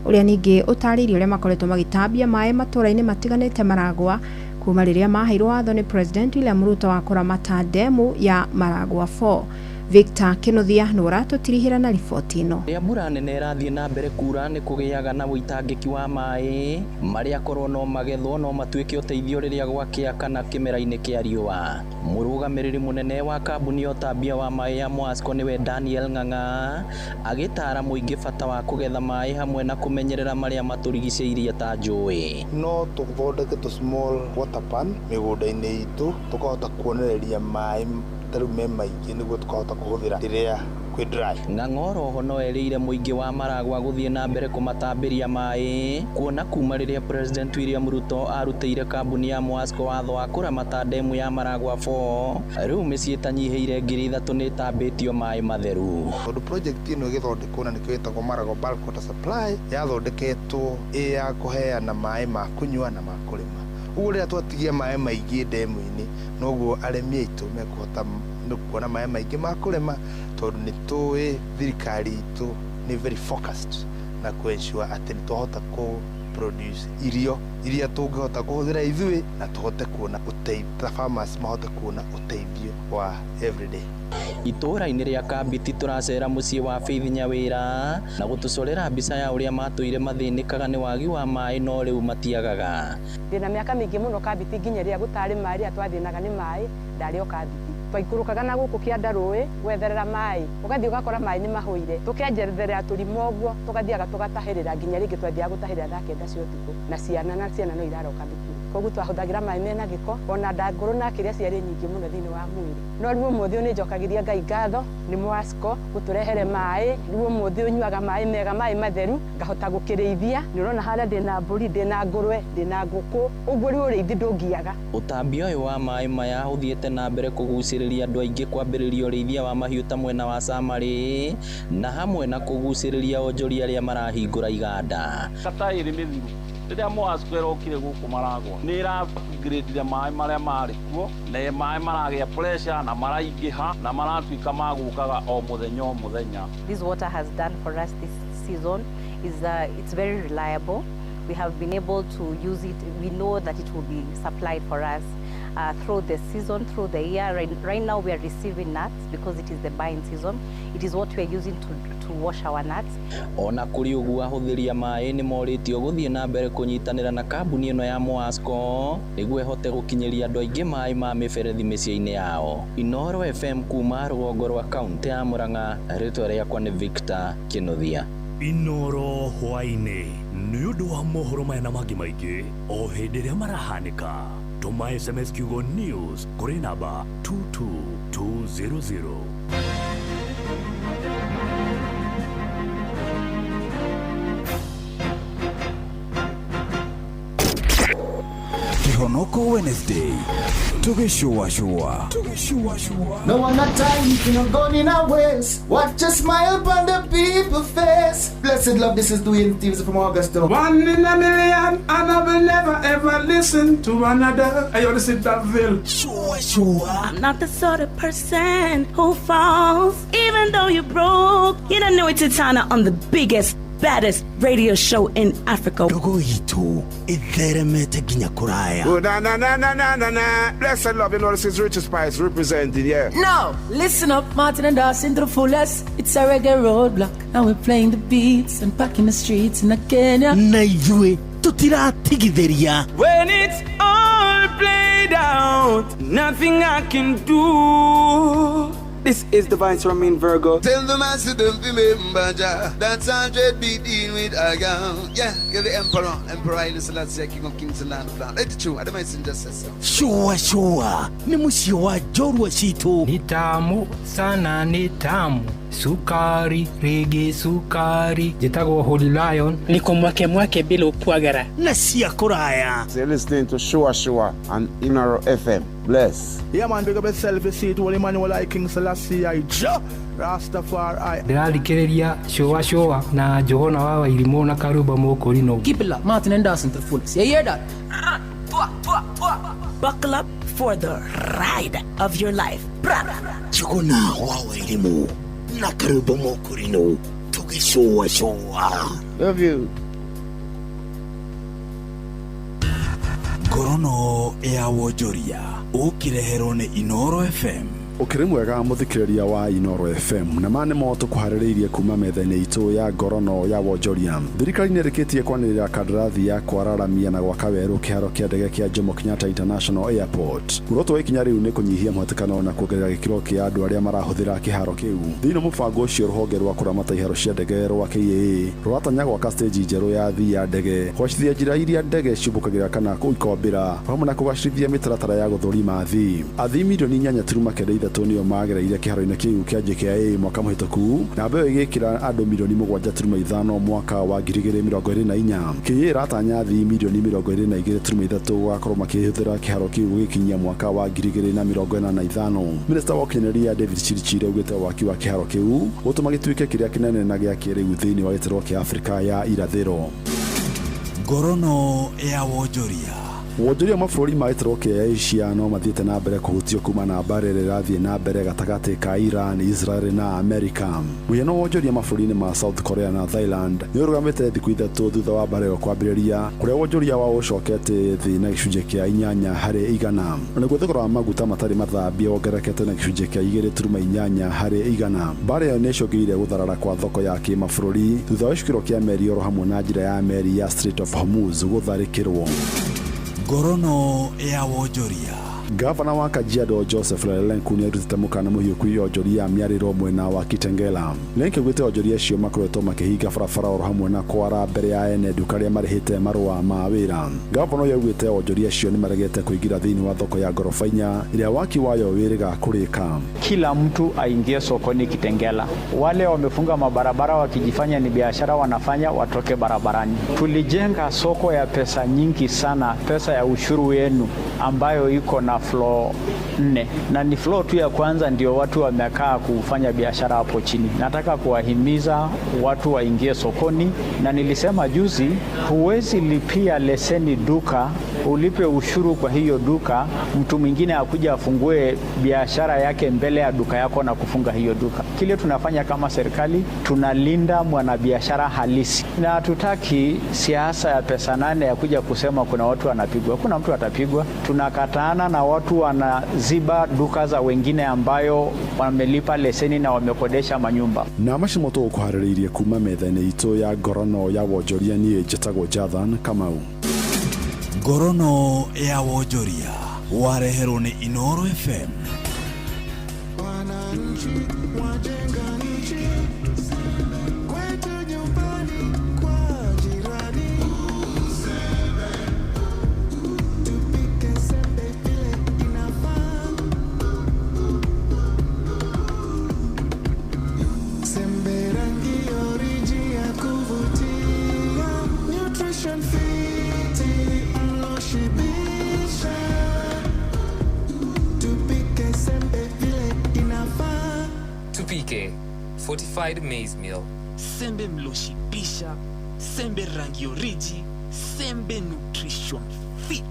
ũrĩa ningĩ ũtarĩirie ũrĩa makoretwo magĩtambia maĩ matũũra-inĩ matiganĩte Maragwa kuma rĩrĩa maheirwo watho nĩ President William Ruto wa kũramata ndemu ya Maragwa 4. Victor Kenothia no ratutirihira na riboti ino. Ya mbura nene irathie na mbere kura ni kugiaga na uitangiki wa mai maria korwo no magethwo no matuike uteithio riria gwakia kana kimera-ini kia riua. Murugamiriri munene wa kambuni utambia wa mai ya Mwasco niwe Daniel Ng'ang'a agitara muingi bata wa kugetha mai hamwe na kumenyerera maria maturigicĩirie ta njũĩ. No tuthondeke tu small water pan migunda-ini itu tukahota kuonereria mai taru me maingi niguo tukahota kuhuthira riria kwi dry. Ng'ang'oro hono erire muingi wa Maragwa guthie na mbere kumatambiria mai kuona kuma riria President William Ruto arutĩire kambuni ya Mwasco watho wa kuramata ndemu ya Maragwa 4 riu mĩciĩ tanyiheire 3,000 nĩtambĩtio mai matheru. Tondu project ino igithondekwo na nikio itagwo Maragwa Bulk Water Supply yathondeketwo ya kuheana mai ma kunyua na ma kurima. Uguo riria twatigia mai maingi ndemu-ini noguo aremi aitu mekuhota kuona mai maingi ma kurima tondu ni tuwi thirikari itu ni very focused na kuensure ati ni tuhota ku produce irio iria tungihota kuhuthira ithui na tuhote kuona uteithio farmers mahote kuona uteithio wa everyday. Itura-ini ria Kabiti turacera muciĩ wa Faith Nyawĩra na gutucorera mbica ya uria matuire mathinikaga ni wagi wa mai no riu matiagaga. Ndina miaka mingi muno Kabiti nginya ria gutari mai ria twathinaga ni mai ndari o Kabiti twaikurukaga na guku kianda rũĩ gwetherera mai ugathii ugakora mai ni mahuire tukianjeretherera turimo guo tugathiaga tugatahirira nginya ringi twathiaga gutahirira thaa 9 cia utuku na ciana no iraroka thukuru koguo twahuthagira mai mena giko ona ndanguru na kiria ciari nyingi muno thiini wa mwiri no riu umuthi ni njokagiria Ngai ngatho ni Mwasco guturehere mai riu umuthi unyuaga mai mega mai matheru ngahota gukirithia ni urona haria ndina mburi ndina ngurwe ndina nguku uguo riu uriithi ndungiaga. Utambia uyu wa mai maya uthiete na mbere kugucĩrĩria andu aingi kwambĩrĩria ũrĩithia wa mahiũ ta mwena wa Samari na hamwe na kugucĩrĩria onjoria aria marahingũra iganda. Katairi mithiru riria Mwasco irokire guku Maragwa ni ira upgrade mai maria mari kuo na mai maragia pressure na maraingiha na maratuika magukaga o muthenya. This water has done for us this season is it's very reliable. We have been able to use it. We know that it will be supplied for us through the season, through the year. Right now we are receiving nuts because it is the buying season. It is what we are using to wash our nuts. Ona kuri uguo ahuthiria mai ni moritio guthie na mbere kunyitanira na kambuni ino ya Mwasco niguo ehote gukinyiria andu aingi mai ma miberethi mĩciĩ-inĩ yao. Inoro FM kuma rũgongo rwa kaunti ya Murang'a, ritwa riakwa ni Victor Kenothia. Inoro hwaini nĩ ũndũ wa mohoro maya na mangĩ maingĩ o hĩndĩ ĩrĩa marahanĩka. Tũma SMS kiugo news kũrĩ namba 22200. Kihonoko Wednesday. Tugishua. No one not time, you know, going in our ways. Watch a smile upon the people's face. Blessed love, this is Dwayne Stevens from Augusta. 1 in a million, and I will never ever listen to another. I only sit that veil. Sure. I'm not the sort of person who falls, even though you're broke. You don't know it's Titana on the biggest, baddest radio show in Africa. Dogo itu itheremete ginya kuraya. Oh, na. Blessed love, you know, this is Richard Spice representing, yeah. No, listen up, Martin and Dawson to the fullest. It's a reggae roadblock. Now we're playing the beats and packing the streets in Kenya. Naijue, tutira tigitheria. When it's all played out, nothing I can do. This is Divine Ramin Virgo. Tell the master don't remember that's 100 BD with Agam. Yeah, get the Emperor Haile Selassie, King of Kings and Land of Land. Let it true, I don't mind just say so. Sure. Ni musio wa jorwa shitu. Ni tamu sana ni tamu. Sukari, reggae sukari. Jitagwo Holy Lion. Niko mwake bila upwagara. Nasia kuraya. You're listening to Shua on Inaro FM. Bless. Yeah man, big up yourself, you see it, Holy Emmanuel I King Selassie I Rastafari. Ndĩrarikĩrĩria Shua na Johana wa Wairimu na Karuba Mokorino. Keep it locked, Martin and Dawson to the fullest. You hear that? Buckle up for the ride of your life. Johana wa Wairimu na Karuba Mokorino. Tugishua. Love you. Gorono ya Wojoria. Ukirehero ni Inoro FM. ukiri mwega muthikiriria wa Inoro FM na mane moto kuhaririirie kuma metha-ini itu ya ngorono ya wonjoria. Thirikari nirikitie kwanirira kandarathi ya kwararamia na gwaka weru kiharo kia ndege kia Jomo Kenyatta International Airport. Muroto wa ikinya riu ni kunyihia muhatikano na kuongerera gikiro kia andu aria marahuthira kiharo kiu. Thiini mubango ucio ruhonge rwa kuramata iharo cia ndege rwa KAA rwatanya gwaka stage njeru ya thii ya ndege, kwacithia njira iria ndege ciumbukagira kana kuikombira hamwe na kugacirithia mitaratara ya guthurima thii. Athii milioni 4.3 nio magereire kiharo-ini kiu kia JKIA mwaka muhituku, na mbeo igikira andu milioni 7.5 mwaka wa 2024. KAA ratanya athii milioni 22.3 gakorwo makihuthira kiharo kiu gikinyia mwaka wa 2045. Minista wa Ukinyanĩria David Chirichiri augite waki wa kiharo kiu utuma gituike kiria kinene na gia kiriu thiini wa gitaro kia Afrika ya irathiro. Ngorono ya wonjoria. Wonjoria mabũrũri ma gĩtarũ kĩa Asia no mathiĩte na mbere kũhutio kuma na mbara ĩrĩa ĩrathiĩ na mbere gatagatĩ ka Iran, Israel na Amerika. Mũhiano wa wonjoria mabũrũri-inĩ ma South Korea na Thailand nĩ ũrũgamĩte thikũ ithatũ thutha wa mbara ĩyo kwambĩrĩria, kũrĩa wonjoria wao ũcokete thĩ na gĩcunjĩ kĩa 8%. Naguo thogora wa maguta matarĩ mathambie wongererekete na gĩcunjĩ kĩa 2.8%. Mbara ĩyo nĩ ĩcũngĩrĩirie gũtharara kwa thoko ya kĩmabũrũri thutha wa gĩcukĩro kĩa meri oro hamwe na njĩra ya meri ya Strait of Hormuz gũtharĩkĩrwo. Ngorono ya wonjoria. Gavana wa Kajiado Joseph Lelenku nĩ arutĩte mũkana mũhiũ kwĩ onjoria mĩarĩro mwena wa Kitengela. Lelenku augĩte onjoria acio makoretwo makĩhinga barabara oro hamwe na kwara mbere ya ene nduka arĩa marĩhĩte marũa ma wĩra. Gavana ũyũ augĩte onjoria acio nĩ maregete kũingĩra thĩinĩ wa thoko ya ngoroba inya ĩrĩa waki wayo wĩrĩga kũrĩka. Kila mtu aingie sokoni Kitengela. Wale wamefunga mabarabara wakijifanya ni biashara wanafanya watoke barabarani. Tulijenga soko ya pesa nyingi sana, pesa ya ushuru wenu ambayo iko na floor 4 na ni floor tu ya kwanza ndio watu wamekaa kufanya biashara hapo chini. Nataka kuwahimiza watu waingie sokoni, na nilisema juzi, huwezi lipia leseni duka ulipe ushuru kwa hiyo duka, mtu mwingine akuja afungue biashara yake mbele ya duka yako na kufunga hiyo duka. Kile tunafanya kama serikali, tunalinda mwanabiashara halisi, na hatutaki siasa ya pesa 8 ya kuja kusema kuna watu wanapigwa. Kuna mtu atapigwa. Tunakataana na watu wanaziba duka za wengine ambayo wamelipa leseni na wamekodesha manyumba. Na mashimoto kuharĩrĩirie kuma metha-inĩ itũ ya ngorono ya wonjoria niĩ njĩtagwo Jathan Kamau. Ngorono ya wonjoria wareherwo nĩ Inoro FM. Fortified maize meal. Sembe mloshibisha, sembe rangi oriji, sembe nutrition fit.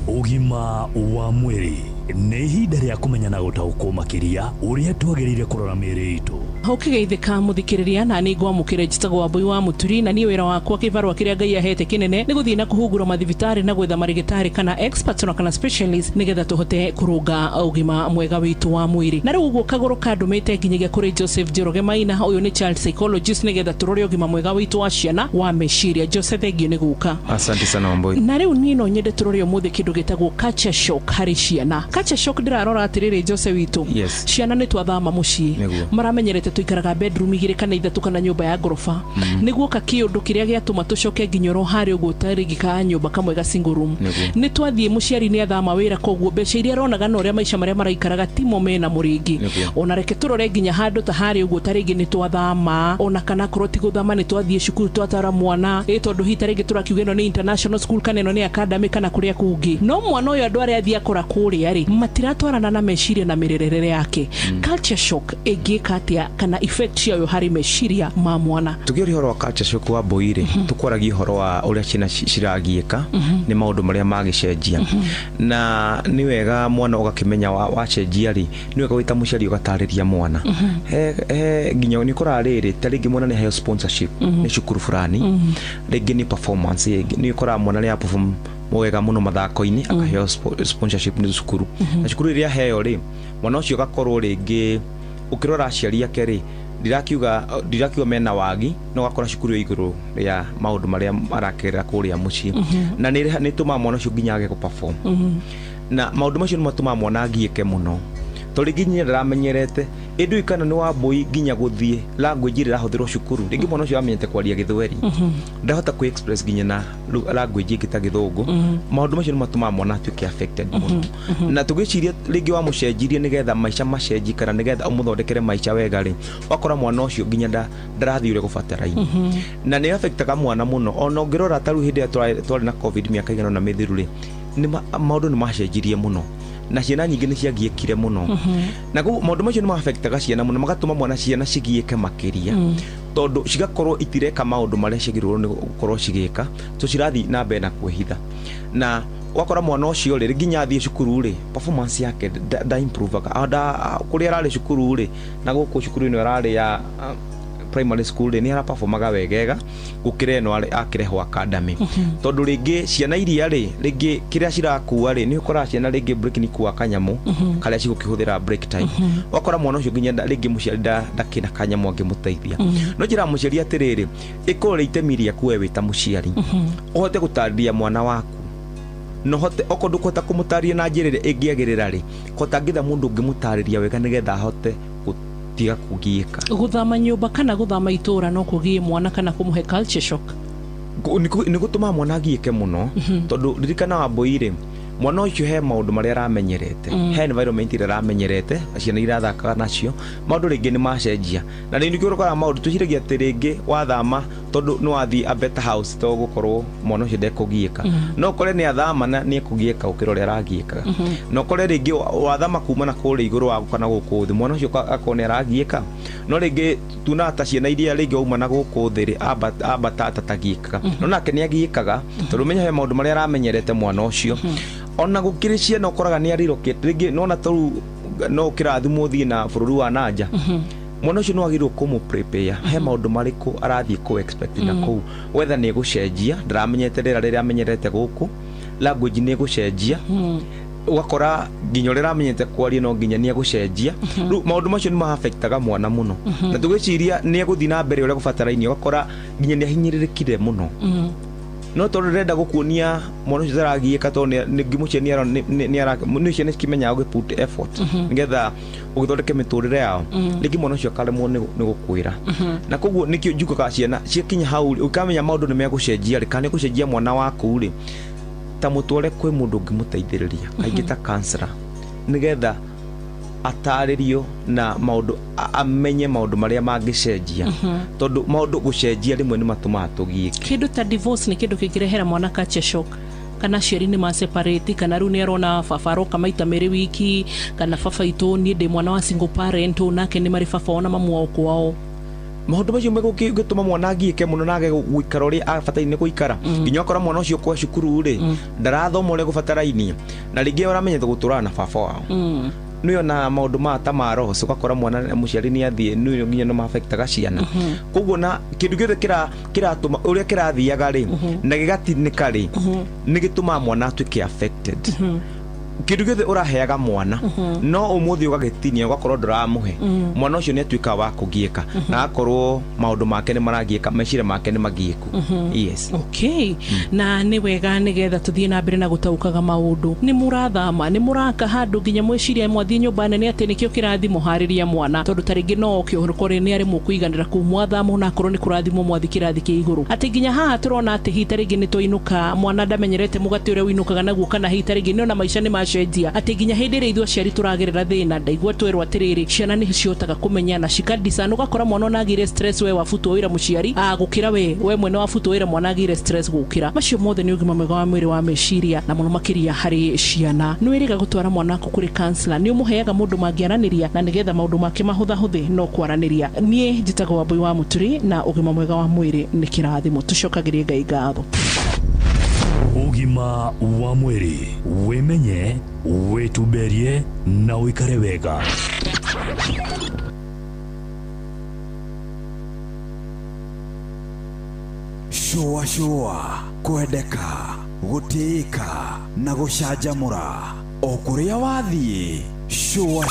Ugima wa mwiri nĩ ihinda rĩa kũmenya na gũtaũkwo makĩria ũrĩa twagĩrĩire kũrora mĩĩrĩ itũ. Ũkĩgeithĩka mũthikĩrĩria, na nĩ ngwamũkĩra njĩtagwo Wambui wa Mũturi, na niĩ wĩra wakwa kĩbarũa kĩrĩa Ngai ahete kĩnene nĩ gũthiĩ na kũhungura mathibitarĩ na gwetha marigitari kana expert kana specialist nĩgetha tũhote kũrũnga ũgima mwega witũ wa mwĩrĩ. Na rĩu ũguo kagũrũ kandũmĩte nginyagia kũrĩ Joseph Njoroge Maina, ũyũ nĩ child psychologist, nĩgetha tũrore ũgima mwega witũ wa ciana wa meciria. Joseph, thengio nĩ gũka. Asante sana Wambui. Na rĩu niĩ no nyende tũrore ũmũthĩ kĩndũ gĩtagwo culture shock harĩ ciana. Culture shock ndĩrarora atĩrĩrĩ Joseph witũ. Yes. Ciana nĩ twathama mũciĩ. Maramenyerete tũikaraga bedroom 2 kana 3 kana nyũmba ya ngoroba. Nĩguo ka kĩũndũ kĩrĩa gĩatũma tũcoke nginyoro harĩ ũguo tarĩgĩka nyũmba kamwe ga single room. Nĩ twathiĩ mũciari nĩ athama wĩra, koguo mbeca iria aronaga na ũrĩa maica marĩa maraikaraga timo mena mũrĩngi. Ona reke tũrore nginya handũ ta harĩ ũguo tarĩngĩ nĩ twathama, ona kana korwo ti gũthama nĩ twathiĩ cukuru twatara mwana, tondũ hi tarĩngĩ tũrakiuga ĩno nĩ international school kana ĩno nĩ academy kana kũrĩa kũngĩ. No mwana ũyũ andũ arĩa athiĩ akora kũrĩa rĩ matiratwarana na meciria na mĩrerere yake. Culture shock ĩngĩka atĩa kana effect ciayo harĩ meciria ma mwana? Tukiũria ũhoro wa culture shock wa Mboire, tukwaragia ũhoro wa ũrĩa ciana ciragiĩka nĩ maũndũ marĩa magĩcenjia. Na nĩ wega mwana ũgakĩmenya wacenjia rĩ, nĩ wega gwĩta mũciari ũgatarĩria mwana. Nginya nĩ kũrarĩrĩ tarĩngĩ mwana nĩ heo sponsorship nĩ cukuru fulani, rĩngĩ nĩ performance, nĩ kũra mwana nĩ perform mwega muno mathako-ini akaheo sponsorship ni cukuru na cukuru iria heo ri mwana ucio gakorwo ringi ukirora aciari ake ri ndirakiuga mena wagi no gakora cukuru iguru ria maundu maria arakirira kuria mucii na ni tuma mwana ucio nginya age perform na maundu macio matuma mwana agiike muno tori nginya ndaramenyerete indu ikana ni wa boy nginya guthie language ira huthirwo cukuru ringi mwana ucio amenyete kwaria githweri ndahota ku express nginya na language ingita githungu maundu macio matuma mwana atuike affected muno na tugiciria ringi wa mucenjirie nigetha maica macenji kana nigetha umuthondekere maica wega ri wakora mwana ucio nginya ndarathi ure gubataraini na ni affectaga mwana muno ona ngirora taru hindi twari na covid miaka igana na mithiru ri ni maundu ni macenjirie muno na ciana nyingi ni ciagiekire muno na go maundu macio ni ma affectaga ciana muno magatuma mwana ciana cigieke makiria tondu cigakorwo itireka maundu maria cigirwo ni gukorwo cigika to cirathi na mbere na kwihitha na wakora mwana ucio ri nginya athie cukuru ri performance yake da improve kuria arari cukuru ri na guku cukuru ino arari ya primary school ni ara performaga wegega gukire eno akirehwo academy tondu ringi ciana iria ringi kiria cirakuwa ni ukora ciana ringi break ni kuwa kanyamu karia cigukihũthĩra break time wakora mwana ucio nginya ringi muciari ndakina kanyamu angimuteithia no njira muciari atiriri ikorwo itemi rĩaku we wita muciari uhote gũtarĩria mwana waku no hote okondo kota kumutaria na njĩra ĩngĩagĩrĩra ri kota ngitha mundu ũngĩmutarĩria wega nigetha hote tiga kugieka guthama nyumba kana guthama itura no kugie mwana kana kumuhe culture shock ni gutuma mwana agieke muno tondu ririkana wa boire mwana ucio he maundu maria aramenyerete he environment ira aramenyerete ciana irathakaga nacio maundu ringi ni macenjia na ni ngikoro kwa maundu tuciragia ati ringi wathama tondu no athi a better house to gukorwo mwana ucio ndekugieka no kore ni athama na ni kugieka ukirore aragieka no kore ringi wathama kuma na kure iguru wa kana guku thi mwana ucio akone aragieka no ringi tunata ciana iria ringi uma na guku thiri abatata tagieka no nake ni agiekaga tondu menya he maundu maria aramenyerete mwana ucio ona gukirishia no koraga ni arirokete ringi no na toru no kirathimo thie na bururu wa nanja mwana ucio no agirwo kumu prepare he maundu mariku arathie ku expect na ku whether ni gucenjia ndaramenyete rira amenyerete guku language ni gucenjia wakora nginya rira amenyete kwaria no nginya ni gucenjia maundu macio ni ma affectaga mwana muno na tugiciria ni guthi na mbere uria gubataraini wakora nginya ni ahinyiririkire muno no tondu renda gukuonia mwana ucio aragieka to ni ngimucenia ni ciana cikimenya guput effort nigetha ugithondeke miturire yao ringi mwana ucio akaremwo ni gukwira na koguo nikio njukaga ciana cikinya hau ukamenya maundu ni megucenjia kana gucenjia mwana waku ri ta mutware kwi mundu ngimuteithiriria kaingi ta counselor nigetha ataririo na maundu amenye maundu maria mangicenjia tondu maundu gucenjia rimwe ni matuma tugieke kindu ta divorce ni kindu kingirehera mwana culture shock kana ciari ni ma separate kana ru ni arona fafaro kama ita mere wiki kana fafa ito ni de mwana wa single parent nake ni mari fafa ona mamu wao kwao maundu macio megugituma mwana agieke muno nage guikara uri abataine guikara nginya okora mwana ucio kwa cukuru ri ndarathoma uri gubataraini na ringi uramenyete guturana na baba wao niyo na maundu ma ta maro ukakora mwana muciari ni athie niyo nginya no affectaga ciana koguo na kindu giothe kiratuma uria kirathiaga ri na gigatinika ri ni gituma mwana atuike affected kindu giothe uraheaga mwana no umuthi ugagitinia ugakorwo nduramuhe mwana ucio ni atuika wa kugieka na akorwo maundu make ni maragieka mecire make ni magieku yes okay na ni wega nigetha tuthie na mbere na gutaukaga maundu ni murathama ni muraka handu nginya mwiciria mwathie nyumba nene ati nikio kirathimo hariria mwana tondu taringi no kiorokore ni ari mukuiganira ku mwathamo na akorwo ni kurathimo mwathi kirathi ki iguru ati nginya haha turona ati hita ringi ni twinuka mwana ndamenyerete mugati uria winukaga naguo kana hita ringi no na maisha ni macenjia ati nginya hindi ri ithuo ciari turagerera thina ndaigua twerwa atiriri ciana ni ciotaga kumenyana cikadisana ugakora mwana nagire stress we wafutu wira muciari gukira we mwene wafutu wira mwana agire stress gukira macio mothe ni ugima mwega wa mwiri wa meciria na muno makiria hari ciana ni wiriga gutwara mwana ku kuri counselor ni umuheaga mundu mangiaraniria na nigetha maundu make mahutha huthi no kwaraniria nie njitaga wa boy wa muturi na ugima mwega wa mwiri ni kirathimo tucokagirie Ngai ngatho ugima wa mwiri wimenye wituberie na uikare wega shua kwendeka gũtĩĩka na gũcanjamũra o kũrĩa wathiĩ. Shua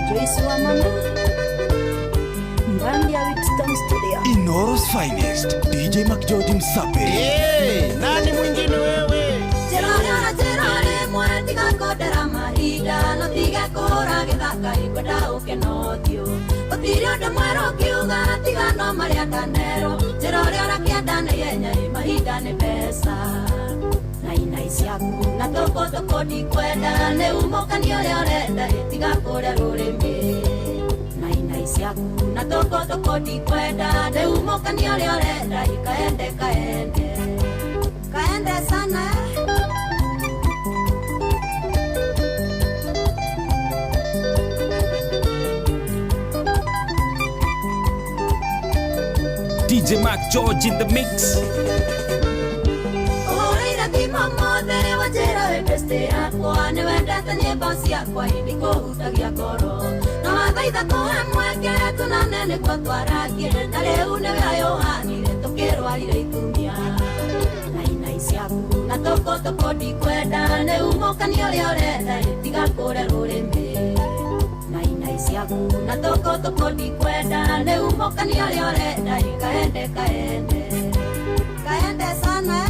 Joyce wa mama Mbandi ya Witstone Studio. Inoros Finest, DJ McGeorge Msaperi. Nani mwingine wewe? Terore mwati gakodera mahida no tiga kora githaka ikwenda ukenotio. Otirio de mwero kiuga tiga no maria kanero. Terore ora kienda na yenya mahida ne pesa. Isiaku na toko di kwenda ne umokani ole orenda tiga kora rurembe. Isiaku na toko di kwenda ne umokani ole orenda kaende sana. DJ McGeorge in the mix. Wajera wepeste akwa ne wenda tanye basi akwa indiko utagia koro na mathaitha kohe mweke tunanene kwa twaragire na leo ne ya Yohani tukirwarire itumia na isiaku na toko di kwenda ne umokani ole orenda tiga kore rurembe na isiaku na toko di kwenda ne umokani ole orenda kaende sana.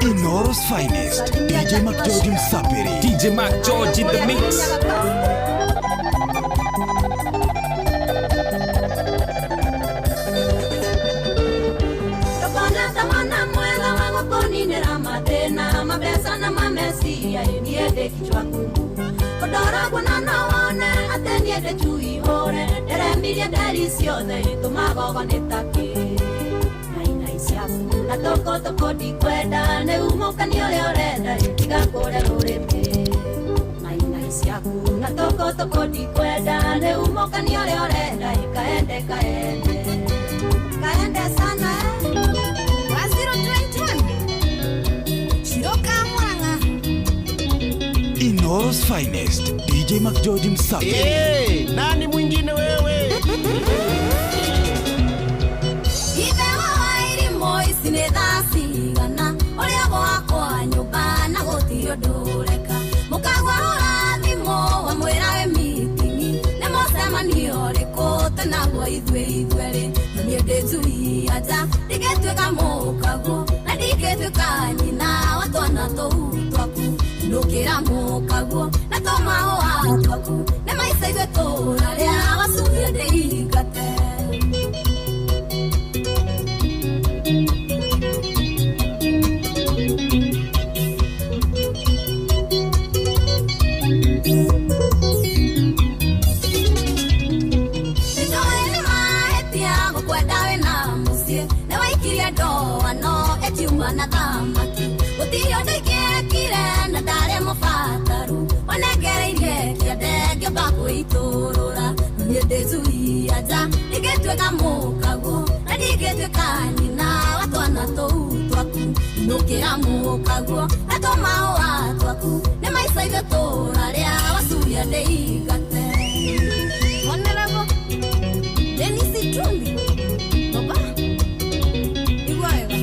Inoros Finest, DJ McGeorge Msaperi. DJ McGeorge in the mix. Tokona tamana mwela wangu koni nera matena mabesa na mamesi ya niede kichwa ngumu. Kodora kuna naone ateniede chui hore dere milia deliciosa tumagogo netake. Na toko di kwenda ne umokani ole orenda tiga kore rurembe. Na isiaku na toko di kwenda ne umokani ole orenda kaende sana. 021 Shiroka Mwanga. Inoros Finest, DJ McGeorge Msaperi. Nani mwingine wewe? Sine thasi gana oria gwakwa nyumba na gutirio ndureka mukagwa urathimo wa mwira we mitingi ne mocemanio riku tenagwo ithueri nie nditui aja ndigetwika mukagu na ndigetwika nyina wa twana tou twaku ndukira mukagu na tomao atwaku ne maica ithuĩ tũraria wacubie ndĩingate. Na thamaki utiyo ndikekire na ndare mufataru onegereirie kiende ngĩmba iturura nie ndĩcui aja ndingĩtuĩka mũkagu na ndingĩtuĩka nyina wa twana tou twaku ndũkĩra mũkagu na tũmaũa twaku nĩ maica ithuĩ tũraria wacuria ndĩingate. Honorable Dennis Itumbi Baba igua wega.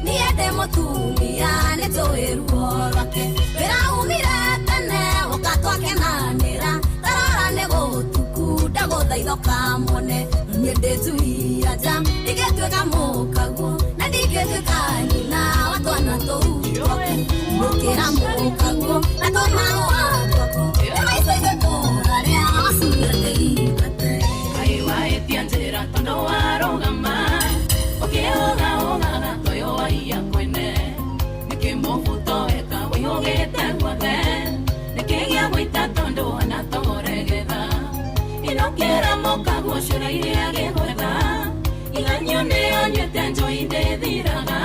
Niende mutumia nituiruo rwake wira umire tene ukatwakenanira tarora ni gutuku ndaguthaitha ukamwone nie ndĩcui aja ndingĩtuĩka mũkagu na ndingĩtuĩka nyina wa twana tou twaku ndũkĩra mũkagu na tũmaũa twaku nĩ maica ithuĩ tũraria wacuria ndĩingate. Kaĩ wahĩtia njĩra tondũ warũgama ũkĩũgaũgaga toyo waia kwene nĩkĩmũbuto weka wĩhũgĩte guothe nĩkĩgĩa gwĩta tondũ anatogoregetha inokĩra mũkagu ũcio na iria gĩgwetha iganyo nĩyo nyuĩte njoi ndĩthiraga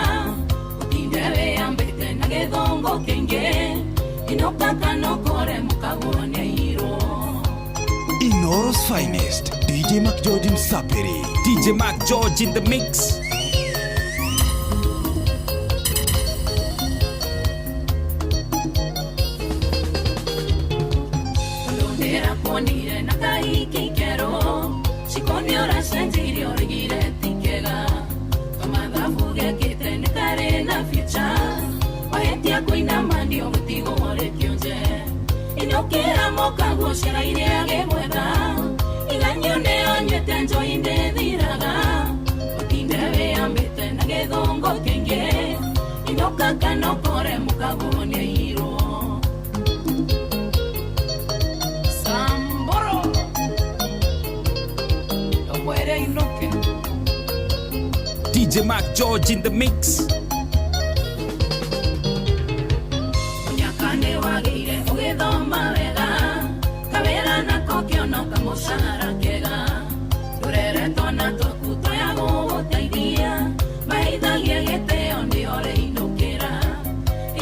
ũtinde wĩambĩte na gĩthũngũ kĩingĩ inokaka nokore mũkagu nĩairwo. Inoros Finest, DJ McGeorge Msaperi. DJ McGeorge in the mix. ya kuina mandi omutigo ore kionje inokera moka goshera ire age mwega iganyo ne onyete njo inde diraga otinde ve ambete na gedongo kenge inoka kano kore muka gone hiro Samboro no muere inoke DJ Mac George in the mix. Nyakane wagire ugithoma wega kabera na kokio no kamushara kega durere tona tokuto ya gutaidia maithagia geteo ndi ore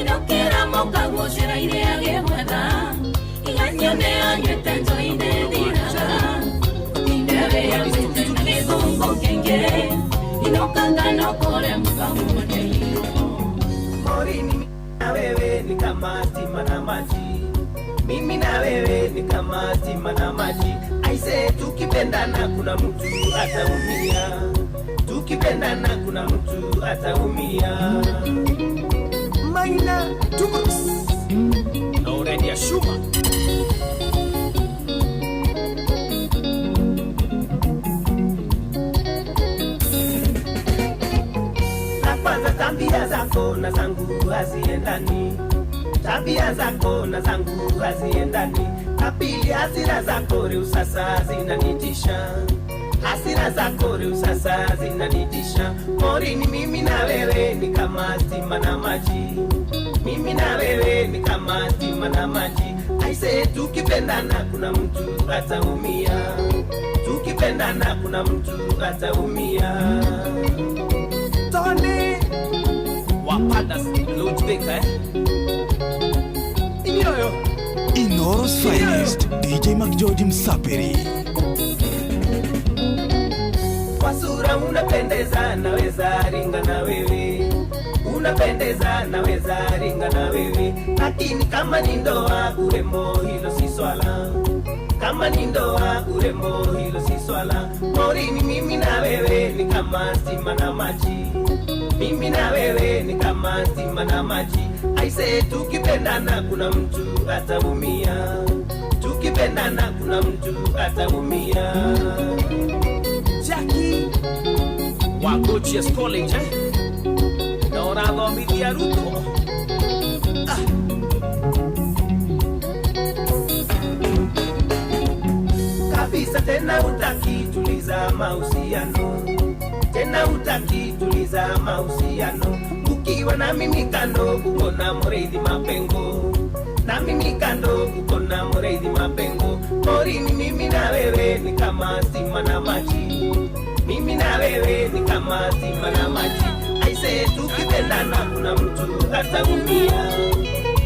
inokera moka goshera ire age mwega iganyone anyete njo inde diraga indere ya mutene gongo kenge inokanga no kore mukangone hiro Morini na wewe ni kama stima na maji, mimi na wewe ni kama stima na maji. Aise tukipendana kuna mtu ataumia, tukipendana kuna mtu ataumia. Maina Tugus Already a Shuma Kwanza tabia zako na zangu haziendani, tabia zako na zangu haziendani. Kapili hasira zako leo sasa zinanitisha, hasira zako leo sasa zinanitisha. Morini mimi na wewe ni kama stima na maji, mimi na wewe ni kama stima na maji. Aise tukipendana kuna mtu ataumia, tukipendana kuna mtu ataumia. Tony Wapadas Ludwika Inyoyo Inoro's finest DJ Mac George Msapiri. Kwa sura unapendeza naweza ringa na wewe, unapendeza naweza ringa na wewe. Lakini kama ni ndoa urembo hilo si swala, kama ni ndoa urembo hilo si swala. Morini mimi na wewe ni kama stima na maji, mimi na wewe ni kama stima na maji. Aise tukipendana kuna mtu ataumia, tukipendana kuna mtu ataumia. Jackie Wagochias College Nora Gomilia Ruto Kabisa tena utaki tuliza mahusiano, tena utaki tuliza mahusiano. Ukiwa na mimi kando uko na Mureithi Mapengo, na mimi kando uko na Mureithi Mapengo. Morini mimi na wewe ni kama stima na maji, mimi na wewe ni kama stima na maji. Aise tukipendana kuna mtu ataumia,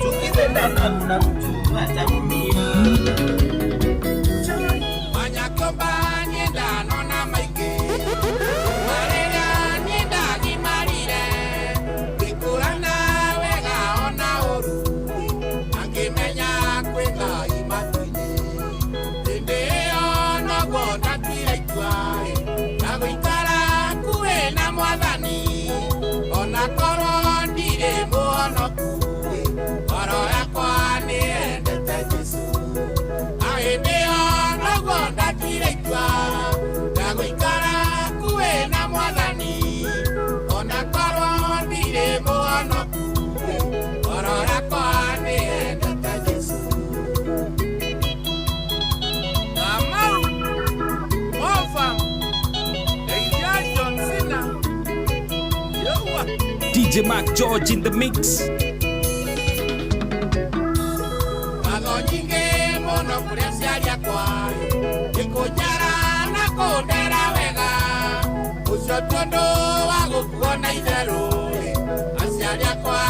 tukipendana kuna mtu ataumia. Manyakoba nyenda nona maike Marera nyenda gimarire Bikurana wega ona oru Angimenya kwenda imatuine Tendeo nogo natire itwae Nago ikara kue na mwathani Ona koro ndire muono kue Koro yakwa ni endete Jesu Aendeo nogo natire itwae Nago ikara kue na mwathani Ona koro ndire muono kue Koro yakwa ni endete Jesu Kamau Mofam Deja John Cena Yowa DJ Mac George in the mix. Kago nyinge mono kuria ciaria kwa Ikunyara na kundera wega Ucio tondu wa gukuona itheru Aciaria kwa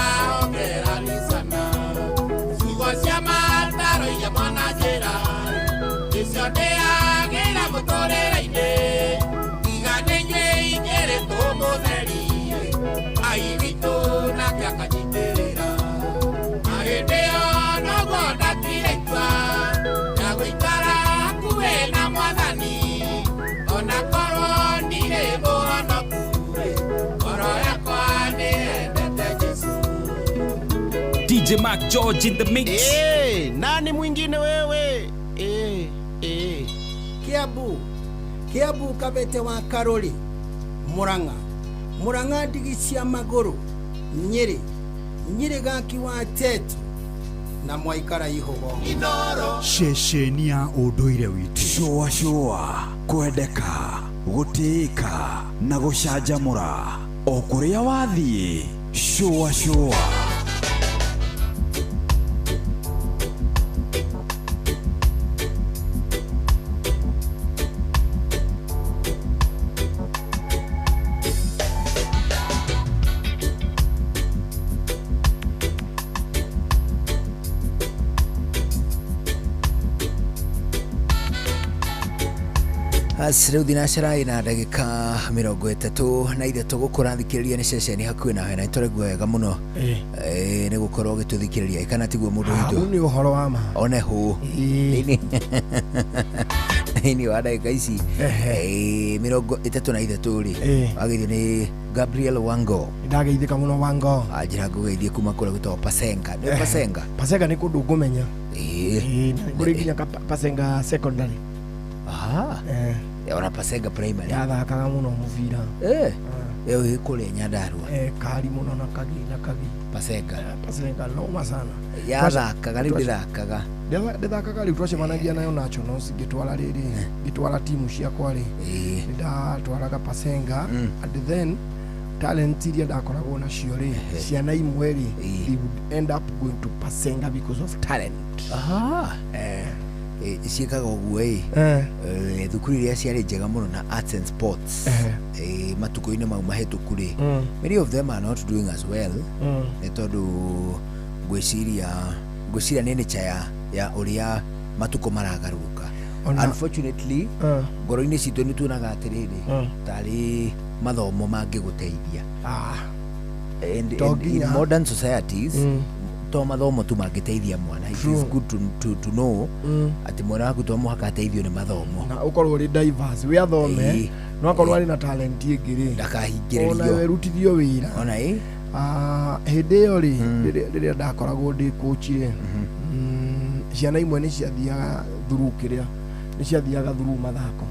ongera lisana Ciugo cia mataro iria mwana njira Icio ndiagira muturire-ini Igane inyue ingĩrĩtwo mũtheri Ai witũ nake akanyitĩrĩra DJ Mark George in the mix. Nani mwingine wewe? Kiabu Kabete wa Karoli, Muranga Digisia Magoro, Nyeri Gaki wa Tetu na Mwaikara Ihogo. Shesheni ya Unduire witu. Shua kwendeka gutika na gucanjamura o kuria wathie. Shua Rĩu thinacara ina ndagĩka 33 gũkũra thikĩrĩria nĩ ceceni hakuhĩ nawe na nĩtũraigua wega mũno nĩ gũkorwo ũgĩtũthikĩrĩria kana tiguo mũndũ witũ nĩ ũhoro wa ma one hũ thĩinĩ wa ndagĩka ici 33 rĩ wagĩrio nĩ Gabriel Wango. Ndageithĩka mũno Wango. Njĩra ngũgeithie kuma kũrĩa gwĩtagwo Pasenga. Nĩ Pasenga? Pasenga nĩ kũndũ ngũmenya. Kũrĩ nginya Pasenga secondary. Ona Pasenga primary. Yathakaga mũno mũbira. Ĩyo ĩ kũrĩa Nyandarua. Kari mũno na kagi. Pasenga noma sana. Yathakaga rĩu ndĩthakaga. Ndĩthakaga rĩu twacemanagia nayo Nationals ngĩtwara timu ciakwa rĩ. Ndatwaraga Pasenga and then talent iria ndakoragwo nacio rĩ ciana imwe rĩ they would end up going to Pasenga because of talent. Ciĩkaga ũguo thukuru iria ciarĩ njega mũno na arts and sports matukũ-inĩ mau mahĩtũku rĩ many of them are not doing as well nĩ tondũ ngwĩciria nĩ nature ya ũrĩa matukũ maragarũrũka. Unfortunately ngoro-inĩ citũ nĩ tuonaga atĩrĩrĩ tarĩ mathomo mangĩgũteithia in modern societies to mathomo tu mangĩteithia mwana. It is good to know atĩ mwana waku to mũhaka ateithio nĩ mathomo na ũkorwo ũrĩ diverse we athome no akorwo arĩ na talent ĩngĩ rĩ ndakahingĩrĩrio ona werutithio wĩra ona hĩndĩ ĩyo rĩ rĩrĩa ndakoragwo ndĩ coach rĩ ciana imwe nĩ ciathiaga through kĩrĩa nĩ ciathiaga through mathako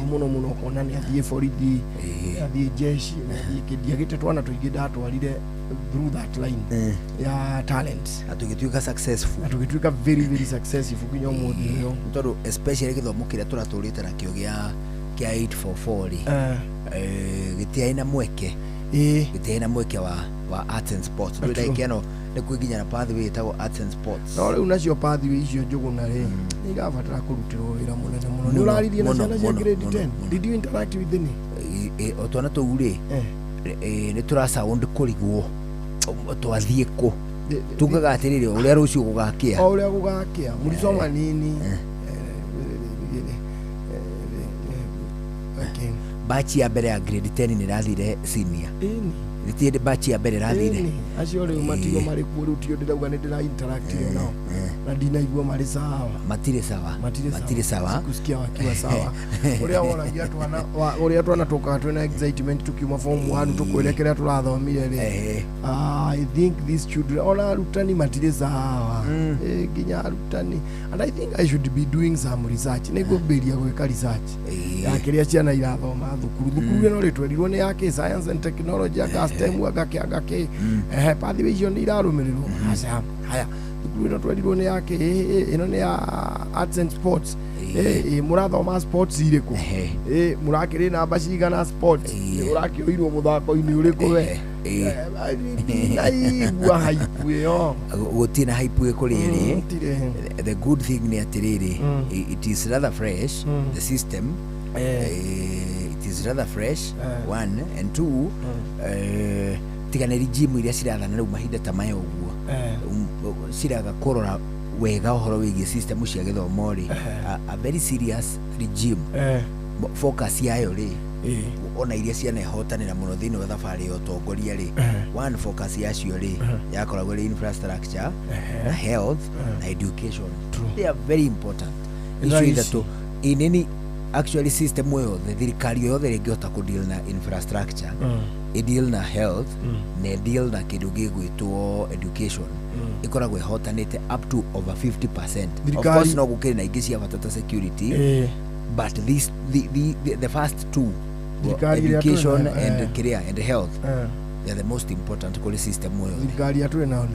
mũno kona nĩ athiĩ borithi athiĩ jeshi ndiagĩte twana tũingĩ ndatwarire through that line ya talent atũgĩtuĩka successful atũgĩtuĩka very successful kinya mũndũ ũyũ tondũ especially gĩthomo kĩrĩa tũratũrĩte nakĩo kĩa 844 gĩtiarĩ na mweke wa arts and sports ndũĩdaikĩano nĩ kwĩnginya na pathway ĩtagwo arts and sports no rĩu nacio pathway icio njũgũna rĩ nĩ igabatara kũrutĩrwo wĩra mũnene mũno nĩ ũraririe na ciana cia grade 10 did you interact with them o twana tũu rĩ nĩ tũrasound kũrigwo twathiĩ kũ tugaga atĩrĩrĩ ũrĩa rũciũ gũgakĩa o ũrĩa gũgakĩa mũlisoma nini batch ya mbere ya grade 10 nĩ rathire senior Nitiende batch ya mbere rathire acio rĩu matigo marĩ kuo rĩu tio ndĩrauga nĩ ndĩra interact nao na ndinaigua marĩ sawa matirĩ sawa kusikia wakiwa sawa ũrĩa twana tũkaga twĩna excitement tukiuma form 1 tũkwĩrekerea tũrathomire rĩ I think these children ona arutani matirĩ sawa nginya arutani and I think I should be doing some research nĩngũmbĩria gwĩka research ya kĩrĩa ciana irathoma thukuru ĩno rĩ twerirwo nĩ yake science and technology STEM agake pathway icio nĩ irarũmĩrĩrwo haya thukuru ĩno twerirwo nĩ yake ĩno nĩ ya arts and sports mũrathoma sports irĩkũ mũrakĩrĩ namba cigana sports ũrakĩoirwo mũthako-inĩ ũrĩkũ we naigua haipu ĩyo gũtirĩ na haipu ĩkũrĩ the good thing nĩ atĩrĩrĩ it is rather fresh the system it is rather fresh one and two tiganĩri gym iria cirathana rĩu mahinda ta maya ũguo ciraga kũrora wega ũhoro wĩgiĩ system cia gĩthomo rĩ a very serious regime focus yayo rĩ ona iria ciana ihotanĩra mũno thĩinĩ wa thabarĩ ya ũtongoria rĩ one focus yacio rĩ yakoragwo rĩ infrastructure na health na education they are very important icio ithatũ in any actually system yothe thirikari yothe ĩngĩhota kũdeal na infrastructure deal na health na deal na kindu gigwitwo education ikoragwo ihotanite up to over 50%. Of course no gukiri na ingi cia bata security, but this the first two, education and career and health, they are the most important kuri system moyo. Thirikari atu na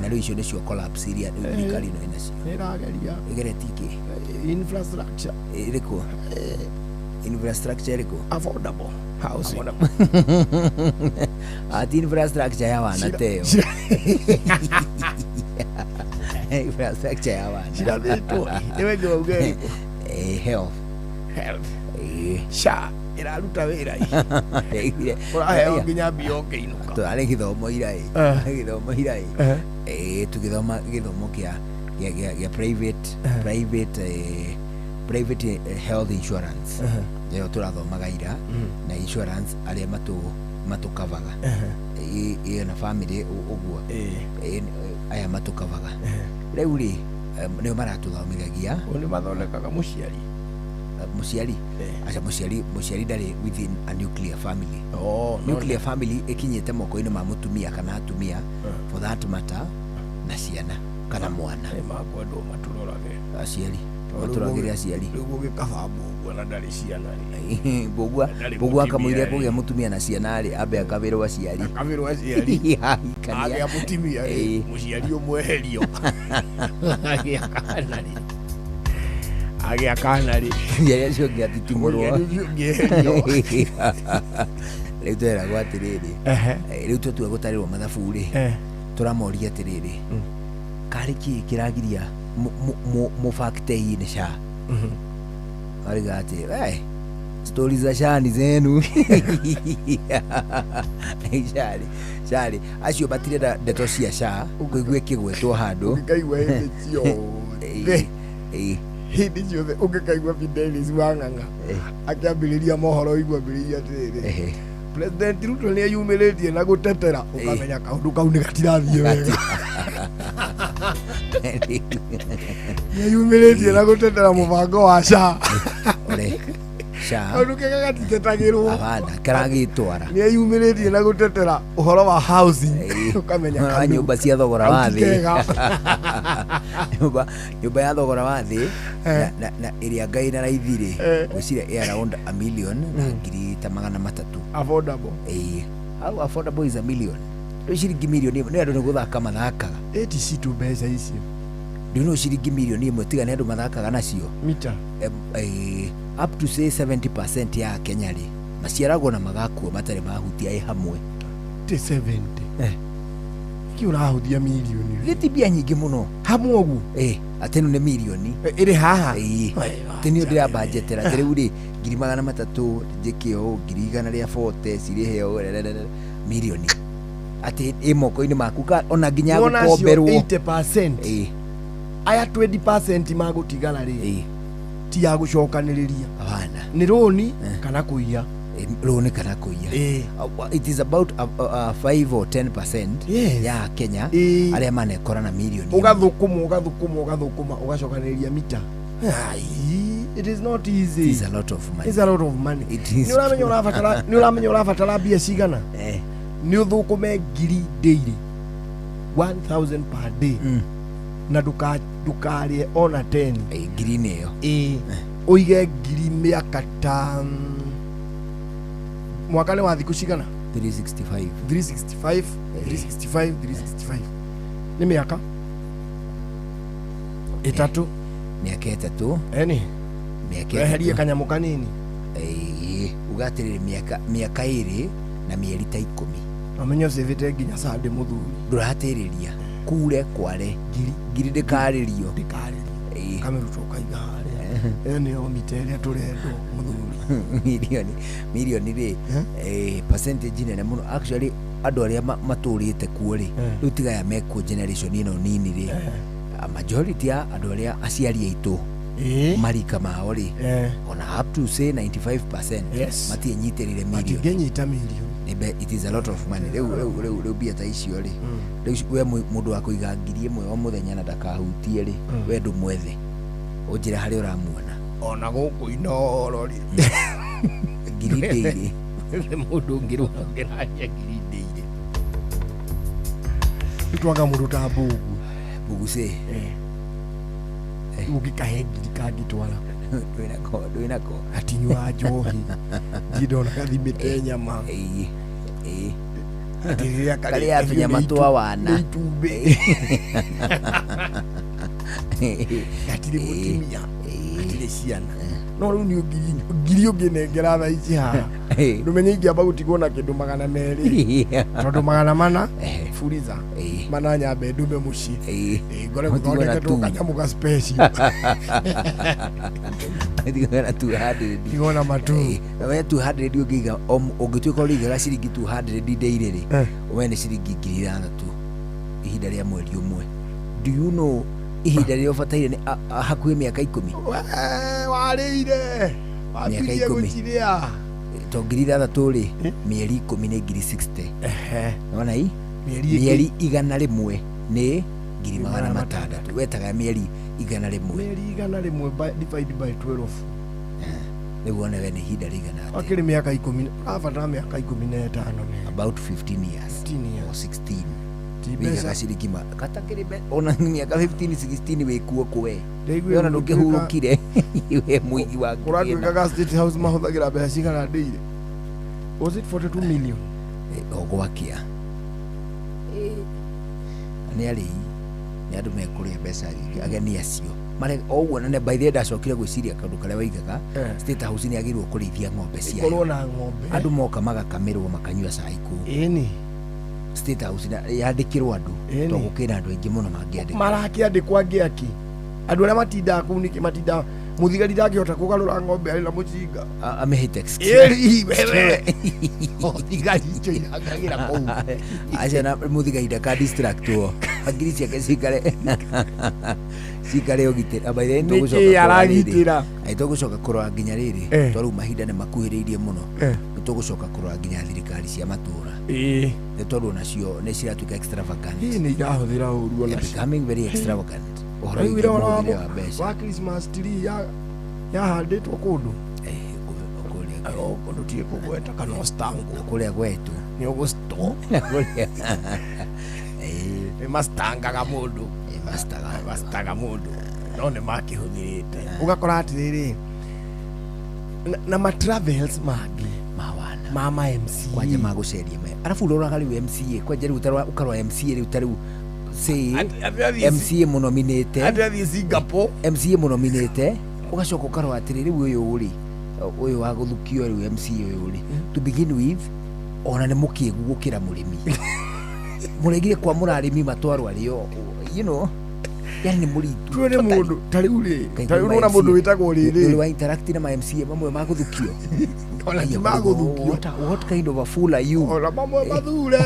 na icio nicio collapse iria thirikari no inacio irageria igeretiki infrastructure iriko infrastructure iriko affordable housing ati infrastructure ya wana teo infrastructure ya wana shiradeto ewe gogeri health sha iraruta wira ii urahe nginya bio kiinuka to ale githomo irai githomo irai tugithoma githomo kia private health insurance leo turathomaga ira na insurance aria matukavaga na family uguo aya matukavaga riu ri nio maratuthomithagia ni mathondekaga muciari acha muciari ndari within a nuclear family. Nuclear family ikinyite moko-ini ma mutumia kana atumia for that matter na ciana kana mwana makwendo maturorage aciari maturagire aciari riu gikabambu na ndari ciana bogua akamwire kugia mutumia na ciana ri ambe akabirwo aciari agia mutumia muciari umweherio agia kanari yeye cio ngiatitimurwo riu twera gwatiriri riu tutua gutarirwo mathabu ri turamoria atiriri kari ki kiragiria mu factory ni sha arigati stories za shani zenu shari acio batire ndeto cia sha kuigwe kigwetwo handu kaigwa cio hindi ciothe ungikaigwa Fidelis Wang'ang'a akiambiriria mohoro igwambiriria atiriri President Ruto ni ayumiritie na gutetera ukamenya kaundu kau ni gatirathie wega ni ayumiritie na gutetera mubango wa SHA kaundu kega gatitetagirwo abana karagitwara ni ayumiritie na gutetera uhoro wa housing ukamenya nyumba cia thogora wa thi nyumba ya thogora wa thi na area ngai na raithire gwiciria around a million na ngiri ta 300 affordable how affordable is a million ciringi milioni ni andu ni guthaka mathakaga eti tu mbeca icio ndino ciringi milioni imwe tiga ni andu mathakaga nacio mita up to say 70% ya Kenya ri maciaragwo na magakua matari mahutia hamwe te 70 ki urahuthia milioni gitibia nyingi muno hamwe ogu atenu ni milioni iri haha teni ndira budgetera riu ri 300 jikio 140 ciri heo milioni ati imoko-ini maku ona nginya gukomberwo 80% aya 20% magutigara ri ti ya gucokaniriria abana ni roni kana kuiya roni kana kuiya it is about 5 or 10% ya Kenya aria manekora na milioni ugathukuma ugacokaniriria mita it is not easy. It is a lot of money. It's a lot of money. It is. Ni uramenya urabatara bia cigana ni uthukume ngiri daily 1000 per day na dukarie ona 10 ngiri neyo uige ngiri miaka ta mwaka ni wa thiku cigana 365 ni miaka itatu miaka itatu weherie kanyamu kanini ugatirire miaka iri na mieri ta 10 amenyo civite nginya sande muthuri ndurahatiriria kure kware ngiri ndikaririo kameruto kaigare ene o miteria turendo muthuri milioni ri percentage nene muno actually andu aria maturite kuo ri riu tiga ya meko generation ino nini ri majority ya andu aria aciari aitu marika mao ri ona up to say 95% matienyitirire milioni genyita milioni it is a lot of money riu bia ta icio ri riu we mundu wa kuiga ngiri imwe o muthenya na ndakahutie ri we ndu mwethe unjira hari uramuona ona guku inoro ri ngiri daily Mundu ngirugera ngirindire. Itwaga mundu ta bugu se. Ugikahengiri kangitwara. Ndwinako atinywa njohi ndona kathimite nyama karia tunyama twa wana itumbe atire mutimia atire ciana no riu ni ngiri unginengera tha ici haha ndumenye ingiamba gutigwo na kindu 200 tondu 400 furiza mana nyambe ndume mucii ngore guthondeketwo kanyamu ga special ndigona 200 ndigona matu we 200 ungiga ungituika urigaga ciringi 200 daily ri we ni ciringi 600 ihinda ria mweri umwe. Do you know ihinda ria ubataire ni hakuhi miaka 10 warire miaka 10 to ngiri 3 ri mieri 10 ni ngiri 60 nona hii mieri 100 ni ngiri 600 wetaga mieri 100 mieri 100 divide by 12 niguo we ni ihinda rigana akiri miaka 10 afata miaka 15 about 15 years or 16 Biga ciringi katakiri ona miaka 15 16 wikuo kwe yona ndukihurukire we muigi wa kuratuikaga State House mahuthagira mbeca cigana ndeire. Was it 42 million ogwakia ni ari ni andu mekuria mbeca nyingi ageni acio mare ogwo na by the way ndacokire gwiciria kandu karia waigaga State House ni agirwo kurithia ng'ombe cia korwo na ng'ombe andu moka magakamirwo makanyua cai ku ini State House yandikirwo andu to gukira andu aingi muno mangiandika marakiandikwa ngiaki andu aria matindaga kuu niki matindaga muthigari ndangihota kugarura ng'ombe ari na mucinga amehite wewe muthigari icio iragagira kuu acha na muthigari ndaka distract wo agiri ciake cikare ogitira abaire ntugucoka aragitira tugucoka kurora nginya riri twaru mahinda ni makuhiriirie muno tugucoka kurora nginya thirikari cia matura twaru nacio ni ciratuika extravagant ni irahuthira uru ona becoming very extravagant wira wa Christmas tree yahanditwo kundu kundu tie kugweta kana stango kuria gwetu ni ugusto mastangaga mundu mastaga mundu no ne makihuthirite ugakora atiriri na ma travels magi mawana mama MC kwaje maguceria me arafu urora gali MCA kwaje ri ukarwa MCA ri utari say MCA munominate athi Singapore MCA munominate ugacoka ukarwa atiriri uyu uri uyu wa guthukio ri MCA uyu uri to begin with ona ne mukiegu gukira murimi muregire kwa murarimi matwarwa rio you know yani muri tuone mundu tari una mundu witagwo riri wa interact na ma MCA mamwe maguthukio ona maguthukio what kind of a fool are you ona mamwe mathure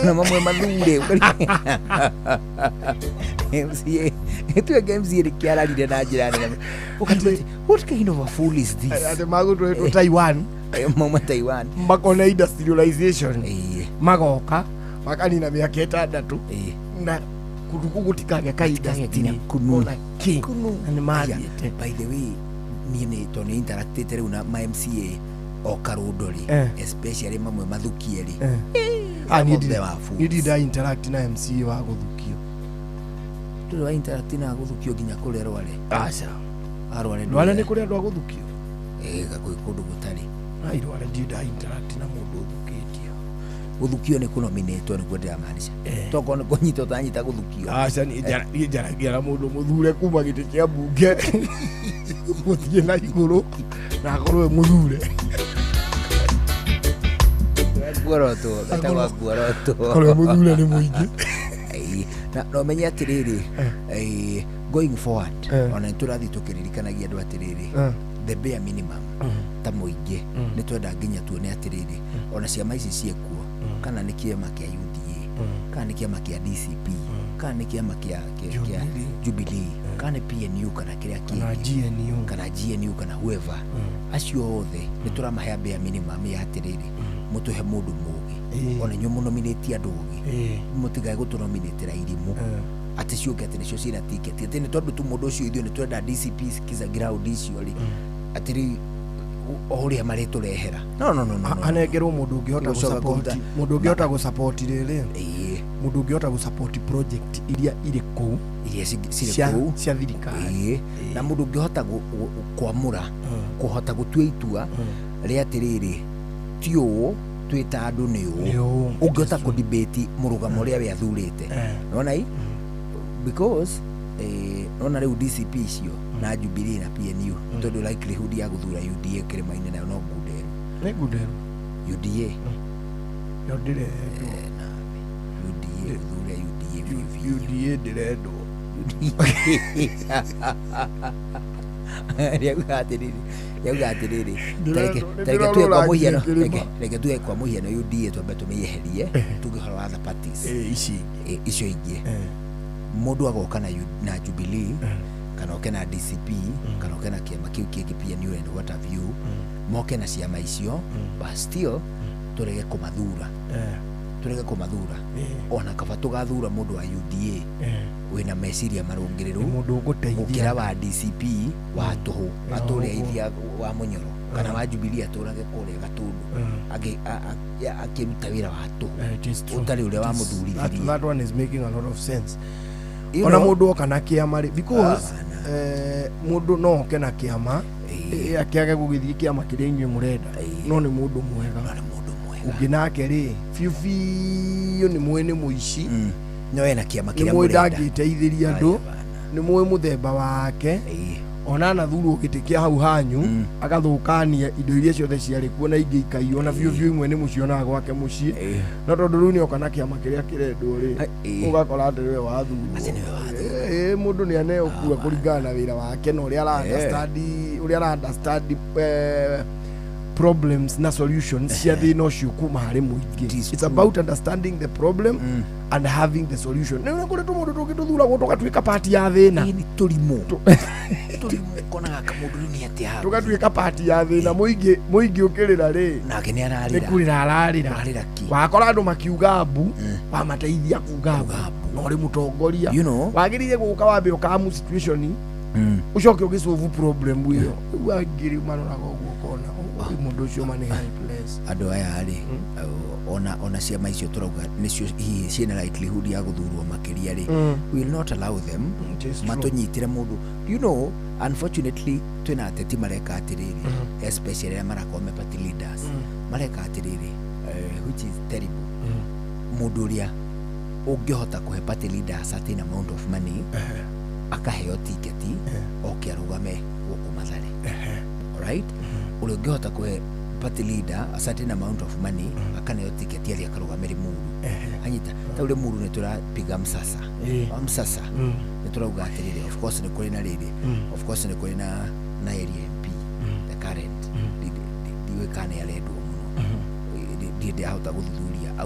MCA etu MCA rikiararire na njira nene ukati what kind of a fool is this ate magutwe Taiwan mama Taiwan makona industrialization magoka makanina miaka 6 na kutukugutikage kaida kununa and magiate by the way ni to ni interacted una ma MCA o karudori especially mamwe mathukieri ni dida interact na MCA wa guthukio tu wa interact na guthukio ginya kule rwale acha rwale ni kule ndo guthukio gakoi kundu gutari ai rwale dida interact na mundu guthukio ni kunominatwo ni kwendera maanisha toko ni kunyita tanyita guthukio acha ni jaragira mundu muthure kuma giti kia bunge muthie na iguru na korwe muthure guoroto gatawa guoroto korwe muthure ni muingi na no menya atiriri going forward ona turathi tukiririkanagia andu atiriri the bare minimum ta muingi ni twenda nginya tuone atiriri ona ciama ici ciekuo kana ni kiama kia UDA kana ni kiama kia DCP kana ni kiama kia Jubilee kana PNU kana kiria kana GNU kana whoever acio othe ni turamahea bare minimum ya atiriri mutuhe mundu mugi ona nyu munominate andu ugi mutigae gutunominate ra irimu ati ciuke ati nicio cina ticket ati ni tondu tu mundu ucio ithuĩ ni twenda DCP kiza ground icio ri atiri oria mariturehera anegerwo mundu ungihota gusupport mundu ungihota gusupport riri mundu ungihota gusupport project iria iri ku iria ciri ku cia thirikari na mundu ungihota kwamura kuhota gutua itua ria atiriri tio twita andu ni u ungihota ku debate murugamo ria we athurite nona i because nona riu DCP icio na Jubilee na PNU tondu likelihood ya guthura UDA kirima-ini nayo no nguderu ni nguderu UDA yo dire UDA diredo yaugatiriri tareke tuwe kwa muhiano reke tuwe kwa muhiano UDA twambe tumiyeherie tugihora wa other parties icio ingi mundu agoka na Jubilee kana oke na DCP kana oke na kiama kiu kingi PNU and what have you moke na ciama icio but still turege kumathura ona kaba tugathura mundu wa UDA wina meciria marungiriru mundu guteithia wa DCP wa tuhu aturia ithia wa munyoro kana wa Jubilee aturage kuria gatundu akiruta wira wa tuhu utari uria wa muthuri that one is making a lot of sense ona mundu oka na kiama because mundu no oke na kiama akiage gugithie kiama kiria inywe murenda no ni mundu mwega uginake ri fiu ni mwene muici no ena kiama kiria murenda ngiteithiria andu ni mwe muthemba wake ona na thuru gitikia hau hanyu agathukania indo iria ciothe ciari kuo na ingi ikaio na fiu imwe ni muciona gwake mucii no tondu riu ni oka na kiama kiria kirendwo ri ugakora ndiwe wa thuru mundu ni aneokua kuringana na wira wake no uri ara understand problems na solutions cia thina ucio kuma hari muingi. It's about understanding the problem and having the solution. Nä kå rä tå må ndå tå ngä tå thura gå tå gatuä ka pati ya thä na tå rimå konaga kamå ndå nä atä tå gatuä ka pati ya thä na må ingä å kä rä ra rä nake nä nä kå rä ra ararä ra wakora andå makiuga mbu wamateithia kuga mbu no rä må tongoria wagä rä ire gå ka wambä å kamu situation å coke å gä solve problem ä yo rä u angä rä maroraga å guo kona mundu ucio mani helpless andu aya ari ona ciama icio turauga nicio hihi ciena likelihood ya guthurwo makiria ri will not allow them matunyitire mundu unfortunately twina ateti mareka atiriri especially ya marakome party leaders mareka atiriri which is terrible mundu ria ungihota kuhe party leaders certain amount of money akaheo tiketi okiarugame gukumathari alright ule ungihota kuhe party leader a certain amount of money akaneo tiketi ali akarugamira muru anyita ta ule muru neturapiga msasa msasa neturauga atiriri of course ni kuri na riri of course ni kuri na area MP the current diwe kana ya ledo muno ndi hauta guthuthuria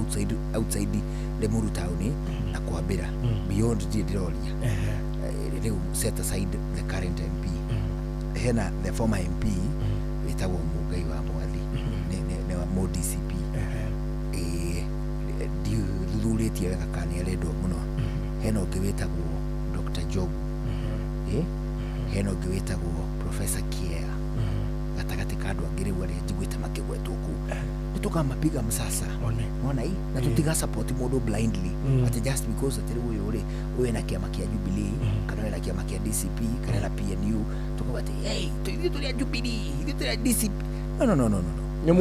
outside the muru town na kuambira beyond the diroria they set aside the current MP hena the former MP witagwo mugai wa mwathi ne wa mo DCP thuthuretie wega kana arendwo muno hena ungi witagwo Dr. Job hena ungi witagwo Professor Kiea gatagati ka andu angĩ rĩu arĩa njiguĩte makĩgwetwo kũu nĩtũkamapiga msasa mona hii na tutiga support mũndũ blindly ati just because atĩrĩ ũyũ na kĩama kĩa Jubilee kana na kĩama kĩa DCP kana na PNU tukaga ati hey ithuĩ tũrĩ Jubilee ithuĩ tũrĩ DCP no nĩ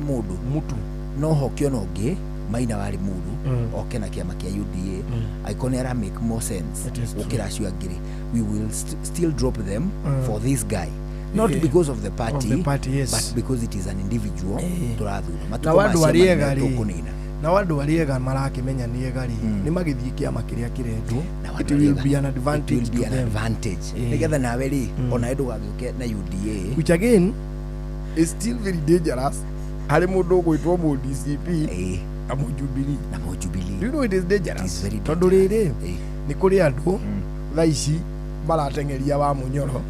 mũndũ mutu no hokio no ngĩ maina wari mũndũ oke na kĩama kĩa UDA icon era make more sense gũkĩra acio angĩ we will still drop them for this guy not because of the party yes. but because it is an individual turathura na wandu ariega ri na wandu ariega marakimenya ni egari ni magithie kiama kiria kirendwo it will be an advantage to them nigetha nawe ri ona endu gagioke na UDA which again is still very dangerous hari mundu gwitwo mu DCP na mu Jubilee do you know it is dangerous tondu riri ni kuri andu thaici maratengeria wa munyoro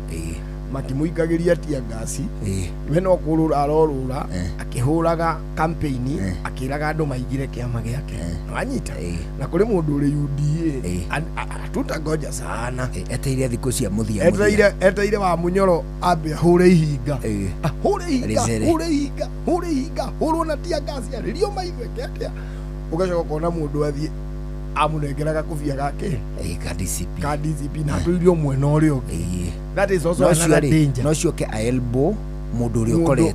makimuikagiria tia ngasi we no kurura arorura akihuraga campaign akiraga andu maigire kiama giake wanyita na kuri mundu uri UDA tutangoja sana eteire thiku cia muthia eteire wa munyoro ambe hure ihinga hure ihinga huruna tia ngasi aririo maitheke atia ugacoka kona mundu athie amunengeraga kufia gake ka DCP na tuirio mwena urio that is also another danger no cioke a elbow mundu uri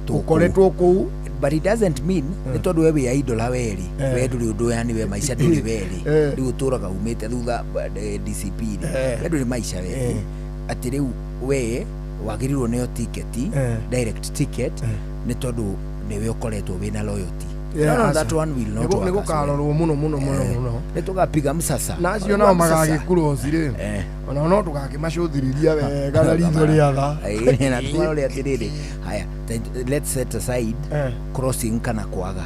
ukoretwo ku but it doesn't mean ni tondu we ya idola weri we nduri undu yani we maisha nduri weri riu turaga umite thutha DCP we nduri maisha weri ati riu we wagirirwo neo ticket direct ticket ni tondu niwe ukoretwo wina loyalty that one will not work. Nego karorwo muno nitugapiga msasa nacio nao magagikurosi ri ona no tugakimacuthiriria wega na ritho riatha na tumarore atiriri haya let's set aside crossing kana kwaga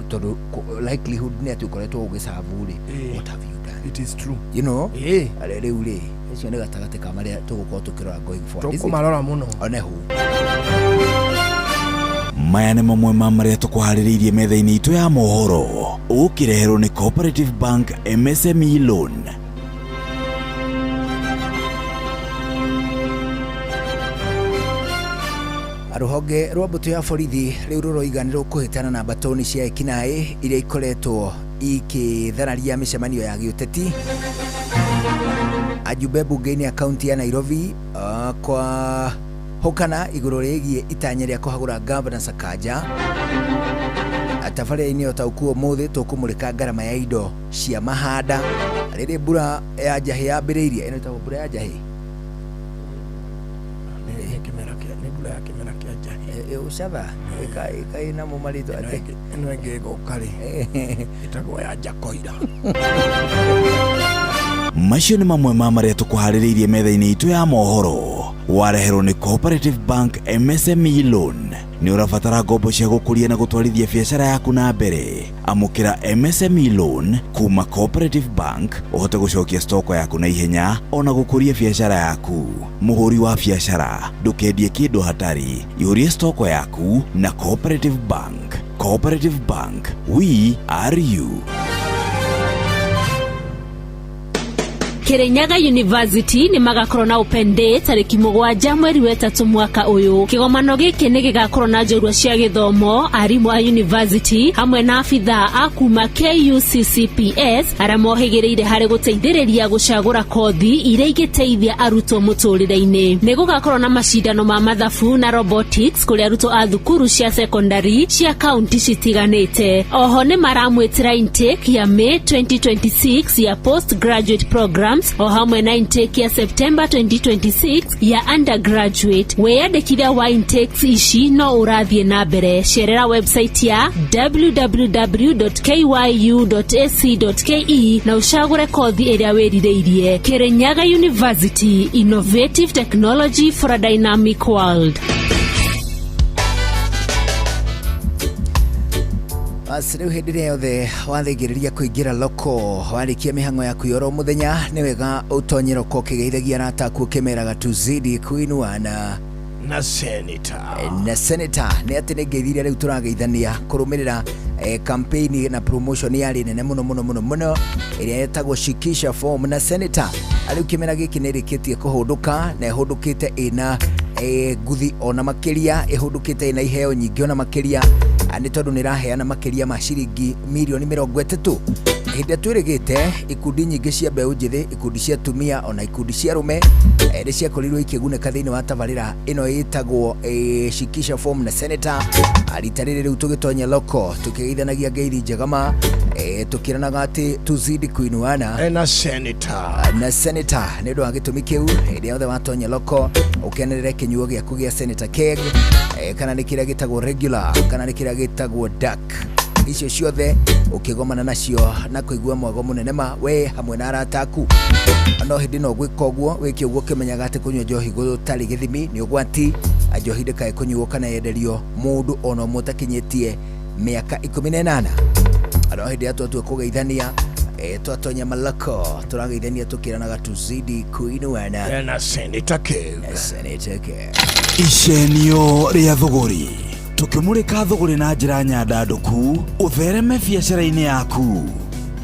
tondu likelihood ni ati ukoretwo ugisavu ri what have you done? It is true, you know riu ri icio ni gatagate ka maria tugukorwo tukirora going forward tukumarora muno onehu maya nĩ mamwe ma marĩa tũkũharĩrĩirie metha-inĩ itũ ya mohoro ũkireherwo nĩ Cooperative Bank MSME Loan. Ruhonge rwa mbũtũ ya borithi rĩu rũroiganĩrwo kũhĩtana na mbatoni cia ekinaĩ iria ikoretwo ikĩthararia mĩcemanio ya gĩũteti ajumbe bunge-inĩ ya kaunti ya Nairobi kwa hokana iguru rĩgiĩ itanya rĩa kũhagũra Gavana Sakaja tabarĩra-inĩ ũtaũkuo mũthĩ tũkũmũrĩka ngarama ya indo cia mahanda rĩrĩ mbura ya njahĩ yambĩrĩirie ĩno ĩtagwo mbura ya njahĩ ucatha ĩkaina mũmarĩtwo atĩ ĩno ĩngĩ ĩgoka rĩ ĩtagwo ya njakoira. Macio nĩ mamwe ma marĩa tũkũharĩrĩirie metha-inĩ itũ ya mohoro wareherwo nĩ Cooperative Bank MSME Loan. Nĩ ũrabatara ngombo cia gũkũria na gũtwarithia biacara yaku na mbere. Amũkĩra MSME Loan kuma Cooperative Bank ũhote gũcokia stoko yaku na ihenya ona gũkũria biacara yaku. Mũhũri wa biacara ndũkendie kĩndũ hatari, ihũrie stoko yaku na Cooperative Bank. Cooperative Bank, we are you. Kirinyaga University ni magakorwo na open day tariki 7 mweri wa 3 mwaka uyu. Kigomano giki ni gigakorwo na njorua cia githomo arimu a university hamwe na afitha akuma KUCCPS aria mohigireire hari guteithiriria gucagura kothi iria igiteithia arutwo muturire-ini. Ni gugakorwo na mashindano ma mathabu na robotics kuri arutwo a thukuru cia secondary cia county citiganite. Oho ni maramwitira intake ya May 2026 ya postgraduate program o hamwe na intake ya September 2026 ya undergraduate. Weyandĩkithia wa intakes ici no ũrathie na mbere. Cerera website ya www.kyu.ac.ke na ucagure kothi ĩrĩa wĩrirĩirie. Kirinyaga University, innovative technology for a dynamic world. Rĩu hĩndĩ ĩrĩa yothe wathĩngĩrĩria kũingĩra loko warĩkia mĩhang'o yaku ya oro mũthenya nĩ wega ũtonye loko ũkĩgeithagia arata aku ũkĩmeraga tuzidi kuinuana na senator nĩ atĩ nĩ ngeithiria rĩu tũrageithania kũrũmĩrĩra campaign na promotion yarĩ nene mũno ĩrĩa yetagwo shikisha form na senator. Rĩu kĩmera gĩkĩ nĩ rĩkĩtie kũhũndũka na ĩhũndũkĩte ĩna nguthi ona makĩria, ĩhũndũkĩte ĩna iheo nyingĩ ona makĩria, nĩ tondũ nĩ raheana makĩria ma ciringi mirioni 30. Hĩndĩ twĩrĩgĩte ikundi nyingĩ cia mbeũ njĩthĩ, ikundi cia tumia ona ikundi cia rume nĩ ciakorirwo ikĩgunĩka thĩinĩ wa tabarĩra ĩno ĩtagwo shikisha form na senator. Rita rĩrĩ rĩu tũgĩtonya loko tũkĩgeithanagia ngeithi njega ma tukiranaga ati tuzidi kuinuana na senator nĩ ũndũ wa gĩtũmi kĩu. Hĩndĩ yothe watonya loko ũkenerere kĩnyuo gĩaku gĩa senator keg kana nĩ kĩrĩa gĩtagwo regular kana nĩ kĩrĩa gĩtagwo dark. Icio ciothe ukigomana nacio na kuigua mwago munene ma we hamwe na arata aku. No hindi no gwika ũguo wĩke ũguo ũkĩmenyaga atĩ kũnyua njohi gũtarĩ gĩthimi nĩ ũgwati. Njohi ndĩkae kũnyuo kana yenderio mũndũ ona mũtakinyĩtie mĩaka 18. No hindi atwa tu kũgeithania twatonya malako turageithania tukiranaga tuzidi kuinuana na Senator Kev. Icenio ria thuguri tukimurika thuguri na njira nyandanduku uthereme biacara-ini yaku.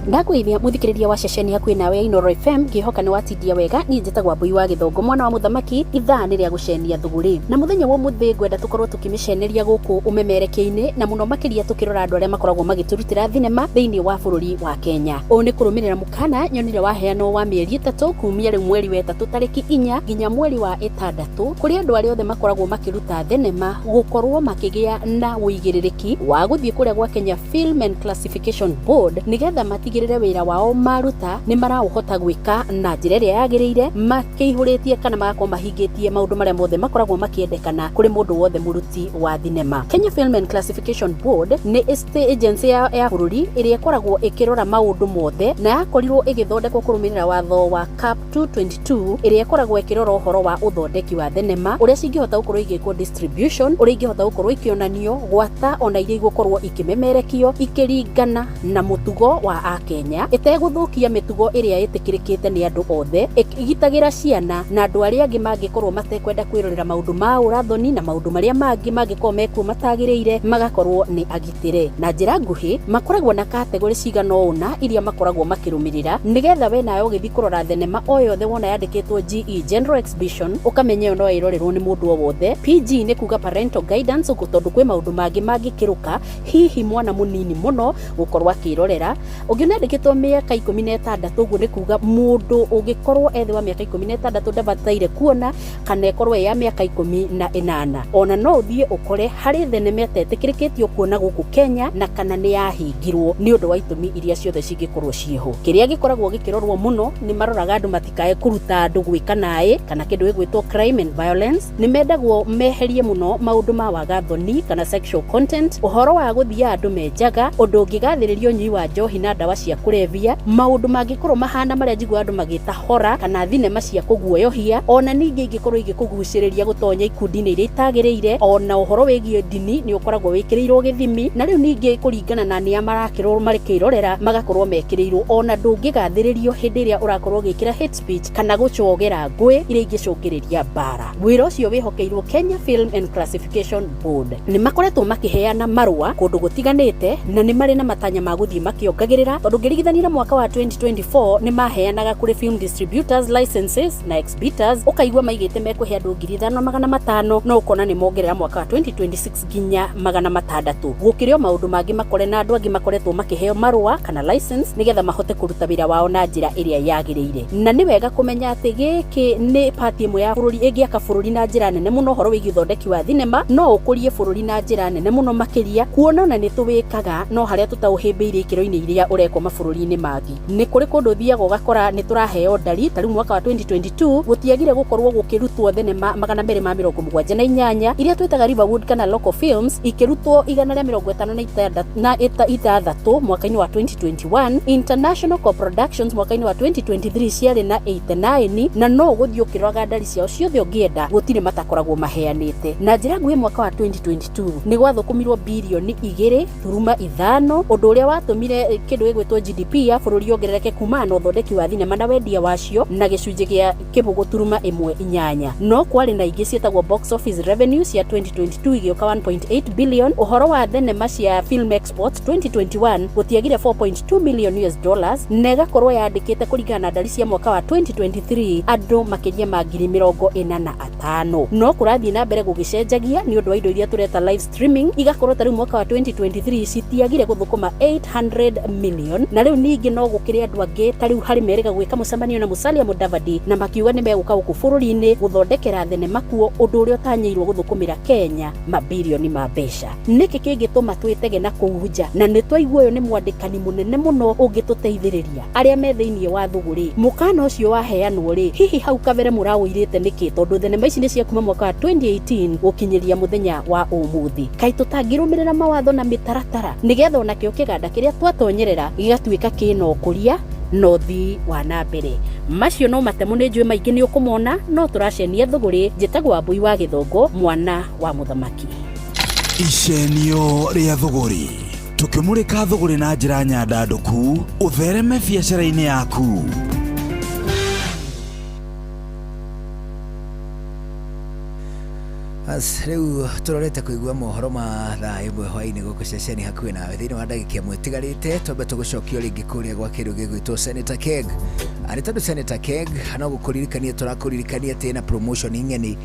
Ndakwithia muthikiriria wa ceceni hakuhi nawe ya Inoro FM ngihoka ni watindia wega ni njitagwa Mbui wa Githongo mwana wa muthamaki ithaa ni ria gucenia thuguri na muthenya wa muthi ngwenda tukorwo tukimiceneria guku umemerekeini na muno makiria tukirora andu aria makoragwo magiturutira thinema thiini wa bururi wa Kenya. O ni kurumirira mukana nyonire waheano wa mieri 3 kumia riu mweri wa 3 tariki 4 nginya mweri wa 6 kuri andu aria othe makoragwo makiruta thinema gukorwo makigia na uigiririki wa guthie kuria gwa Kenya Film and Classification Board nigetha matigirire wira wao maruta ni marahota gwika na njira iria yagiriire makihuritie kana magakorwo mahingitie maundu maria mothe makoragwo makiendekana kuri mundu wothe muruti wa thinema. Kenya Film and Classification Board ni state agency ya bururi iria ikoragwo ikirora maundu mothe na yakorirwo igithondekwo kurumirira watho wa CAP 222 iria ikoragwo ikirora uhoro wa uthondeki wa thinema uria cingihota gukorwo igikwo distribution uria ingihota gukorwo ikionanio gwata ona iria igukorwo ikimemerekio ikiringana na mutugo wa Kenya iteguthukia mitugo iria itikirikite ni andu othe igitagira ciana na andu aria angi mangikorwo matekwenda kwirorera maundu ma urathoni na maundu maria mangi mangikorwo mekuo matagiriire magakorwo ni agitire na njira nguhi makoragwo na category cigana una iria makoragwo makirumirira nigetha we nayo ugithi kurora thenema o yothe wona yandikitwo GE General Exhibition ukamenye no irorerwo ni mundu o wothe. PG ni kuga parental guidance tondu kwi maundu mangi kiruka hihi mwana munini muno gukorwo akirorera ungiandikitwo miaka 16 uguo ni kuga mundu ungikorwo ethe wa miaka 16 ndabataire kuona kana ikorwo ya miaka 18 ona no uthie ukore hari thenema tetikirikitio kuona guku Kenya na kana ni yahingirwo ni undu wa itumi iria ciothe cingikorwo cieho. Kiria gikoragwo gikirorwo muno ni maroraga andu matikae kuruta andu gwika nae kana kindu gigwitwo crime and violence ni mendagwo meherie muno maundu ma wagathoni kana sexual content uhoro wa guthia andu menjaga undu ungigathiririo nyi wa njohi na dawa cia kurevia maundu mangikorwo mahana maria njigwa andu magita hora kana thinema cia kuguoyohia ona ningi ingikorwo igikuguciriria gutonya ikundi-ini iria itagiriire ona uhoro wigie dini ni ukoragwo wikirirwo githimi na riu ningi kuringana na nia marakirwo marikirorera magakorwo mekirirwo ona ndungigathiririo hindi iria urakorwo gikira hate speech kana gucogera ngui iria ingicungiriria bara. Wira ucio wihokeirwo Kenya Film and Classification Board ni makoretwo makiheana marua kundu gutiganite na ni mari na matanya ma guthie makiongagirira tondu ngirigithania na mwaka wa 2024 ni maheanaga kuri film distributors licenses na exhibitors ukaigwa maigite mekuhe andu 5,500 no ukona ni mongerera mwaka wa 2026 ginya 600 gukirio maundu mangi makore na andu angi makoretwo makiheo marua kana license nigetha mahote kuruta wira wao na njira iria yagiriire na ni wega kumenya ati giki ni party imwe ya bururi igiaka bururi na njira nene muno horo wigi thondeki wa thinema no ukurie bururi na njira nene muno makiria kuona na ni tuwikaga no haria tutauhimbiire ikiro-ini iria ureko mabururi-ini mangi ni kuri kundu thiaga ugakora ni turaheo ndari tari mwaka wa 2022 gutiagire gukorwo gukirutwo thenema 278 iria twetaga Riverwood kana local films ikirutwo 156 mwaka-ini wa 2021 international co-productions mwaka-ini wa 2023 ciari na 89 na no guthio kiroga ndari ciao ciothe ungienda gutire matakoragwo maheanite na njira nguhi mwaka wa 2022 ni gwathukumirwo bilioni 2.5 undu uria watumire kindu gigwitwo GDP ya bururi ongerereke kuma na uthondeki wa thinema na wendia wacio na gicunji gia kibugu turuma 1.8 no kwari na ingi cietagwo box office revenues ya 2022 igioka 1.8 billion uhoro wa thenema cia film exports 2021 gutiagire 4.2 million US dollars nega korwo yandikite kuringana na ndari cia mwaka wa 2023 andu makiria ma 45,000 no kurathie na mbere gugicenjagia ni undu wa indo iria tureta live streaming igakorwo tari mwaka wa 2023 citiagire guthukuma 800 million na riu ningi no gukire andu angi tariu hari merega gwika mucemanio na Musalia Mudavadi na makiuga ni meguka guku bururi-ini guthondekera thenema kuo undu uria utanyiirwo guthukumira Kenya mabilioni ma mbeca. Niki kingituma twitege na kuhunja na ni twaigua uyu ni mwandikani munene muno ungituteithiriria aria me thiini wa thuguri mukana ucio waheanwo ri hihi hau kabere murawirite niki tondu thenema ici ni cia kuma mwaka wa 2018 gukinyiria muthenya wa umuthi kai tutangirumirira mawatho na mitaratara nigetha onakio kiganda kiria twatonyerera gigatuika kino kuria no thi wa na mbere macio no matemu ni njui maingi ni ukumona no turacenia thuguri njitagwa Mbui wa Githongo mwana wa muthamaki. Icenio ria thuguri tukimurika thogore na njira nyandanduku uthereme biacara-ini yaku. Riu turorete kuigua mohoro ma thaa imwe hwaini guku ceceni hakuhi nawe thiini wa ndagika imwe tigarite twambe tugucokio ringi kuria gwa kindu gigwitwo Senator Keg. Ari tondu Senator Keg no gukuririkania turakuririkania tena promotion ing'eni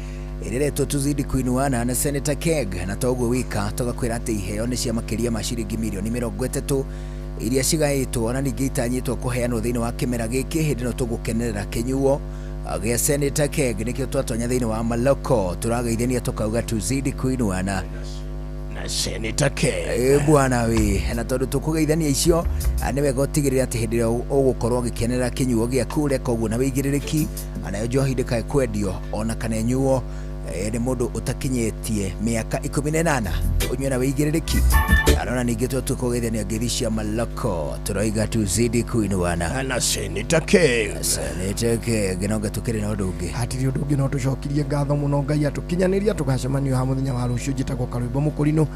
ireretwo tuzidi kuinuana na Senator Keg, na toguo wika tugakwira ati iheo ni cia makiria ma ciringi milioni 30 iria cigaitwo na ningi itanyitwo kuheanwo thiini wa kimera giki hindi no tugukenerera kinyuo gĩa Senator Keg nikio twatonya thiini wa maloko turageithania tukauga tuzidi kuinuana na Senator Keg. Bwana we, na tondu tukugeithania icio ni wega utigirira ati hindi ria ugukorwo gikenera kinyuo giaku reka uguo na wigiririki anayo njohi ndikae kwendio ona kana nyuo ni mundu utakinyetie miaka 18 unywe na wigiririki arona ningi tukugeithania ngithi cia maloko turaiga tuzidi kuinuana na Senator Keg. Senator Keg nonga tukiri na undu ungi hatiri undu ungi no tucokirie ngatho muno Ngai atukinyaniria tugacemanio ha muthenya wa rucio njitagwo Karwimbo Mukurino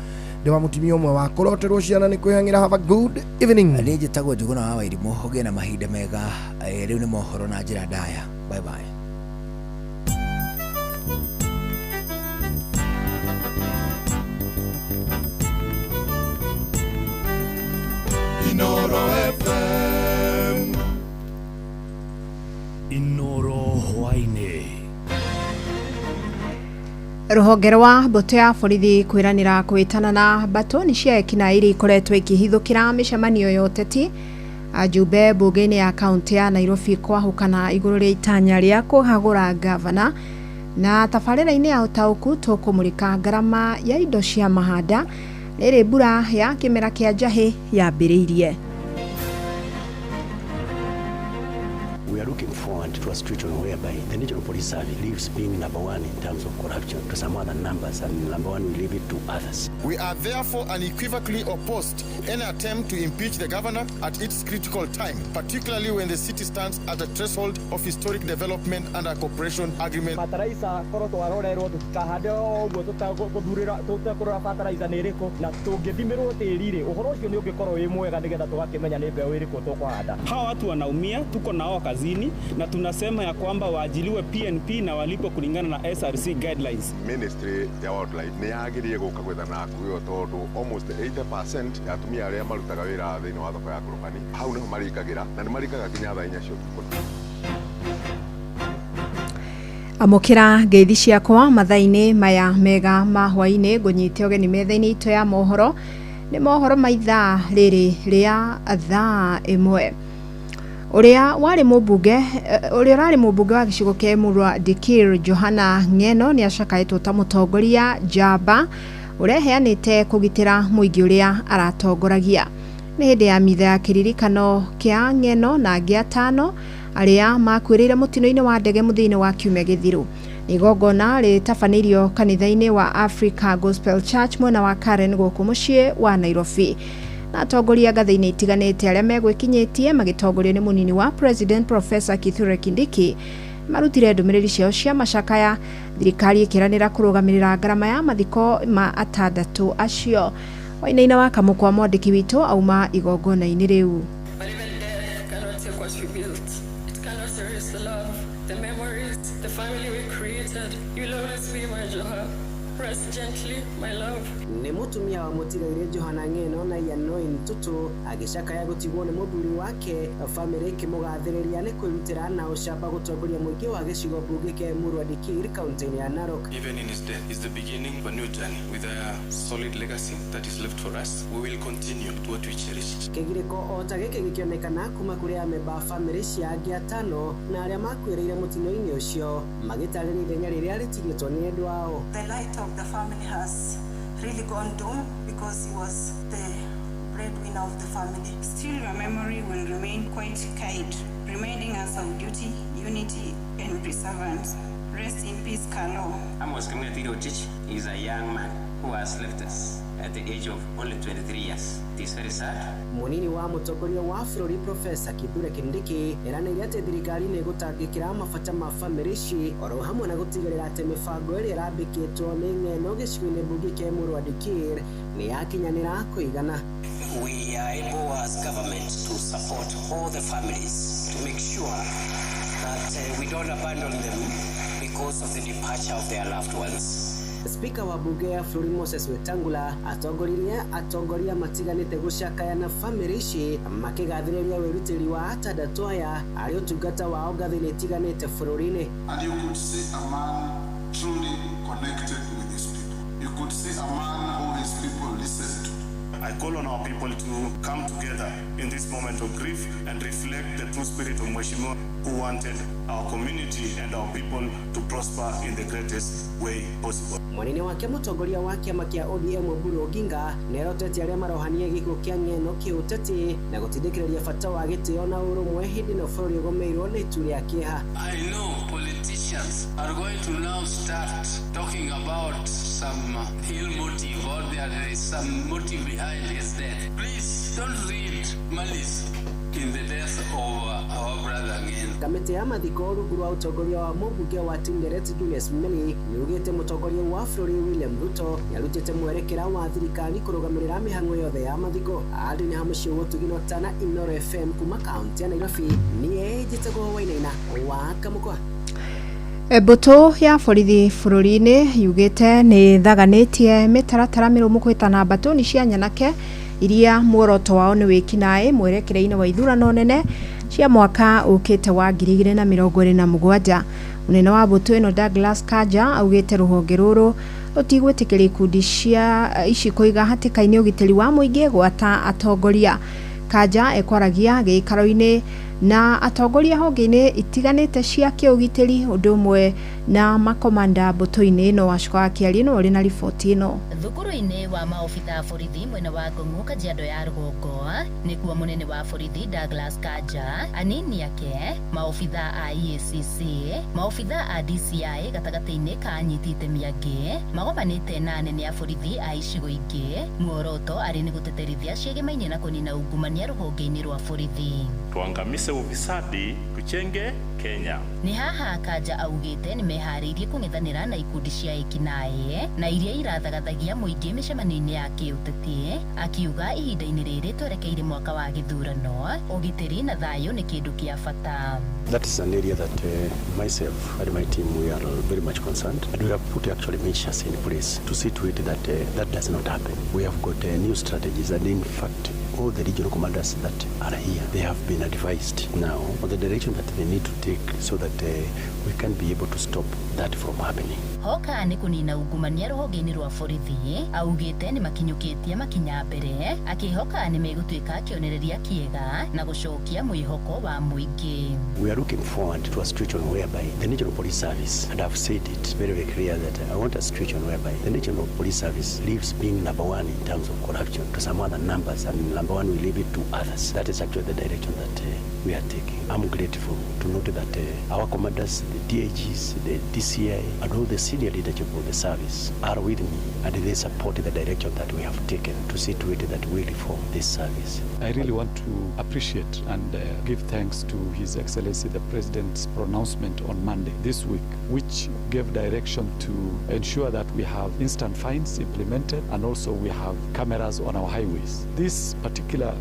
ndi wa mutimia umwe wa kuroterwo ciana ni kwihangira. Have a good evening. Ni njitagwo Njuguna wa Wairimu ugie na mahinda mega. Riu ni mohoro na njira ndaya. Bye bye. Inoro FM. Inoro hwaine. Ruhonge rwa mbũtũ ya borithi kwiranira kwitana na mbatũ ni cia ekina iri ikoretwo ikihithukira micemanio ya ũteti ajumbe mbunge-inĩ ya kaunti ya Nairobi kwahũkana igũrũ rĩa itanya rĩa kũhagũra gavana na tabarĩra-inĩ ya ũtaũku tũkũmũrĩka ngarama ya indo cia mahanda rĩrĩ mbura ya kĩmera kĩa njahĩ yambĩrĩirie. We are looking forward to a situation whereby the National Police Service leaves being number one in terms of corruption to some other numbers, and number one, we leave it to others. We are therefore unequivocally opposed any attempt to impeach the governor at its critical time, particularly when the city stands at the threshold of historic development under a cooperation agreement. Fertilizer koroto arorerwo tukahande oguo tutakurura fertilizer ni riku na tungithimirwo tirire uhoro ucio ni ungikorwo wi mwega nigetha tugakimenya ni mbeu iriku tukwahanda. Hawa watu wanaumia, tuko nao kazini na tunasema ya kwamba waajiliwe PNP na walipo kulingana na SRC guidelines. Ministry ya Wildlife ni yagirie guka gwethana kuyo tondu almost 80% ya atumia aria marutaga wira thiini wa thoko ya Ngorofani hau niho marikagira na ni marikaga kinya thaa 4 cia utuku. Amukira ngeithi ciakwa mathaini maya mega ma hwaini ngunyite ogeni metha-ini itu ya mohoro ni mohoro maitha riri ria thaa imwe. Uria urari mubunge wa gicigo kia Emurua Dikir Johana Ng'eno ni acakaitwo ta mutongoria njamba ureheanite kugitira muingi uria aratongoragia. Ni hindi ya mitha ya kiririkano kia Ng'eno na angi atano aria makwirire mutino-ini wa ndege muthini wa kiumia githiru. Igongona ritabanĩirio kanitha-ini wa Africa Gospel Church mwena wa Karen guku mucii wa Nairobi. Na atongoria ngathĩ-inĩ itiganĩte arĩa megwĩkinyĩtie magĩtongorio nĩ munini wa President Professor Kithure Kindiki marutire ndũmĩrĩri ciao cia macakaya thirikari ĩkĩranĩra kũrũgamĩrĩra ngarama ya mathiko ma atandatũ acio. Wainaina wa Kamũkwa mwandĩki witũ auma igongona-inĩ rĩu. Rest gently, my love. Ni mutumia wa mutigaire Johana Ng'eno na Yanoe Ntutu agicakaya gutigwo ni muthuri wake family kimugathiriria ni kwirutira na ucamba gutongoria muingi wa gicigo bunge kia Emurua Dikir kaunti ya Narok. Even in his death is the beginning of a new journey with a solid legacy that is left for us. We will continue to what we cherish. Kigiriko ota giki gikionekana kuma kuri ameba family cia angi atano na aria makwirire mutino-ini ucio magitarĩria ithenya riria ritigitwo ni endu wao. The light of the family has really gone dim because he was the breadwinner of the family. Still, your memory will remain quite kind, reminding us of duty, unity, and perseverance. Rest in peace, Carlo. Amos Kemeti Rotich is a young man who has left us at the age of only 23 years. It is very sad. Munini wa mutongoria wa bũrũri Professor Kithure Kindiki eranĩire atĩ thirikari nĩ gũtangĩkĩra mabata ma famĩlĩ ici oro hamwe na gũtigĩrĩra atĩ mĩbango ĩrĩa ĩrambĩkĩtwo nĩ Ng'eno gĩcigo-inĩ mbunge kĩa Emurua Dikir nĩ yakinyanĩra kũigana. we are able as government to support all the families to make sure that we don't abandon them because of the departure of their loved ones. Speaker wa bunge ya Flori Moses Wetangula atongoria matiganite gucakaya na family ici makigathiriria wirutiri wa atandatu aya ari utungata wao ngathini tiganite bũrũri-inĩ. And you could see a man truly connected with his people. You could see a man who his people listened to. I call on our people to come together in this moment of grief and reflect the true spirit of Mheshimiwa, who wanted our community and our people to prosper in the greatest way possible. Mwanene wake mutongoria wa kiama kia ODM Oburu Oginga nerotete aria marohanie giko kia ng'eno kiuteti na gutindikiriria bata wa gitio na urumwe hindi no bũrũri ugomeirwo ni itu ria kieha. I know politicians are going to now start talking about some ill motive, or there is some motive behind his death. Please don't read malice in the death of our brother again. Kamiti ya mathiko rungu rwa utongoria wa mũmbunge wa Tinderet Julius Meli niugite mutongoria wa bũrũri William Ruto yarutite mwerekera wa thirikari kurugamirira mihang'o yothe ya mathiko andi ni hamucio gutugino tana Inoro FM kuma kaunti ya Nairobi ni ejitego Wainaina wa Kamukwa. Mbuto ya borithi bũrũri-inĩ yugite ni thaganitie mitaratara mirumu kwitana mbatoni cia nyanake iria muoroto wao ni wikinae mwerekereine wa ithurano nene cia mwaka ukite wa 2027. Munene wa mbuto ino Douglas Kanja augite ruhonge ruru rutigwitikira ikundi cia ici kuiga hatikaini ugitiri wa muingi gwata atongoria. Kanja ekwaragia giikaro-ini na atongoria honge-ini itiganite cia kiugitiri undu umwe na makomanda mbuto-ini ino wacuka akiaria no ri na riboti ino. Thukuru-ini wa maofitha borithi mwena wa Ngong'o Kajiado ya Rũgongo nikuo munene wa borithi Douglas Kanja, anini ake maofitha a EACC, maofitha a DCI gatagati-ini ka anyitite miangi magomanite na anene a borithi a icigo ingi muoroto ari ni guteterithia ciegemaine na kunina ungumania ruhonge-ini rwa borithi. Tuangamize ufisadi, tuchenge Kenya. Ni haha Kanja augite ni mehariirie kung'ethanira na ikundi cia ekinae na iria irathagathagia muingi micemani-ini ya kiuteti, akiuga ihinda-ini riri twerekeire mwaka wa githurano ugitiri na thayo ni kindu kia bata. That is an area that myself and my team we are very much concerned, and we have put actually measures in place to see to it that that does not happen. We have got new strategies, and in fact all the regional commanders that are here, they have been advised now on the direction that they need to take so that we can be able to stop that from happening. Hoka ni kunina ungumania ruhonge-ini rwa borithi augite ni makinyukitie makinya mbere akihoka ni megutuika kionereria kiega na gucokia mwihoko wa muingi. We are looking forward to a situation whereby the National Police Service, and I've said it very, very clear that I want a situation whereby the National Police Service leaves being number one in terms of corruption to some other numbers, and number one we leave it to others. That is actually the direction that we are taking. I'm grateful to note that our commanders, the DAGs, the DCI, and all the senior leadership of the service are with me, and they support the direction that we have taken to see to it that we reform this service. I really want to appreciate and give thanks to His Excellency the President's pronouncement on Monday this week, which gave direction to ensure that we have instant fines implemented and also we have cameras on our highways. This particular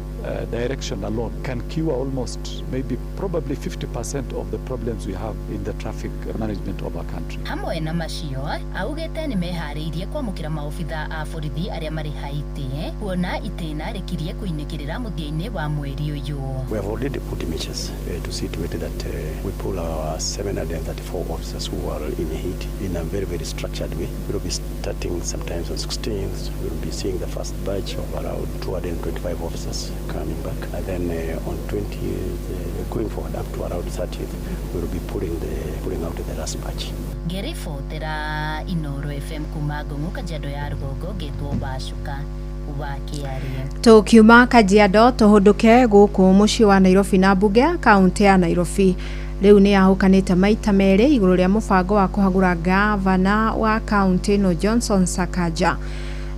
direction alone can cure almost probably 50% of the problems we have in the traffic management of our country. Hamwe na macio augete ni mehariirie kwamukira maofitha a borithi aria mari Haiti kuona itena rikirie kuinikirira muthia-ini wa mweri uyu. We have already put measures to see to it that we pull our 734 officers who are in Haiti in a very, very structured way. We will be starting sometimes on 16th. We will be seeing the first batch of around 225 officers coming back, and then on 20th going forward up to around 30th we will be pulling out the last batch. Gerifotera Inoro FM kuma Ngong'o Kajiado ya Rũgongo getwo Bacuka wakiaria. Tukiuma Kajiado tuhunduke guku mucii wa Nairobi na mbunge kaunti ya Nairobi riu ni ahukanite maita meri iguru ria mubango wa kuhagura gavana wa kaunti no Johnson Sakaja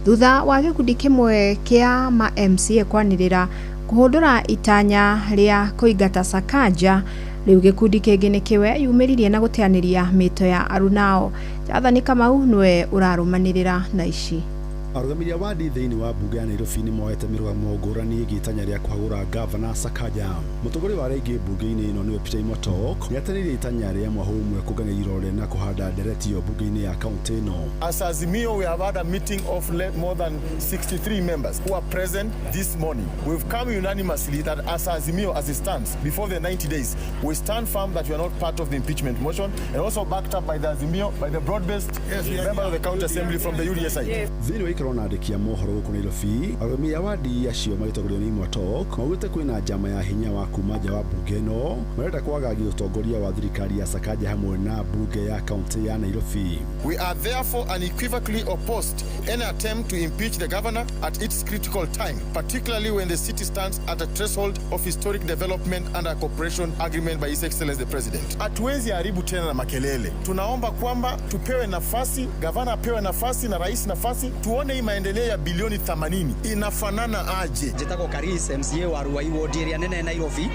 thutha wa gikundi kimwe kia ma MCA kwanirira kuhundura itanya ria kuigata Sakaja. Riu gikundi kingi nikiwe yumiririe na guteaniria mito ya arunao. Jathani Kamau nwe urarumanirira na ici. Arugamiria wadi thiini wa bunge ya Nairobi ni moete mirugamo ngurani gitanya ria kuhagura Governor Sakaja. Mutogori wa regi bunge-ini ino niwe Peter Imotok niatanirie itanya ria mwahu umwe kugania irore na kuhanda ndereti yo bunge-ini ya kaunti ino. As Azimio, we have had a meeting of more than 63 members who are present this morning. We've come unanimously that as Azimio, as it stands, before the 90 days, we stand firm that we are not part of the impeachment motion, and also backed up by the Azimio, by the broad-based member of the County Assembly from the UDA side. Ikirona ndekia mohoro guku Nairobi arumia wadi acio magitogorio ni Imotok maugite kwina njama ya hinya wa kumaja wa bunge no marenda kwagagia utongoria wa thirikari ya Sakaja hamwe na bunge ya kaunti ya Nairobi. We are therefore unequivocally opposed any attempt to impeach the governor at its critical time, particularly when the city stands at a threshold of historic development under a cooperation agreement by His Excellency the President. Hatuwezi haribu tena na makelele. Tunaomba kwamba tupewe nafasi, gavana apewe nafasi na rais nafasi, tuone hii maendeleo ya bilioni 80 inafanana aje. Jetako Karis MCA wa Ruai ward area nene Nairobi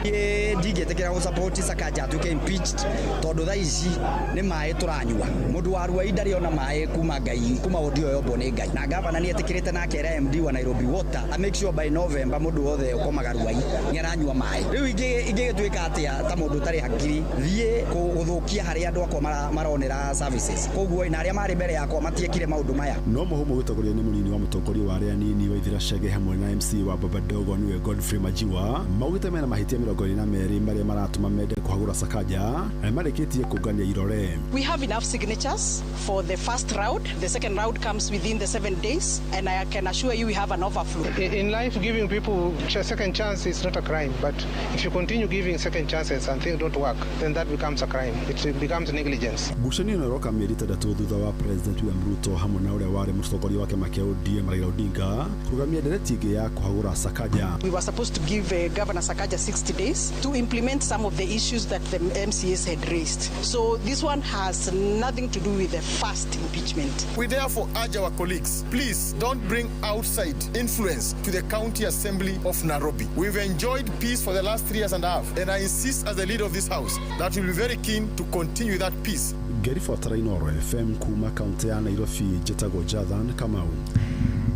ndigetekera go support Sakaja tuke impeached tondu tha ici ni mae turanyua mundu wa Ruai ndari ona mae kuma ngai kuma ward yo bone ngai na gavana ni etikirite na kera MD wa Nairobi Water a make sure by November mundu wothe ukomaga Ruai ni aranyua mae riu ingegituika atia ta mundu tari hakiri thie guthukia hari andu akwa maronera services koguo ina aria mari mbere yakwa matiekire maundu maya no muhumo gitogorio ni munini wa mutongoria wa aria nini wa Ithira Chege hamwe na MC wa Babadogo niwe Godfrey Majiwa maugite mena mahitia 22 maria maratuma mende kuhagura Sakaja na mareketie kugania irore. We have enough signatures for the first round. The second round comes within the 7 days and I can assure you we have an overflow. In life, giving people a second chance is not a crime, but if you continue giving second chances and things don't work, then that becomes a crime. It becomes negligence. Bushani unaroka mieri 3 thutha wa President William Ruto hamwe na uria wari mutongoria wake Makia ODM Raila Odinga kugamia ndereti ya kuhagura Sakaja. We were supposed to give Governor Sakaja 60 days to implement some of the issues that the MCAs had raised. So this one has nothing to do with the first impeachment. We therefore urge our colleagues, please don't bring outside influence to the County Assembly of Nairobi. We've enjoyed peace for the last 3 years and a half, and I insist as the leader of this house that we'll be very keen to continue that peace. Gary Fatara Inoro FM kuma kaunti ya Nairobi Jetago Jathan Kamau.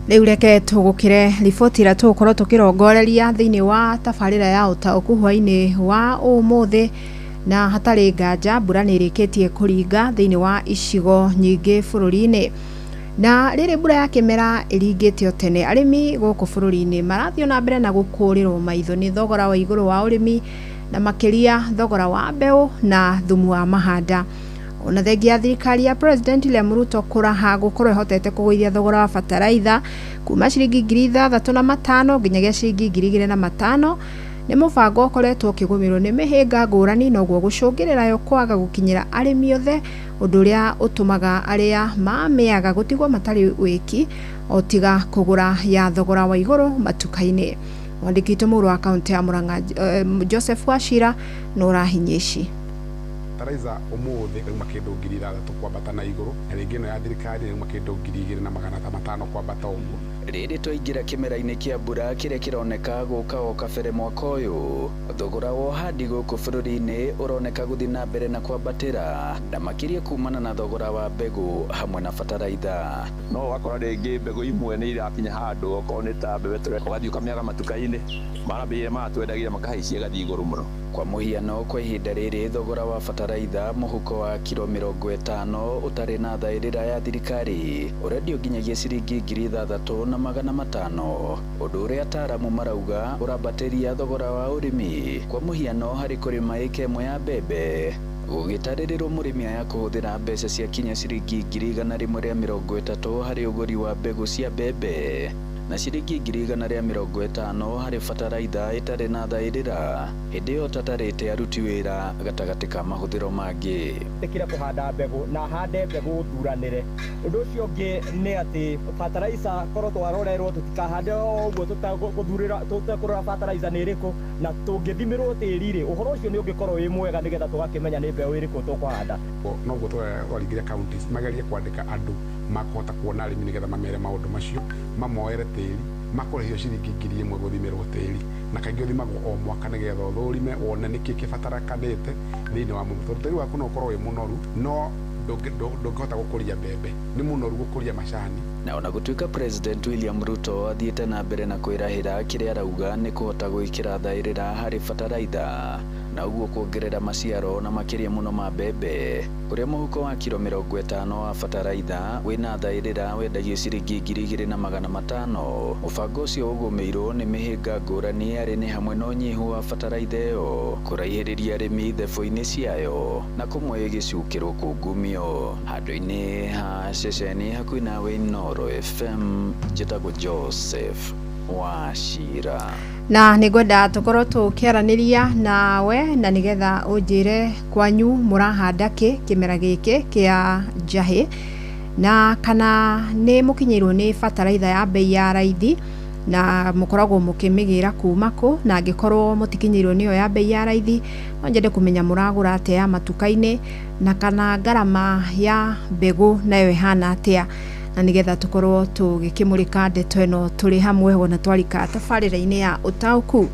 Riu reke tugukire riboti ira tugukorwo tukirongoreria thiini wa tabarira ya utauku hwaini wa umuthi na hatari nganja mbura ni irikitie kuringa thiini wa icigo nyingi bururi-ini na riri mbura ya kimera iringitio tene arimi guku bururi-ini marathio na mbere na gukurirwo maitho ni thogora wa iguru wa urimi na makiria thogora wa mbeu na thumu wa mahanda. Ona thengia thirikari ya President William Ruto kuraha gukorwo ihotete kugwithia thogora wa fertilizer kuma ciringi 3,500 nginyagia ciringi 2,500 ni mubango ukoretwo ukigumirwo ni mihinga ngurani na guo gucungirira yo kwaga gukinyira arimi othe undu uria utumaga aria mamiaga gutigwo matari wiki otiga kugura ya thogora wa iguru matuka-ini. Mwandikito muru wa kaunti ya Murang'a Joseph Wachira nurahinyici fertilizer umuthi kuma kindu 6,000 kwambata na iguru na ringi no ya thirikari kuma kindu 2,500 kwambata uguo. Riri toingira kimera-ini kia mbura kiria kironeka guka o kabere mwaka uyu thogora wa uhandi guku bururi-ini uroneka guthi na mbere na kwambatira na makiria kumana na thogora wa mbegu hamwe na fertilizer. No wakora ringi mbegu imwe ni irakinya handu okorwo ni ta mbebe tugathii ukamiaga matuka-ini marambire matwendagira makahaicia gathii iguru muno. Kwa muhiano kwa ihinda riri thogora wa fertilizer muhuko wa kilo 50 utari na thairira ya thirikari urendio nginyagia ciringi 6,500 undu uria ataramu marauga urambatiria thogora wa urimi. Kwa muhiano hari kurima eka imwe ya mbembe gugitaririrwo murimi aya kuhuthira mbeca cia kinya ciringi 130 hari uguri wa mbegu cia mbembe na ciringi 150 hari fertilizer itari na thairira hindi yo tatarite aruti wira gatagati ka mahuthiro mangi tekira kuhanda mbegu na hande mbegu turanire undu ucio ungi ni ati fertilizer korwo twarorerwo tutikahande uguo tutakurora fertilizer ni iriku na tungithimirwo tiri uhoro ucio ni ungikorwo wi mwega nigetha tugakimenya ni mbeu iriku tukwahanda no guo twaringiria counties magerie kwandika andu makota kuona arimi nigetha mamere maundu macio mamoere tiri makorehio ciringi 1,000 guthimirwo tiri na kaingĩ thimagwo o mwaka nigetha uthurime wone niki kibatarakanite thiini wa mũmũtũrĩre waku no ukorwo wi munoru no ndũngĩhota gũkũria mbembe nĩ mũnoru gũkũria macani. Na ona gũtuĩka President William Ruto athiĩte na mbere na kwĩrahĩra kĩrĩa arauga nĩ kũhota gwĩkĩra thaĩrĩra harĩ bataraitha na ũguo kuongerera maciaro na makĩria mũno ma mbembe, ũrĩa mũhuko wa kilo 50 wa bataraitha wĩna thaĩrĩra wendagio ciringi 2,500. Mũbango ũcio ũgũmĩirwo nĩ mĩhĩnga ngũrani arĩ nĩ hamwe na ũnyihu wa bataraitha ĩyo, kũraihĩrĩria arĩmi thebo-inĩ ciayo na kũmwe gĩcukĩrwo kũngumio. Handũ-inĩ ha ceceni hakuhĩ nawe Inooro FM, njĩtagwo Joseph Wachira. Na nĩngwenda tũkorwo tũkĩaranĩria nawe na nĩgetha ũnjĩre kwanyu mũrahanda kĩ kĩmera gĩkĩ kĩa njahĩ, na kana nĩ mũkinyĩirwo nĩ bataraitha ya bei ya raithi na mũkoragwo mũkĩmĩgĩra kuma kũ, na angĩkorwo mũtikinyĩirwo nĩyo ya bei ya raithi no nyende kũmenya mũragũra atĩa matuka-inĩ, na kana ngarama ya mbegũ nayo ĩhana atĩa, na nĩgetha tũkorwo tũgĩkĩmũrĩka ndeto ĩno tũrĩ hamwe wona twarika tabarĩra-inĩ ya ũtaũku.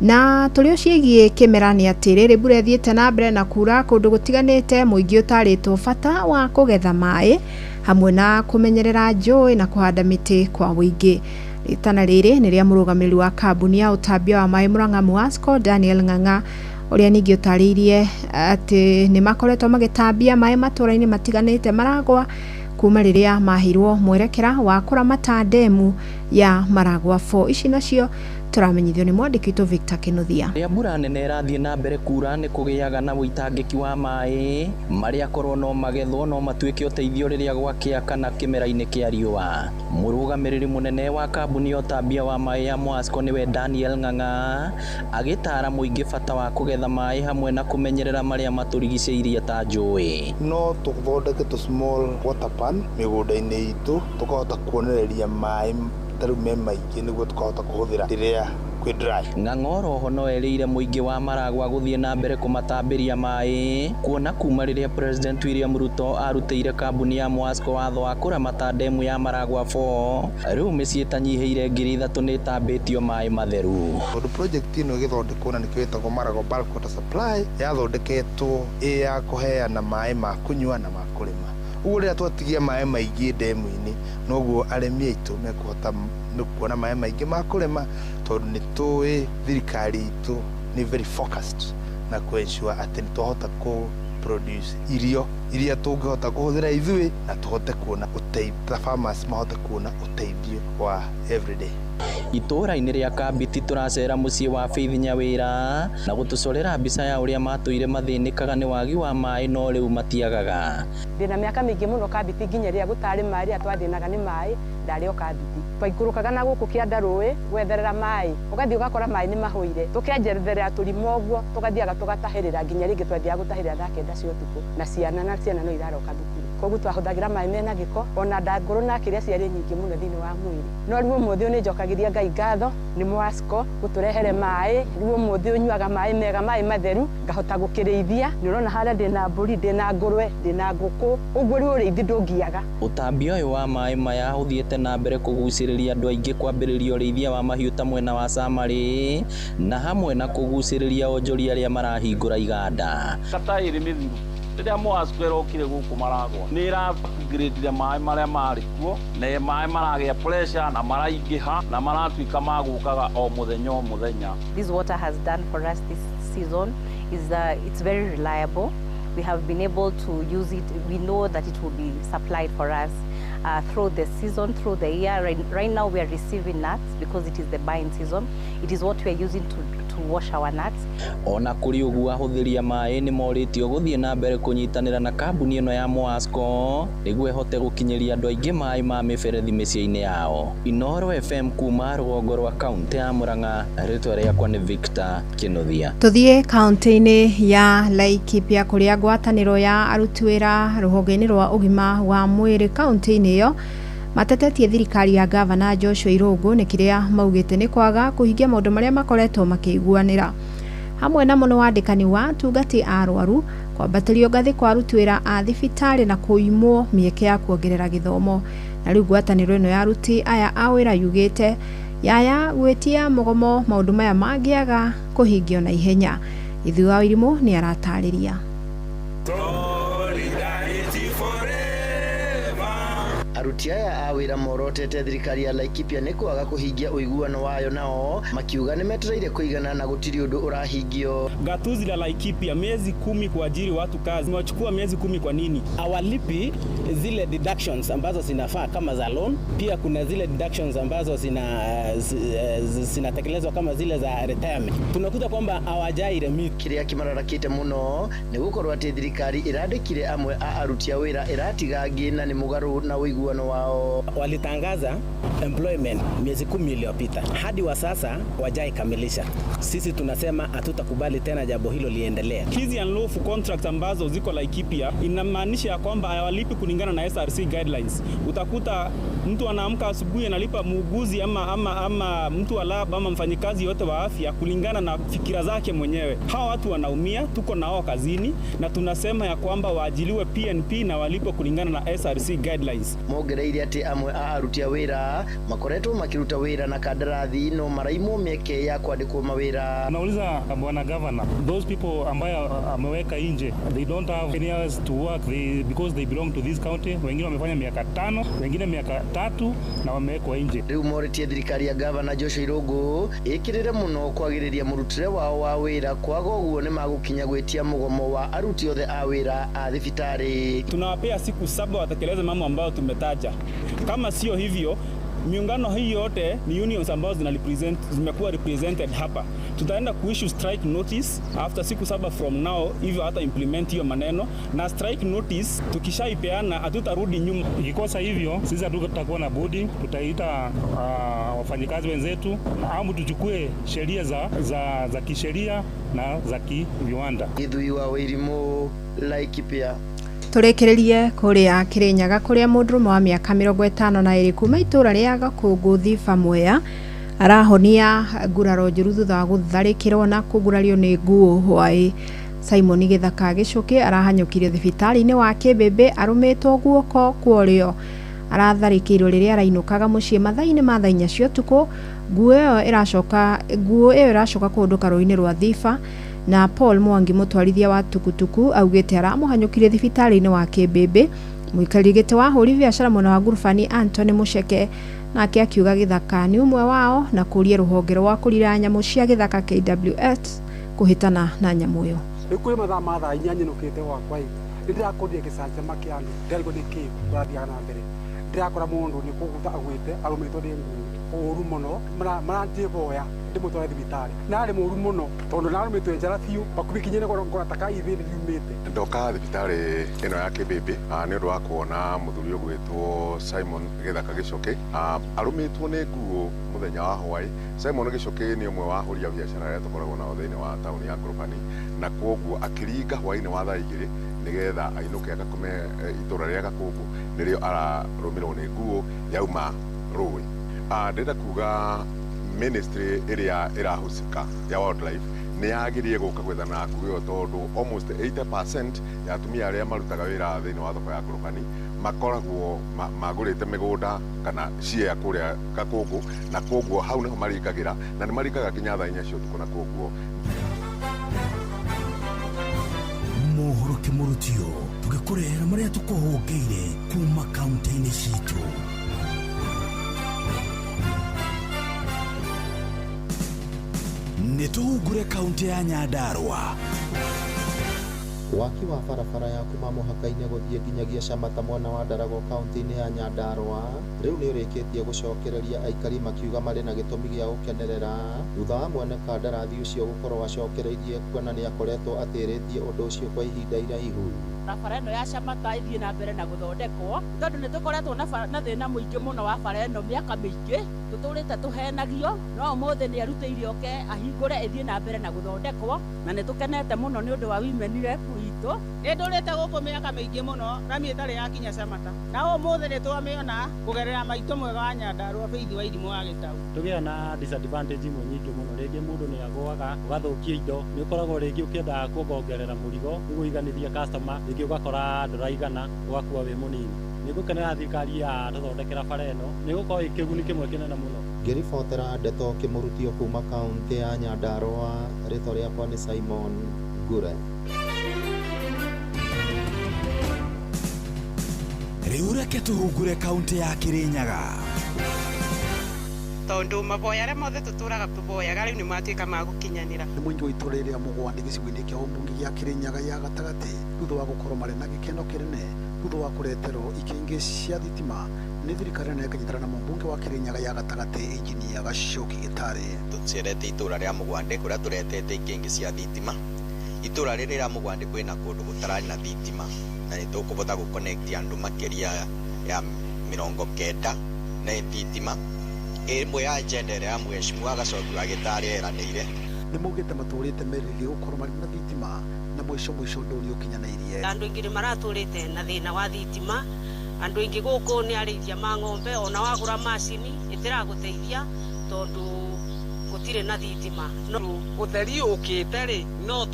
Na tũrĩ ciĩgiĩ kĩmera nĩ atĩ rĩrĩ mbura ĩthiĩte na mbere na kura kũndũ gũtiganĩte, mũingĩ ũtarĩtwo bata wa kũgetha maĩ hamwe na kũmenyerera njũĩ na kũhanda mĩtĩ kwa wĩingĩ. Ritana rĩrĩ nĩ rĩa mũrũgamĩrĩri wa kambuni ya ũtambia wa maĩ Murang'a Muasco Daniel Ng'ang'a, ũrĩa ningĩ ũtarĩirie atĩ nĩ makoretwo magĩtambia maĩ matũra-inĩ matiganĩte maragwa kuma rĩrĩa mahirwo mwerekera wa kũramata ndemu ya Maragwa 4. Ici nacio turamenyithio nĩ mwandĩki witũ Victor Kĩnuthia. Rĩrĩa mbura nene ĩrathiĩ na mbere kura nĩ kũgĩaga na ũitangĩki wa maĩ marĩa korwo no magethwo no matuĩke ũteithio rĩrĩa gwakĩa kana kĩmera-inĩ kĩa riũa. Mũrũgamĩrĩri mũnene wa kambuni ya ũtambia wa maĩ ya Muasco nĩwe Daniel Ng'ang'a agĩtara mũingĩ bata wa kũgetha maĩ hamwe na kũmenyerera marĩa matũrigicĩirie ta njũĩ. No tũthondeke small water pan mĩgũnda-inĩ itũ tũkahota kuonereria maĩ tarĩu me maingĩ nĩguo tũkahota kũhũthĩra rĩrĩa kwĩ dry. Ng'ang'a ho no erĩire mũingĩ wa Maragwa gũthiĩ na mbere kũmatambĩria maĩ, kuona kuma rĩrĩa President William Ruto arutĩire kambuni ya Muasco watho wa kũramata ndemu ya Maragwa 4, rĩu mĩciĩ ĩtanyihĩire 3,000 nĩ ĩtambĩtio maĩ matheru. Tondũ project ĩno ĩgĩthondekwo na nĩkĩo ĩtagwo Maragwa Bulk Water Supply, yathondeketwo ĩ ya kũheana maĩ ma kũnyua na ma kũrĩma. Ũguo rĩrĩa twatigia maĩ maingĩ ndemu-inĩ noguo arĩmi aitũ mekũhota kuona maĩ maingĩ ma kũrĩma, tondũ nĩ tũĩ thirikari itũ nĩ very focused na kũensure atĩ nĩ twahota produce irio iria tũngĩhota kũhũthĩra ithuĩ na tũhote kuona ũteithio, farmers mahote kuona ũteithio wa everyday. Itũra-inĩ rĩa Kabiti tũracera mũciĩ wa Faith Nyawĩra na gũtũcorera mbica ya ũrĩa matũire mathĩnĩkaga nĩ wagi wa maĩ no rĩu matiagaga. Ndĩna mĩaka mĩingĩ mũno Kabiti nginya rĩrĩa gũtarĩ maĩ rĩrĩa twathĩnaga nĩ maĩ ndarĩ o Kabiti. Twaikũrũkaga na gũkũ kĩanda rũĩ gwetherera maĩ, ũgathiĩ ũgakora maĩ nĩ mahũire, tũkĩanjerera tũrima ũguo tũgathiaga tũgatahĩrĩra nginya rĩngĩ twathiaga gũtahĩrĩra thaa 9 cia ũtukũ, na ciana no iraroka thukuru. Koguo twahũthagĩra maĩ mena gĩko, ona ndangũrũ na kĩrĩa ciarĩ nyingĩ mũno thĩinĩ wa mwĩrĩ. No rĩu ũmũthĩ nĩ njokagĩria Ngai ngatho nĩ Muasco gũtũrehere maĩ, rĩu ũmũthĩ ũnyuaga maĩ mega, maĩ matheru, ngahota gũkĩrĩithia. Nĩ ũrona harĩa ndĩna mbũri, ndĩna ngũrwe, ndĩna ngũkũ, ũguo rĩu ũrĩithi ndũngiaga. Ũtambia ũyũ wa maĩ maya ũthiĩte na mbere kũgucĩrĩria andũ aingĩ kwambĩrĩria ũrĩithia wa mahiũ ta mwena wa Samarĩ na hamwe na kũgucĩrĩria onjoria arĩa marahingũra iganda. Kataĩrĩ mĩthiru rĩrĩa Muasco ĩrokire gũkũ Maragwa nĩ ĩra-upgrade maĩ marĩa marĩ kuo, na maĩ maragĩa pressure na maraingĩha na maratuĩka magũkaga o mũthenya o mũthenya. This water has done for us this season is it's very reliable. We have been able to use it. We know that it will be supplied for us through the season, through the year. Right now we are receiving nuts because it is the buying season. It is what we are using to wash our nuts. Ona kũrĩ ũguo ahũthĩri a maĩ nĩ morĩtio gũthiĩ na mbere kũnyitanĩra na kambuni ĩno ya Muasco nĩguo ĩhote gũkinyĩria andũ aingĩ maĩ ma mĩberethi mĩciĩ-inĩ yao. Inooro FM kuma rũgongo rwa kaunti ya Murang'a, rĩtwa rĩakwa nĩ Victor Kĩnuthia. Tũthiĩ kaunti-inĩ ya Laikipia kũrĩa ngwatanĩro ya aruti wĩra rũhonge-inĩ rwa ũgima wa mwĩrĩ kaunti-inĩ ĩyo matetetie thirikari ya Gavana Joshua Irungu nĩ kĩrĩa maugĩte nĩ kwaga kũhingia maũndũ marĩa makoretwo makĩiguanĩra. Hamwe na mũno wandĩkani wa tungati arwaru, kwambatĩrio ngathĩ kwa aruti wĩra a thibitarĩ na kũimwo mĩeke ya kuongerera gĩthomo. Na rĩu ngwatanĩro ĩno ya aruti aya a wĩra yugĩte yaya gwĩtia mũgomo maũndũ maya mangĩaga kũhingio na ihenya. Ithuĩ wa Irimũ nĩ aratarĩria. aruti aya a wira morotete thirikari ya Laikipia ni kwaga kuhingia uiguano wayo nao makiuga ni metereire kuigana na gutiri undu urahingio. Gatuzi la Laikipia miezi 10 kuajiri watu kazi, wachukua miezi 10 kwa nini? Awalipi zile deductions ambazo zinafaa kama za loan, pia kuna zile deductions ambazo zinatekelezwa kama zile za retirement. Tunakuta kwamba hawajai remit. Kiria kimararakite muno ni gukorwo ati thirikari irandikire amwe a aruti a wira iratiga ngina ni mugaru na uiguano wao. Walitangaza employment miezi 10 iliyopita, hadi wa sasa wajai kamilisha. Sisi tunasema hatutakubali tena jambo hilo liendelee. Hizi unlawful contracts ambazo ziko Laikipia inamaanisha kwamba hawalipi kulingana na SRC guidelines. Utakuta mtu anaamka asubuhi analipa muuguzi ama mtu wa lab ama mfanyikazi yote wa afya kulingana na fikira zake mwenyewe. Hawa watu wanaumia, tuko nao kazini na tunasema ya kwamba waajiliwe PNP na walipo kulingana na SRC guidelines. Mogereire ati amwe a aruti a wira makoretwo makiruta wira na kandarathi no maraimo mieke ya kwandikwo mawira. Nauliza bwana governor, those people ambayo ameweka nje, they don't have any hours to work because they belong to this county. Wengine wamefanya miaka 5, wengine miaka 3 na wamewekwa nje. Riu moretie thirikari ya governor Joshua Irungu ikirire muno kwagiriria murutire wao wa wira kwaga uguo ni magukinya gwetia mugomo wa aruti othe a wira a thibitari. Tunawapea siku 7 watekeleze mambo ambayo tumetaja. Kama sio hivyo, miungano hii yote ni unions ambazo zimekuwa represented hapa. Tutaenda kuissue strike notice after siku 7 from now, hivyo hata implement hiyo maneno, na strike notice tukishaipeana hatutarudi nyuma. Ikikosa hivyo sisi hatutakuwa na budi, tutaita wafanyikazi wenzetu au tuchukue sheria za kisheria na za kiviwanda. Ithui wa Wairimu, Laikipia. Turekererie kuria Kirinyaga kuria mundurume wa miaka 52 kuma itura ria Gakungu Thifa Mwea arahonia nguraro njuru thutha wa gutharikirwo na kugurario ni nguo hwai. Simon Githaka Gicuki arahanyukirio thibitari-ini wa Kibebe arumitwo guoko kworio aratharikirwo riria arainukaga mucii mathaini ma thaa 4 cia utuku. Nguo iyo iracoka kunduka rũĩ-inĩ rwa Thifa na Paul Mwangi mutwarithia wa tukutuku augite aramuhanyukirie thibitari-ini wa Kibebe. Muikariri giti wa huri biashara mwena wa ngurubani Anthony Mucheke nake akiuga Githaka ni umwe wao na kuria ruhonge rwa kurira nyamu cia Githaka KWS kuhitana na nyamu iyo. Ikuri mathaa ma thaa 4 nyinukite wakwa ndirakorire gicanjama kia andu ndariko niki kurathia na mbere ndirakora mundu ni kuguta agwite arumitwo ni nguo uru muno marantiboya ndimutware thibitari nari muru muno tondu narumitwe njara biu bakubikinyire ngorataka ithiri riumite ndoka thibitari ino ya Kibebe ni undu wa kuona muthuri ugwitwo Simon Githaka Gicuki arumitwo ni nguo muthenya wa hwai. Simon Gicuki ni umwe wa ahuri a biashara aria tukoragwo nao thiini wa tauni ya Ngurubani na kwoguo akiringa hwai-ini wa thaa 2 nigetha ainuke agakume itura ria Gakungu nirio ararumirwo ni nguo yauma rũĩ. Ndenda kuga ministry iria irahusika ya wildlife ni yagirie guka gwethana nguo iyo tondu almost 80% ya atumia aria marutaga wira thiini wa thoko ya Ngurubani makoragwo magurite migunda kana cia kuria Gakungu na kwoguo hau niho maringagira na ni maringaga kinya thaa 4 cia utuku na kwoguo mohoro kimurutio tugikurehera maria tukuhongeire kuma kaunti-ini citu. Nituhungure kaunti ya Nyandarua. Waki wa barabara ya kuma muhaka-ini guthie nginyagia Shamata mwena wa Ndarago kaunti-ini ya Nyandarua riu ni urikitie gucokereria aikari makiuga mari na gitumi gia gukenerera thutha wa mwene kandarathi ucio gukorwo acokereirie kuona ni akoretwo atiritie undu ucio kwa ihinda iraihu. Barabara ino ya Shamata ithie na mbere na guthondekwo tondu ni tukoretwo na thina muingi muno wa bara ino miaka mingi tuturite tuhenagio no umuthi ni arutire oke ahingure ithie na mbere na guthondekwo na ni tukenete muno ni undu wa women rep itu ni ndurite guku miaka mingi muno rami itari yakinya Shamata na umuthi ni twamiona kugerera maito mwega wa Nyandarua bithi wa irimu wa Gitau. Tugia na disadvantage imwe nyingi muno ringi mundu ni agwaga ugathukia indo ni ukoragwo ringi ukienda kugongerera murigo niguo iganithia customer ringi ugakora nduraigana ugakua wi munini. Nigukenera thirikari ya tuthondekera bara ino nigukorwo ikiguni kimwe kinene muno. Ngiribotera ndeto kimurutio kuma kaunti ya Nyandarua ritwa riakwa ni Simon Gure. Riu Tureke tuhungure kaunti ya Kirinyaga. Tondu maboya aria mothe tuturaga tuboyaga riu ni matuika ma gukinyanira. Ni mwingi wa itura riria mugwandi gicigo-ini kia umbungi gia Kirinyaga ya gatagati thutha wa gukorwo mari na gikeno kinene thutha wa kureterwo ikingi cia thitima ni thirikari na ikanyitana na mumbunge wa Kirinyaga ya gatagati Engineer Gachoki Gitari. Tucerete itura ria mugwandi kuria turetete ikingi cia thitima. Itura riri ria mugwandi kwina kundu gutarari na thitima na nitukubota guconnect andu makiria ya 90 na thitima. Imwe ya agenda ya Mheshimiwa Gachoki wa Gitari eranĩire ni mugite maturite merithie gukorwo mari na thitima na mwisho nduri ukinyanĩirie. Andu ingĩ maraturite na thina wa thitima, andu ingĩ guku ni arĩithia ma ng'ombe ona wagura macini itiraguteithia tondu gutire na thitima. No utheri ukite ri no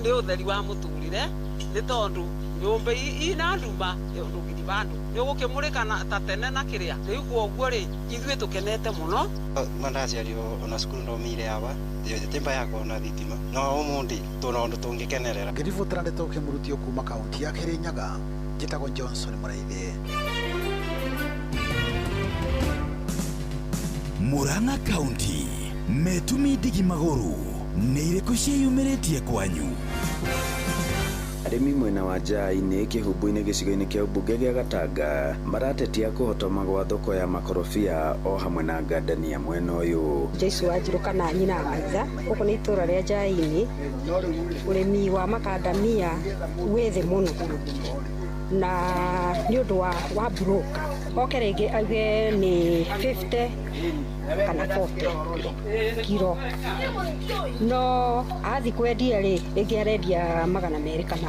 ni utheri wa muturire ni tondu nyumba ina nduma ndugiri bandu ni gukimurika na tatene na kiria riu kwoguo ri ithuĩ tukenete muno. Mandaciario ona cukuru ndomire aba thitima yako na thitima no umundi tuna undu tungikenerera. Ngiributira ndetoke murutio kuma kaunti ya Kirinyaga njitagwo Johnson Muraithe. Murang'a County metumi ndigi maguru nĩ irĩkũ ciĩyumĩrĩtie kwanyu? Arĩmi mwena wa Njai-inĩ kĩhumbu-inĩ gĩcigo-inĩ kĩa ũmbunge gĩa Gatanga maratetia kũhotoma gwa thoko ya makorobia o hamwe na ngandania mwena ũyũ. Jaisu Wanjiru kana nyina Maitha gũkũ nĩ itũra rĩa Njai-inĩ, ũrĩmi wa makandamia wĩ thĩ mũno na nĩ ũndũ wa broker oke rĩngĩ auge nĩ 50 kana 40 kilo no athi kwendia rĩngĩ arendia 200 kana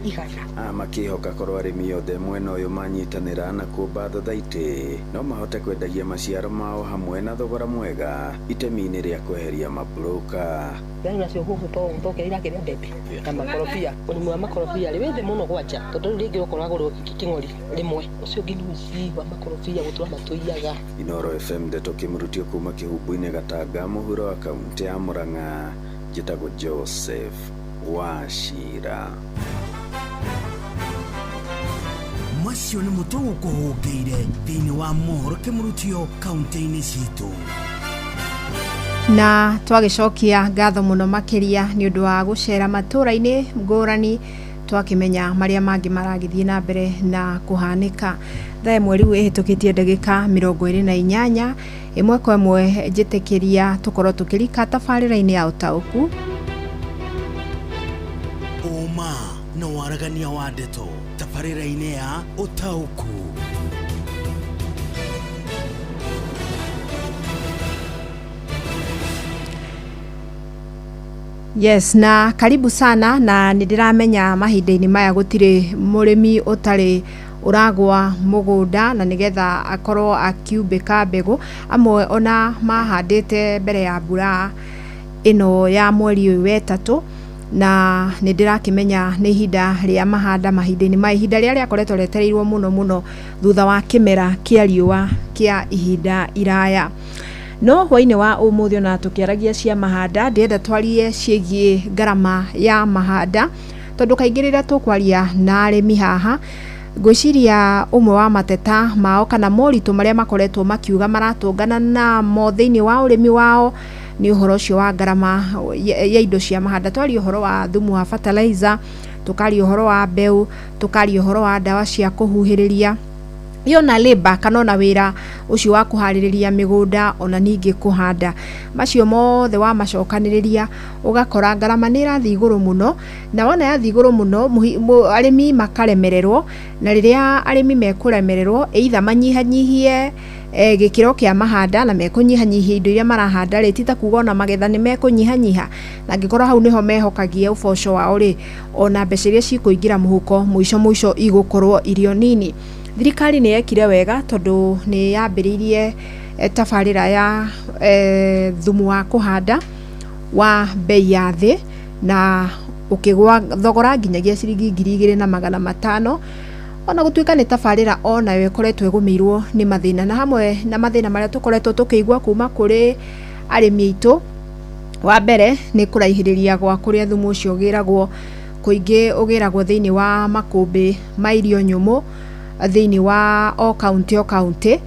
100. Makĩhoka korwo arĩmi othe mwena ũyũ manyitanĩra na kũmba thothaitĩ no mahote kwendagia maciaro mao hamwe na thogora mwega itemi-inĩ rĩa kweheria mabroka. Yani nacio huhu tokerera kĩrĩa mbembe na makorobia, ũrĩmi wa makorobia rĩ wĩthĩ mũno gwanja tondũ rĩu rĩngĩ ũkoragwo kĩng'ori rĩmwe ũcio ũngĩ nĩ ũici wa makorobia gũtũra matũiyaga. Inooro FM ndeto kĩmurutio kuma kĩhumbu-inĩ Gatanga mũhuro wa kaunti ya Murang'a njĩtagwo Joseph Wachira. Macio nĩ mũtũgũkũhũngĩire thĩinĩ wa mohoro kĩmurutio kaunti-inĩ citũ. Na twagicokia ngatho muno makiria ni undu wa gucera matura-ini ngurani twakimenya maria mangi maragithie na mbere na kuhanika. Thaa mweri wihitukitie ndagika 28 imwe kwa imwe njitikiria tukorwo tukirika tabarĩra-inĩ ya Ũtaũku. Uma na waragania wa ndeto tabarĩra-inĩ ya Ũtaũku. Yes, na karibu sana na nidiramenya mahinda-inĩ maya gutire murimi utari uragwa mugunda na nigetha akorwo akiumbika mbegu amwe ona mahandite mbere ya mbura ino ya mweri uyu wetatu na nidirakimenya ni ihinda ria mahanda mahinda-inĩ ma ihinda ria rĩakoretwo retereirwo muno thutha wa kimera kia riũa kia ihinda iraya. No hwainĩ wa ũmũthĩ ona tukiaragia cia mahanda ndienda twarie ciĩgie ngarama ya mahanda tondu kaingĩ rĩrĩa tukwaria na arĩmi haha ngwĩciria ũmwe wa mateta mao kana moritũ marĩa makoretwo makiuga maratũngana na mo thĩinĩ wa ũrĩmi wao ni ũhoro ũcio wa ngarama ya indo cia mahanda. Twaria ũhoro wa thumu wa fertilizer, tukaria ũhoro wa mbeũ, tukaria ũhoro wa ndawa cia kũhuhĩrĩria yona labor kana ona wira ucio wa kuhaririria migunda ona ningi kuhanda. Macio mothe wa macokaniriria ugakora ngarama ni irathi iguru muno na wona yathi iguru muno arimi makaremererwo na riria arimi mekuremererwo either manyihanyihie gikiro kia mahanda na mekunyihanyihia indo iria marahanda ri tita kuga ona magetha ni mekunyihanyiha na ngikora hau niho mehokagia uboco wao ri ona mbeca iria cikuingira muhuko mwisho igukorwo irio nini. Thirikari ni yekire wega tondu ni yambiririe tabarĩra ya thumu wa kuhanda wa bei ya thĩ na ukigwa thogora nginyagia ciringi 2,500 ona gutuika ni tabarĩra ona yo ikoretwo ĩgũmĩirwo ni mathĩna na hamwe na mathĩna maria tukoretwo tukĩigua kuma kuri arĩmi aitũ. Wa mbere ni kũraihĩrĩria gwa kuria thumu ucio ũgĩragwo kuingi ũgĩragwo thĩinĩ wa makũmbĩ ma irio nyũmũ thiini wa o county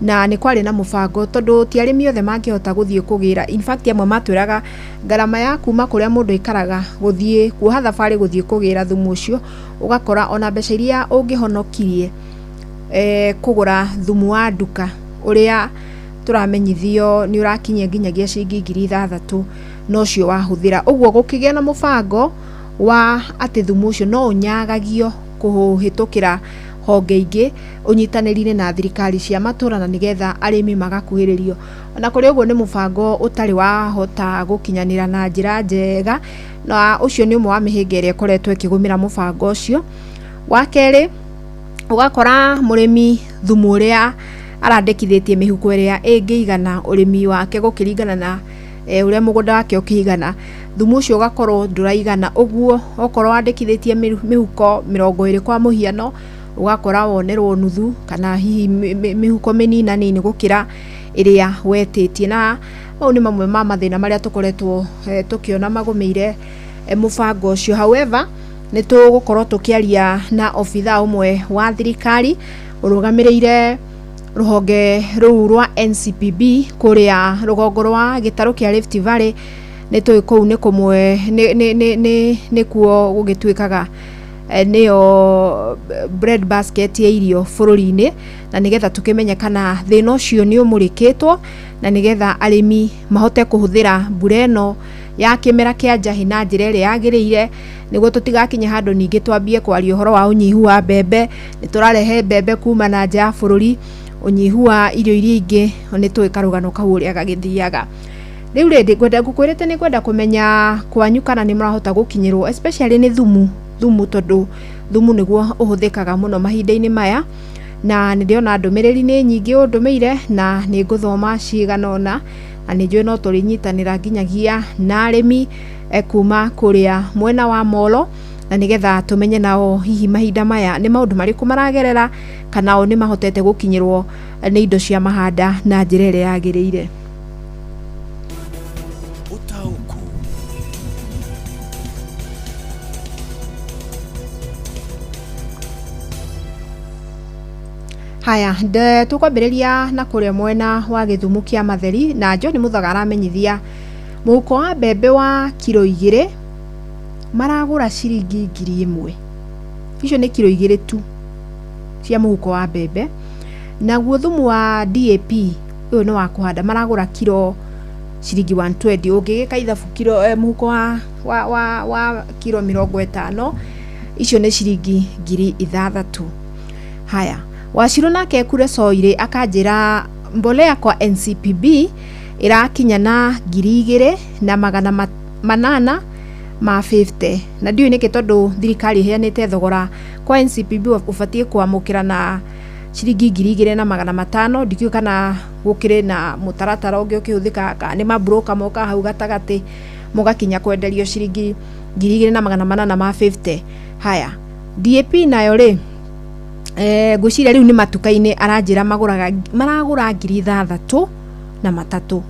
na ni kwari na mubango tondu ti arimi othe mangihota guthie kugira. In fact amwe matwiraga garama ya kuma kuria mundu ikaraga guthie kuoha thabari guthie kugira thumu ucio ugakora ona mbeca iria ungihonokirie kugura thumu wa nduka uria turamenyithio ni urakinyia nginyagia ciringi 6,000 no cio wahuthira. Uguo gukigia na mubango wa ati thumu ucio no unyagagio kuhitukira honge ingi unyitanirine na thirikari cia matura na nigetha arimi magakuhiririo. Na kuri uguo ni mubango utari wa hota gukinyanira na njira njega na ucio ni umwe wa mihinga iria koretwo ikigumira mubango ucio. Wa keri ugakora murimi thumu uria arandikithitie mihuko iria ingiigana urimi wake gukiringana na uria mugunda wake ukigana, thumu ucio ugakorwo nduraigana. Uguo okorwo wandikithitie mihuko 20 kwa muhiano ugakora wonerwo nuthu kana hihi mihuko minina nini gukira iria wetitie. Na au ni mamwe ma mathina maria tukoretwo tukiona magumeire mubango ucio. However ni tugukorwo tukiaria na ofitha umwe wa thirikari urugamireire ruhonge ruu rwa NCPB kuria rugongo rwa gitaru kia Rift Valley. Ni tuikou ni kumwe ni kuo gugitwikaga niyo bread basket ya irio bururi-ini na nigetha tukimenya kana thina ucio ni umurikitwo na nigetha arimi mahote kuhuthira mbura no ya kimera kia njahi na njira iria yagiriire niguo tutigakinya handu ningi twambie kwaria uhoro wa unyihu wa mbembe. Ni turarehe mbembe kuma na nja ya bururi, unyihu wa irio iria ingi ni tuikarugano kau uria gagithiaga. Riu rindi gwenda gukwirite ni gwenda kumenya kwanyu kana ni murahota gukinyirwo especially ni thumu tondu thumu niguo uhuthikaga muno mahinda-ini maya na ndirona ndumiriri ni nyingi undumeire na ni nguthoma ciganona na ni njui no turinyitanira nginyagia na arimi kuma kuria mwena wa Molo na nigetha tumenye nao hihi mahinda maya ni maundu mariku maragerera kana o ni mahotete gukinyirwo ni indo cia mahanda na njira iria yagiriire. Haya tukwambiriria na kuria mwena wa Githumu kia Matheri na John Muthaga aramenyithia muhuko wa mbembe wa kilo 2 maragura ciringi 1,000. Icio ni kilo 2 tu cia muhuko wa mbembe. Na guo thumu wa DAP uyu ni wa kuhanda maragura kilo ciringi 120. Ungigika ithabu kilo muhuko wa kilo 50 icio ni ciringi 6,000. Haya Waciru nake kure Soire akanjira mbolea kwa NCPB irakinya na 2,850 na ndio niki tondu thirikari heanite thogora kwa NCPB ufatie kuamukira na ciringi 2,500. Ndikio kana gukire na mutaratara ungi ukihuthika ka ni mabroka moka hau gatagati mugakinya kwenderio ciringi 2,850. Haya DAP nayo ri guciria riu ni matuka-ini aranjira maragura 3,000.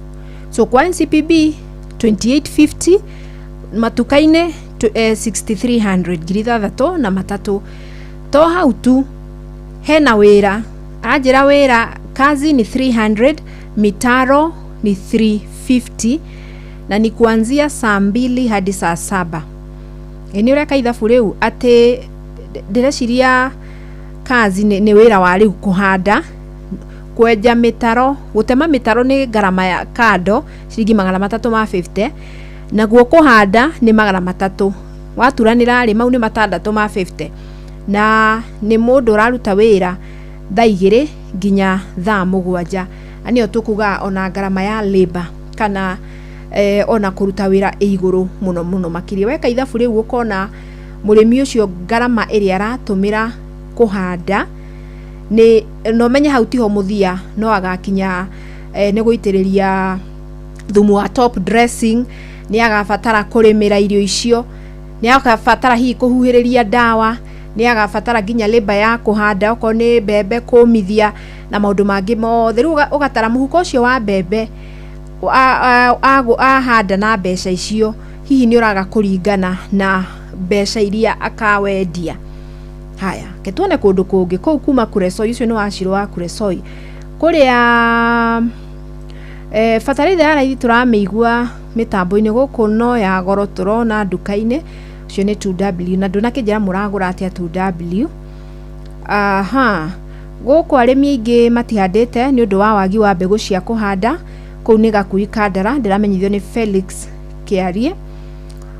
So kwa NCPB 2850, matuka-ini 6,300, 3,000. To hau tu hena wira aranjira wira kazi ni 300, mitaro ni 350 na ni kuanzia saa 2 hadi saa 7. Ni ureka ithabu riu ati ndireciria kazi ni wira wa riu kuhanda kwenja mitaro. Gutema mitaro ni garama ya kado ciringi 350 na guo kuhanda ni 300. Waturanira ri mau ni 650 na ni mundu uraruta wira thaa 2 nginya thaa 7. Anio tukuga ona garama ya labor kana ona kuruta wira iguru muno makiria. Weka ithabu riu ukona murimi ucio garama iria aratumira kuhanda ni no menye hau tiho muthia no agakinya ni guitiriria thumu wa top dressing, ni agabatara kurimira irio icio, ni agabatara hi kuhuhiriria dawa, ni agabatara ginya labor ya kuhanda oko ni mbembe kumithia na maundu mangi mothe. Riu ugatara muhuko ucio wa mbembe ahanda na mbeca icio hihi ni uraga kuringana na mbeca iria akawendia. haya ketuone kundu kungi kou kuma Kuresoi ucio ni wacirwo wa Kuresoi kuria fataliza ya raithi turameigua mitambo-ini guku no ya goro turona nduka-ini ucio ni 2W na nduna kijira muragura atia 2W guku arimi aingi matihandite ni undu wa wagi wa mbegu cia kuhanda kou ni Gakui Kandara ndiramenyithio ni Felix Kiarie.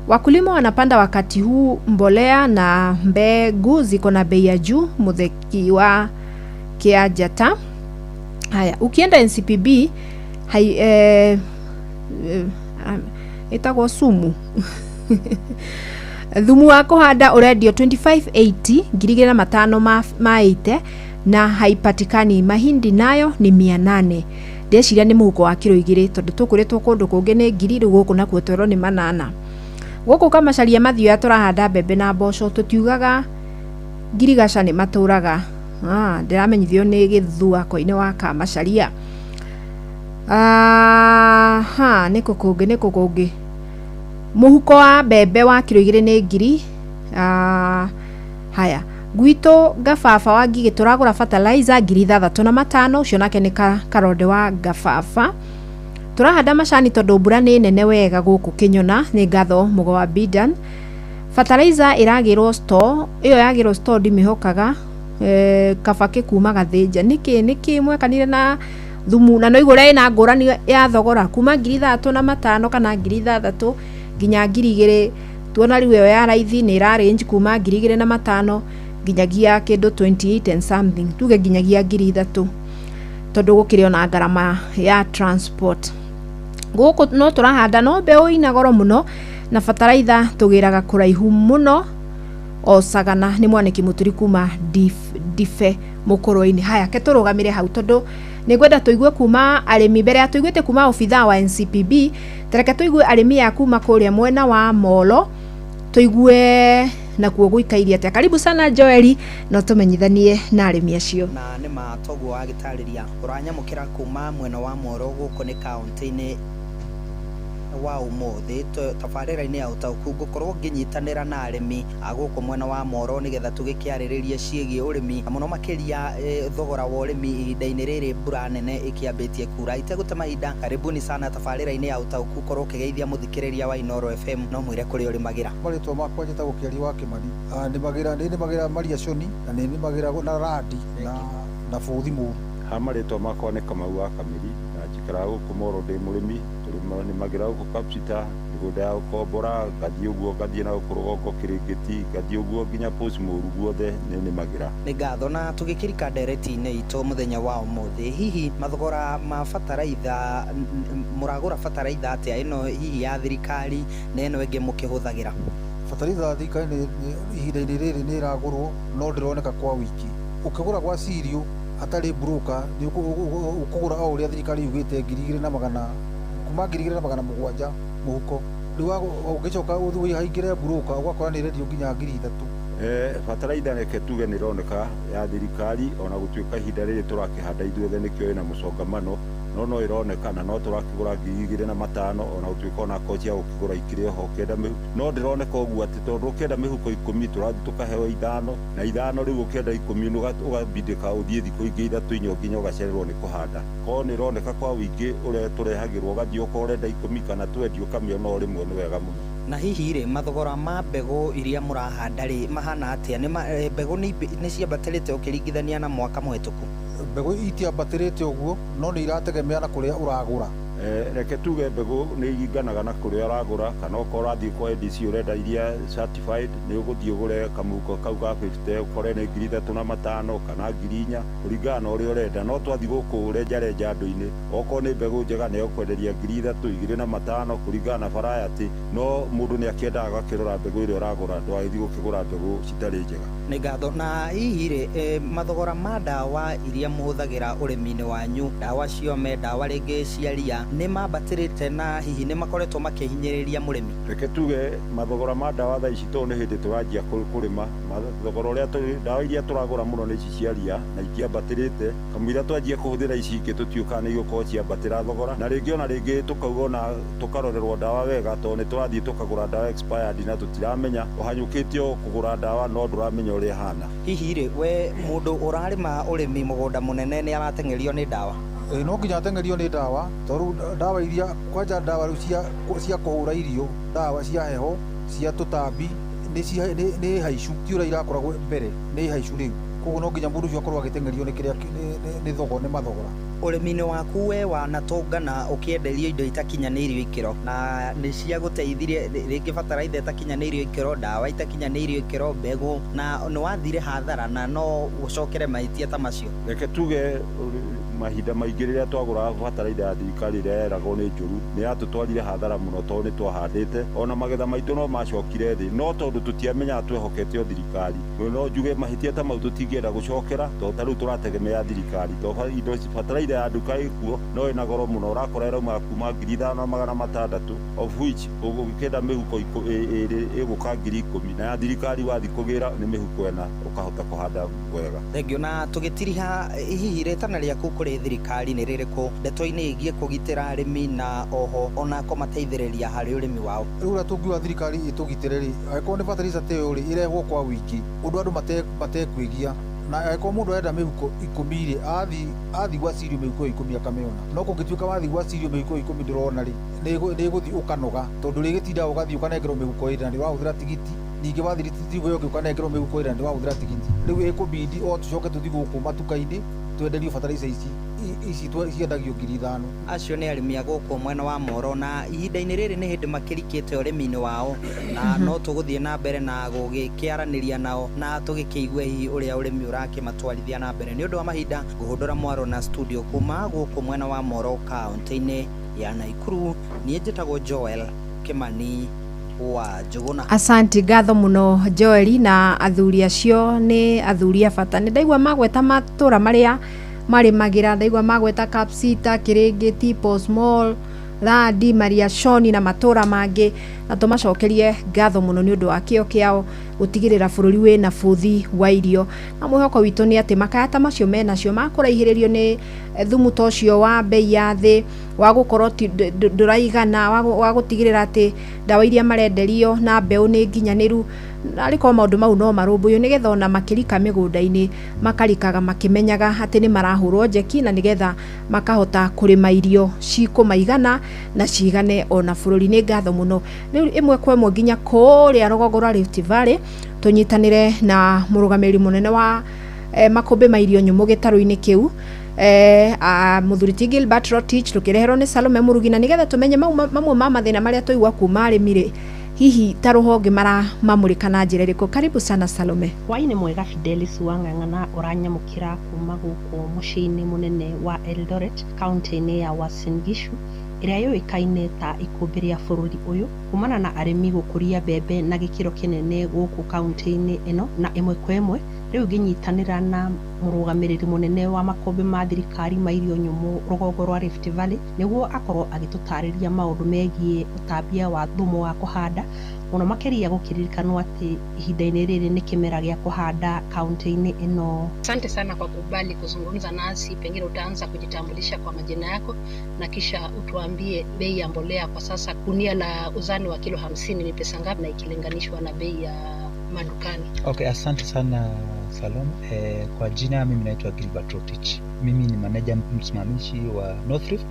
Wakulima wanapanda wakati huu mbolea na mbegu ziko na bei ya juu Mutheki wa Kiajata. Haya ukienda NCPB itagwo sumu thumu wa kuhanda urendio 2580 2,500 maite na haipatikani. Mahindi nayo ni 800 ndeciria ni muhuko wa kilo 2 tondu tukuritwo kundu kungi ni 1,000 guku nakuo twero ni 800 guku kamacaria mathio ya turahanda mbembe na mboco tutiugaga ngirigaca ni maturaga ndiramenyithio ni Githua koine wa Kamacaria. Niko kungi muhuko wa mbembe wa kilo 2 ni 1,000. Haya gwito Gababa wa Ngigi turagura fertilizer 6,500 ucio nake ni Karode wa Gababa. Turahanda macani tondu mbura ni nene wega guku Kinyona ni ngatho mugo wa Bidan. Fertilizer iragirwo store iyo yagirwo store ndimihokaga kabake kuma Gathĩnja niki mwekanire na thumu na no igure ina ngurani ya thogora kuma 3,500 kana 3,000 nginya 2,000 tuona riu ya raithi ni ra range kuma 2,500 nginyagia kindu 28 and something tuge nginyagia 3,000 tondu gukirio na garama ya transport. Guku no turahanda no mbeu ina goro muno na fertilizer tugiraga kuraihu muno o Sagana ni Mwaniki Muturi kuma Dife Mukoro-ini. Haya keturugamire hau tondu ni gwenda tuigue kuma arimi mbere ya tuiguite kuma ofitha wa NCPB tereke tuigue arimi ya kuma kuria mwena wa Molo tuigue na kuo guikairia atia. Karibu sana Joeli no tumenyithanie na arimi acio na ni matogo agitariria uranyamukira kuma mwena wa Molo guko ni county-ini wa umuthi tabarira-ini ya utauku gukorwo nginyitanira na arimi aguko mwena wa Molo nigetha tugikiariririe ciigie urimi muno makiria thogora wa urimi ihinda-ini riri mbura nene ikiambitie kura iteguta mahinda. Karibuni sana tabarira-ini ya utauku korwo kigeithia muthikiriria wa Inoro FM no mwire kuri urimagira maritwa makwa njitagwo Kiari wa Kimani ndimagira Maria Shoni na ndimagira na Radi na Futhi Muru. Maritwa makwa ni Kamau wa Kamiri na njikara guku Molo ndi murimi ni magira guku Kapsita migunda ya ukombora gathie uguo gathie na ukurugongo Kirigiti gathie uguo nginya Post Muru guothe ni magira. Ni ngatho na tugikirika ndereti-ini itu muthenya wa umuthi hihi mathogora ma fertilizer muragura fertilizer atia ino hihi ya thirikari na ino ingi mukihuthagira? Fertilizer thirikari ni ihinda-ini riri ni iragurwo no ndironeka kwa wiki. Ukigura kwa Sirio atari broker ni ukugura o uria thirikari yugite 2,200 kuma 2,700 muhuko. Riu ugicoka uthui haingire broker ugakora ni redio nginya 3,000. Fertilizer neke tuge ni roneka ya thirikari ona gutuika ihinda riri turakihanda ithuothe nikio ina mucongamano no ironeka na no turakigura 2,500 ona gutuika ona koci ya gukigura ikire ho kenda no ndironeka uguo ati tondu kenda mihuko 10 turathi tukaheo 5 na 5 riu kenda 10 ugabindika uthie thiku ingi 3 inyo nginya ugacererwo ni kuhanda ko ni roneka kwa wingi ure turehagirwo gathio ko urenda 10 kana twendio kamio no rimwe ni wega muno. Na hihi ri mathogora ma mbegu iria murahanda ri mahana atia ni mbegu ni ciambatirite ukiringithania na mwaka muhituku? Mbegu itiambatirite uguo no ni irategemea na kuria uragura. Reke tuge mbegu ni iganaga na kuria uragura kana ukora thii kwa NDC urenda iria certified ni uguthie ugure kamuko kau ga 50 ukore ni 3,500 kana 4,000 kuringana na uria urenda no twathi guku urenja andu-ini oko ni mbegu njega ni ukwenderia 3,000 2,500 kuringana na variety no mundu ni akiendaga agakirora mbegu iria uragura ndwagithi gukigura mbegu citari njega. Ni ngatho na hihi ri mathogora ma dawa iria muhuthagira urimi-ini wanyu dawa ciome dawa ringi cia ria nĩ mambatĩrĩte na hihi nĩ makoretwo makĩhinyĩrĩria mũrĩmi? Reke tuge mathogora ma ndawa thaa ici to nĩ hĩndĩ tũranjia kũrĩma, mathogora ũrĩa ndawa iria tũragũra mũno nĩ ici cia ria na ikiambatĩrĩte, kamũira twanjia kũhũthĩra ici ingĩ tũtiũkaga nĩ igũkorwo ciambatĩra thogora, na rĩngĩ ona rĩngĩ tũkauga ona tũkarorerwo ndawa wega to nĩ tũrathiĩ tũkagũra ndawa expired na tũtiramenya, ũhanyũkĩtio kũgũra ndawa no ndũramenya ũrĩa hana. Hihi rĩ, we mũndũ ũrarĩma ũrĩmi mũgũnda mũnene nĩ arateng'erio nĩ ndawa? No nginya ateng'erio nĩ ndawa, tondũ ndawa iria kwanja ndawa cia kũhũra irio, ndawa cia heho, cia tũtambi nĩ haicu, ti ũrĩa irakoragwo mbere, nĩ haicu rĩu. Koguo no nginya mũndũ ũcio akorwo agĩteng'erio nĩ mathogora. Ũrĩmi-inĩ waku we wanatũngana ũkĩenderio indo itakinyanĩirio ikĩro na nĩ cia gũteithirie, rĩngĩ bataraitha itakinyanĩirio ikĩro, ndawa itakinyanĩirio ikĩro, mbegũ, na nĩ wathire hathara na no ũcokere mahĩtia ta macio? Reke tuge mahinda maingĩ rĩrĩa twagũra bataraitha ya thirikari ĩrĩa yeragwo nĩ njũru nĩ yatũtwarire hathara mũno tondũ nĩ twahandĩte, ona magetha maitũ no macokire thĩ, no tondũ tũtiamenyaga twehokete o thirikari. No njuge mahĩtia ta mau tũtingĩenda gũcokera tondũ ta rĩu tũrategemea thirikari, tondũ indo bataraitha ya nduka ĩkuo no ĩna goro mũno, ũrakora ĩrauma kuma 5,600 of which ũgĩkĩenda mĩhuko ĩrĩ ĩgũka 10,000 na ya thirikari wathi kũgĩra nĩ mĩhuko 4 ũkahota kũhanda wega. Thengio, na tũgĩtiriha hihi rĩtana rĩaku kũrĩ thirikari nĩ rĩrĩkũ ndeto-inĩ ĩgiĩ kũgitĩra arĩmi na oho ona kũmateithĩrĩria harĩ ũrĩmi wao? Rĩu ũrĩa tũngiuga thirikari ĩtũgitĩre rĩ, angĩkorwo nĩ bataraitha ta ĩyo rĩ ĩrehwo kwa wiki, ũndũ andũ matekwĩgia, na angĩkorwo mũndũ arenda mĩhuko 10 rĩ athi gwa cirio mĩhuko 10 akamĩona, no kũngĩtuĩka wathi gwa cirio mĩhuko 10 ndĩrona rĩ nĩ gũthiĩ ũkanoga, tondũ rĩgĩtinda ũgathiĩ ũkanengerwo mĩhuko 2 na nĩ wahũthĩra tigiti, ningĩ wathi tigo yũke ũkanengerwo mĩhuko 2 na nĩ wahũthĩra tigiti. Rĩu ĩkũbindi o tũcoke tũthiĩ gũkũ matuka-inĩ twenderio bataraitha ici ciendagio 5,000. Acio nĩ arĩmi a gũkũ mwena wa Moro, na ihinda-inĩ rĩrĩ nĩ hĩndĩ makĩrikĩte ũrĩmi-inĩ wao, na no tũgũthiĩ na mbere na gũgĩkĩaranĩria nao na tũgĩkĩigua hihi ũrĩa ũrĩmi ũrakĩmatwarithia na mbere. Nĩ ũndũ wa mahinda ngũhũndũra mwaro na studio kuma gũkũ mwena wa Moro kaunti-inĩ ya Naikuru, niĩ njĩtagwo Joel Kimani wa Njuguna. Asanti, ngatho muno Joeli, na athuri acio nĩ athuri a bata. Nĩ ndaigua magweta matũra marĩa marĩmagĩra, ndaigua magweta Kapsita, Kĩrĩngĩti, Posmol, Randi, Maria Shoni na matũra mangĩ, na tũmacokerie ngatho muno nĩ ũndũ wa kĩo kĩao gũtigĩrĩra bũrũri wĩna bũthi wa irio, na mwĩhoko witũ nĩ atĩ makaya ta macio menacio makũraihĩrĩrio nĩ thumu ta ũcio wa bei ya thĩ, wa gũkorwo ndũraigana, wa gũtigĩrĩra atĩ ndawa iria marenderio na mbeũ nĩ nginyanĩru, na arĩkorwo maũndũ mau no marũmbũiyo nĩgetha ona makĩrika mĩgũnda-inĩ makarikaga makĩmenyaga atĩ nĩ marahũrwo njeki, na nĩgetha makahota kũrĩma irio cikũmaigana na cigane ona bũrũri. Nĩ ngatho mũno. Rĩu ĩmwe kwa ĩmwe nginya kũrĩa rũgongo rwa Rift Valley tũnyitanĩre na mũrũgamĩrĩri mũnene wa makũmbĩ ma irio nyũmũ gĩtarũ-inĩ kĩu, mũthuri ti Gilbert Rotich, tũkĩreherwo nĩ Salome Murugi, na nĩgetha tũmenye mamwe ma mathĩna marĩa tũigua kuma arĩmi hihi ta rũhonge maramamũrĩka na njĩra ĩrĩkũ. Karibu sana Salome. Hwaĩ-inĩ mwega Fidelis Wang'ang'ana, ũranyamũkĩra kuma gũkũ mũciĩ-inĩ mũnene wa Eldoret kaunti-inĩ ya Uasin Gishu ĩrĩa yũĩkaine ta ikũmbĩ rĩa bũrũri ũyũ, kumana na arĩmi gũkũria mbembe na gĩkĩro kĩnene gũkũ kaunti-inĩ ĩno, na ĩmwe kwa ĩmwe rĩu ngĩnyitanĩra na mũrũgamĩrĩri mũnene wa makũmbĩ ma thirikari ma irio nyũmũ rũgongo rwa Rift Valley nĩguo akorwo agĩtũtarĩria maũndũ megiĩ ũtambia wa thumu wa kũhanda, mũno makĩria gũkĩririkanwo atĩ ihinda-inĩ rĩrĩ nĩ kĩmera gĩa kũhanda kaunti-inĩ ĩno. Asante sana kwa kubali kuzungumza nasi. Pengine utaanza kujitambulisha kwa majina yako na kisha utuambie bei ya mbolea kwa sasa. Gunia la uzani wa kilo 50 ni pesa ngapi na ikilinganishwa na bei ya madukani? Okay, asante sana Salome. Kwa jina mimi naitwa Gilbert Rotich. Mimi ni manager msimamishi wa North Rift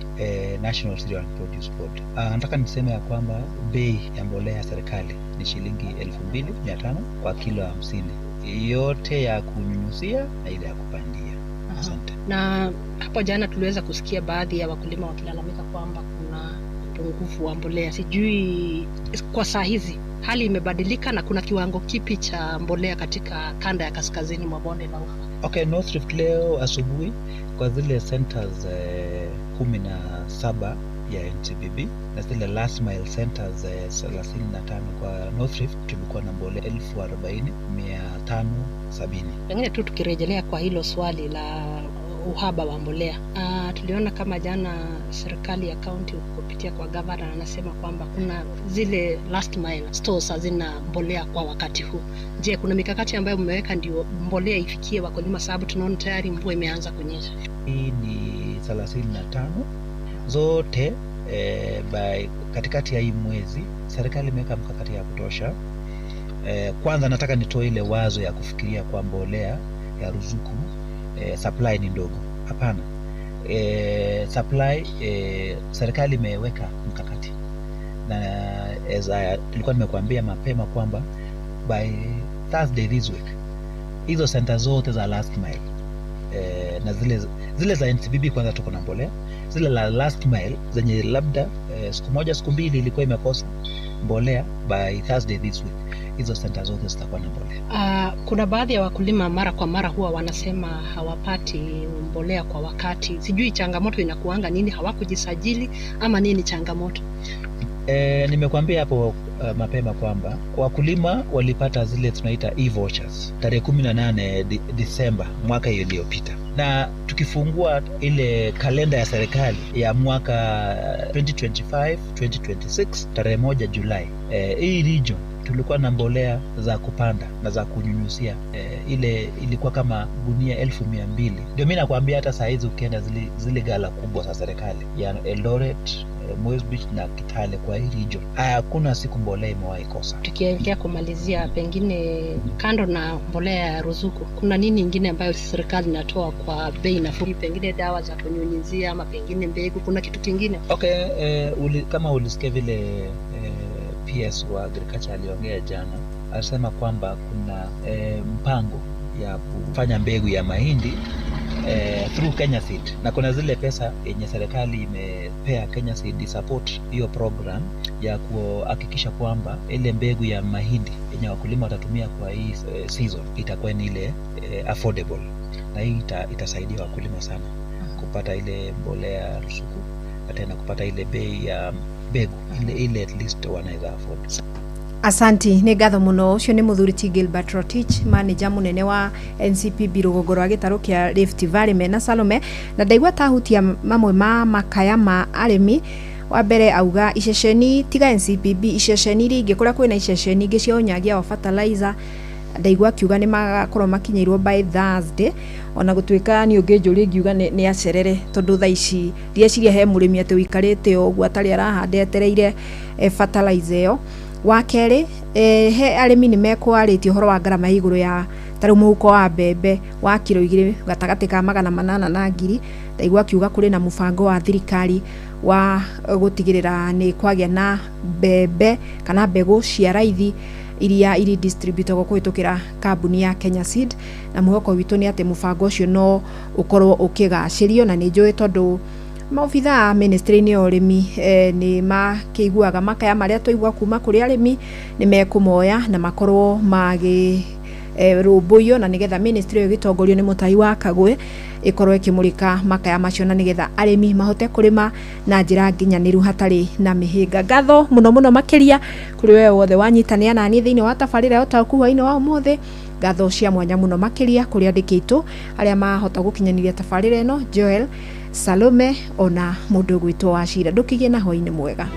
National Cereal and Produce Board. Nataka niseme ya kwamba bei ya mbolea ya serikali ni shilingi 2,500 kwa kilo 50, yote ya kunyunyuzia na ile ya kupandia. Asante. Na hapo jana tuliweza kusikia baadhi ya wakulima wakilalamika kwamba kuna upungufu wa mbolea. Sijui kwa saa hizi hali imebadilika na kuna kiwango kipi cha mbolea katika kanda ya kaskazini mwa bonde la Ufa? Okay, North Rift leo asubuhi kwa zile centers 17 ya NCBB na zile last mile centers 35 kwa North Rift tulikuwa na mbolea 40,570. Pengine tu tukirejelea kwa hilo swali la uhaba wa mbolea. Tuliona kama jana serikali ya kaunti kupitia kwa gavana anasema kwamba kuna zile last mile stores hazina mbolea kwa wakati huu. Je, kuna mikakati ambayo mmeweka ndio mbolea ifikie wakulima, sababu tunaona tayari mvua imeanza kunyesha? Hii ni 35 zote katikati ya hii mwezi serikali imeweka mkakati ya kutosha. Kwanza nataka nitoe ile wazo ya kufikiria kwa mbolea ya ruzuku supply ni ndogo. Hapana. Supply serikali imeweka mkakati, na tulikuwa nimekuambia mapema kwamba by Thursday this week hizo center zote za last mile na zile za NCBB kwanza tuko na mbolea, zile la last mile zenye labda siku moja siku mbili ilikuwa imekosa mbolea, by Thursday this week hizo center zote zitakuwa na mbolea. Kuna baadhi ya wakulima mara kwa mara huwa wanasema hawapati mbolea kwa wakati. Sijui changamoto inakuanga nini, hawakujisajili ama nini changamoto? Nimekuambia hapo mapema kwamba wakulima walipata zile tunaita e-vouchers tarehe 18 Disemba mwaka iliyopita, na tukifungua ile kalenda ya serikali ya mwaka 2025-2026 tarehe 1 Julai, hii region tulikuwa na mbolea za kupanda na za kunyunyusia ile ilikuwa kama gunia 1200. Ndio mimi nakwambia hata saa hizi ukienda zile gala kubwa za serikali ya Eldoret, Moi's Beach na Kitale kwa hii region, hakuna siku mbolea imewahi kosa. Tukielekea kumalizia, pengine kando na mbolea ya ruzuku, kuna nini ingine ambayo serikali inatoa kwa bei nafuu? Pengine dawa za kunyunyizia ama pengine mbegu, kuna kitu kingine? Okay, kama ulisikia vile PS wa agriculture aliongea jana, alisema kwamba kuna mpango ya kufanya mbegu ya mahindi through Kenya Seed, na kuna zile pesa yenye serikali imepea Kenya Seed support hiyo program ya kuhakikisha kwamba ile mbegu ya mahindi yenye wakulima watatumia kwa hii season itakuwa ni ile affordable, na hii itasaidia wakulima sana kupata ile mbolea ruzuku na tena kupata ile bei ya mbegu ile at least wanaweza afford. Asanti, nĩ ngatho mũno. Ũcio nĩ mũthuri Gilbert Rotich, manager mũnene wa NCPB rũgongo rwa gĩtarũ kĩa Rift Valley mena Salome, na ndaigua tahutia mamwe ma makaya ma arĩmi. Wa mbere auga iceceni tiga NCPB, iceceni iria ingĩ kũrĩa kwĩna iceceni ingĩ cia ũnyagia wa fertilizer, ndaigua kiuga nĩ magakorwo makinyĩirwo by Thursday, ona gũtuĩka nĩ ũngĩnjũria ngiuga nĩ acerere, tondũ thaa ici iria ciria he mũrĩmi atĩ ũikarĩte ũguo atarĩ arahanda etereire fertilizer ĩyo. Wa kerĩ, he arĩmi nĩ mekwarĩtie ũhoro wa ngarama igũrũ ya tarĩ mũhuko wa mbembe wa kilo 2 gatagatĩ ka 800 na 1000. Ndaigua kiuga kũrĩ na mũbango wa thirikari wa gũtigĩrĩra nĩ kwagĩa na mbembe kana mbegũ cia raithi iria iri distributagwo kũhĩtũkĩra kambuni ya Kenya Seed, na mwĩhoko witũ nĩ atĩ mũbango ũcio no ũkorwo ũkĩgacĩrio, na nĩ njũĩ tondũ maobitha ministry-inĩ ya ũrĩmi nĩ makĩiguaga makaya marĩa twaigua kuma kũrĩ arĩmi, nĩ mekũmoya na makorwo rũmbũiyo, na nĩgetha ministry ĩyo gĩtongorio nĩ Mũtahi wa Kagwe ĩkorwo ĩkĩmũrĩka makaya macio, na nĩgetha arĩmi mahote kũrĩma na njĩra nginyanĩru hatarĩ na mĩhĩnga. Ngatho mũno makĩria kũrĩ wewe wothe wanyitanĩra na niĩ thĩinĩ wa tabarĩra ya ũtaũku hwaĩ-inĩ wa ũmũthĩ. Ngatho cia mwanya mũno makĩria kũrĩ andĩki aitũ arĩa mahota gũkinyanĩria tabarĩra ĩno, Joel, Salome ona mũndũ gwitũ wa Cira. Ndũkĩgĩe na hwaĩ-inĩ mwega.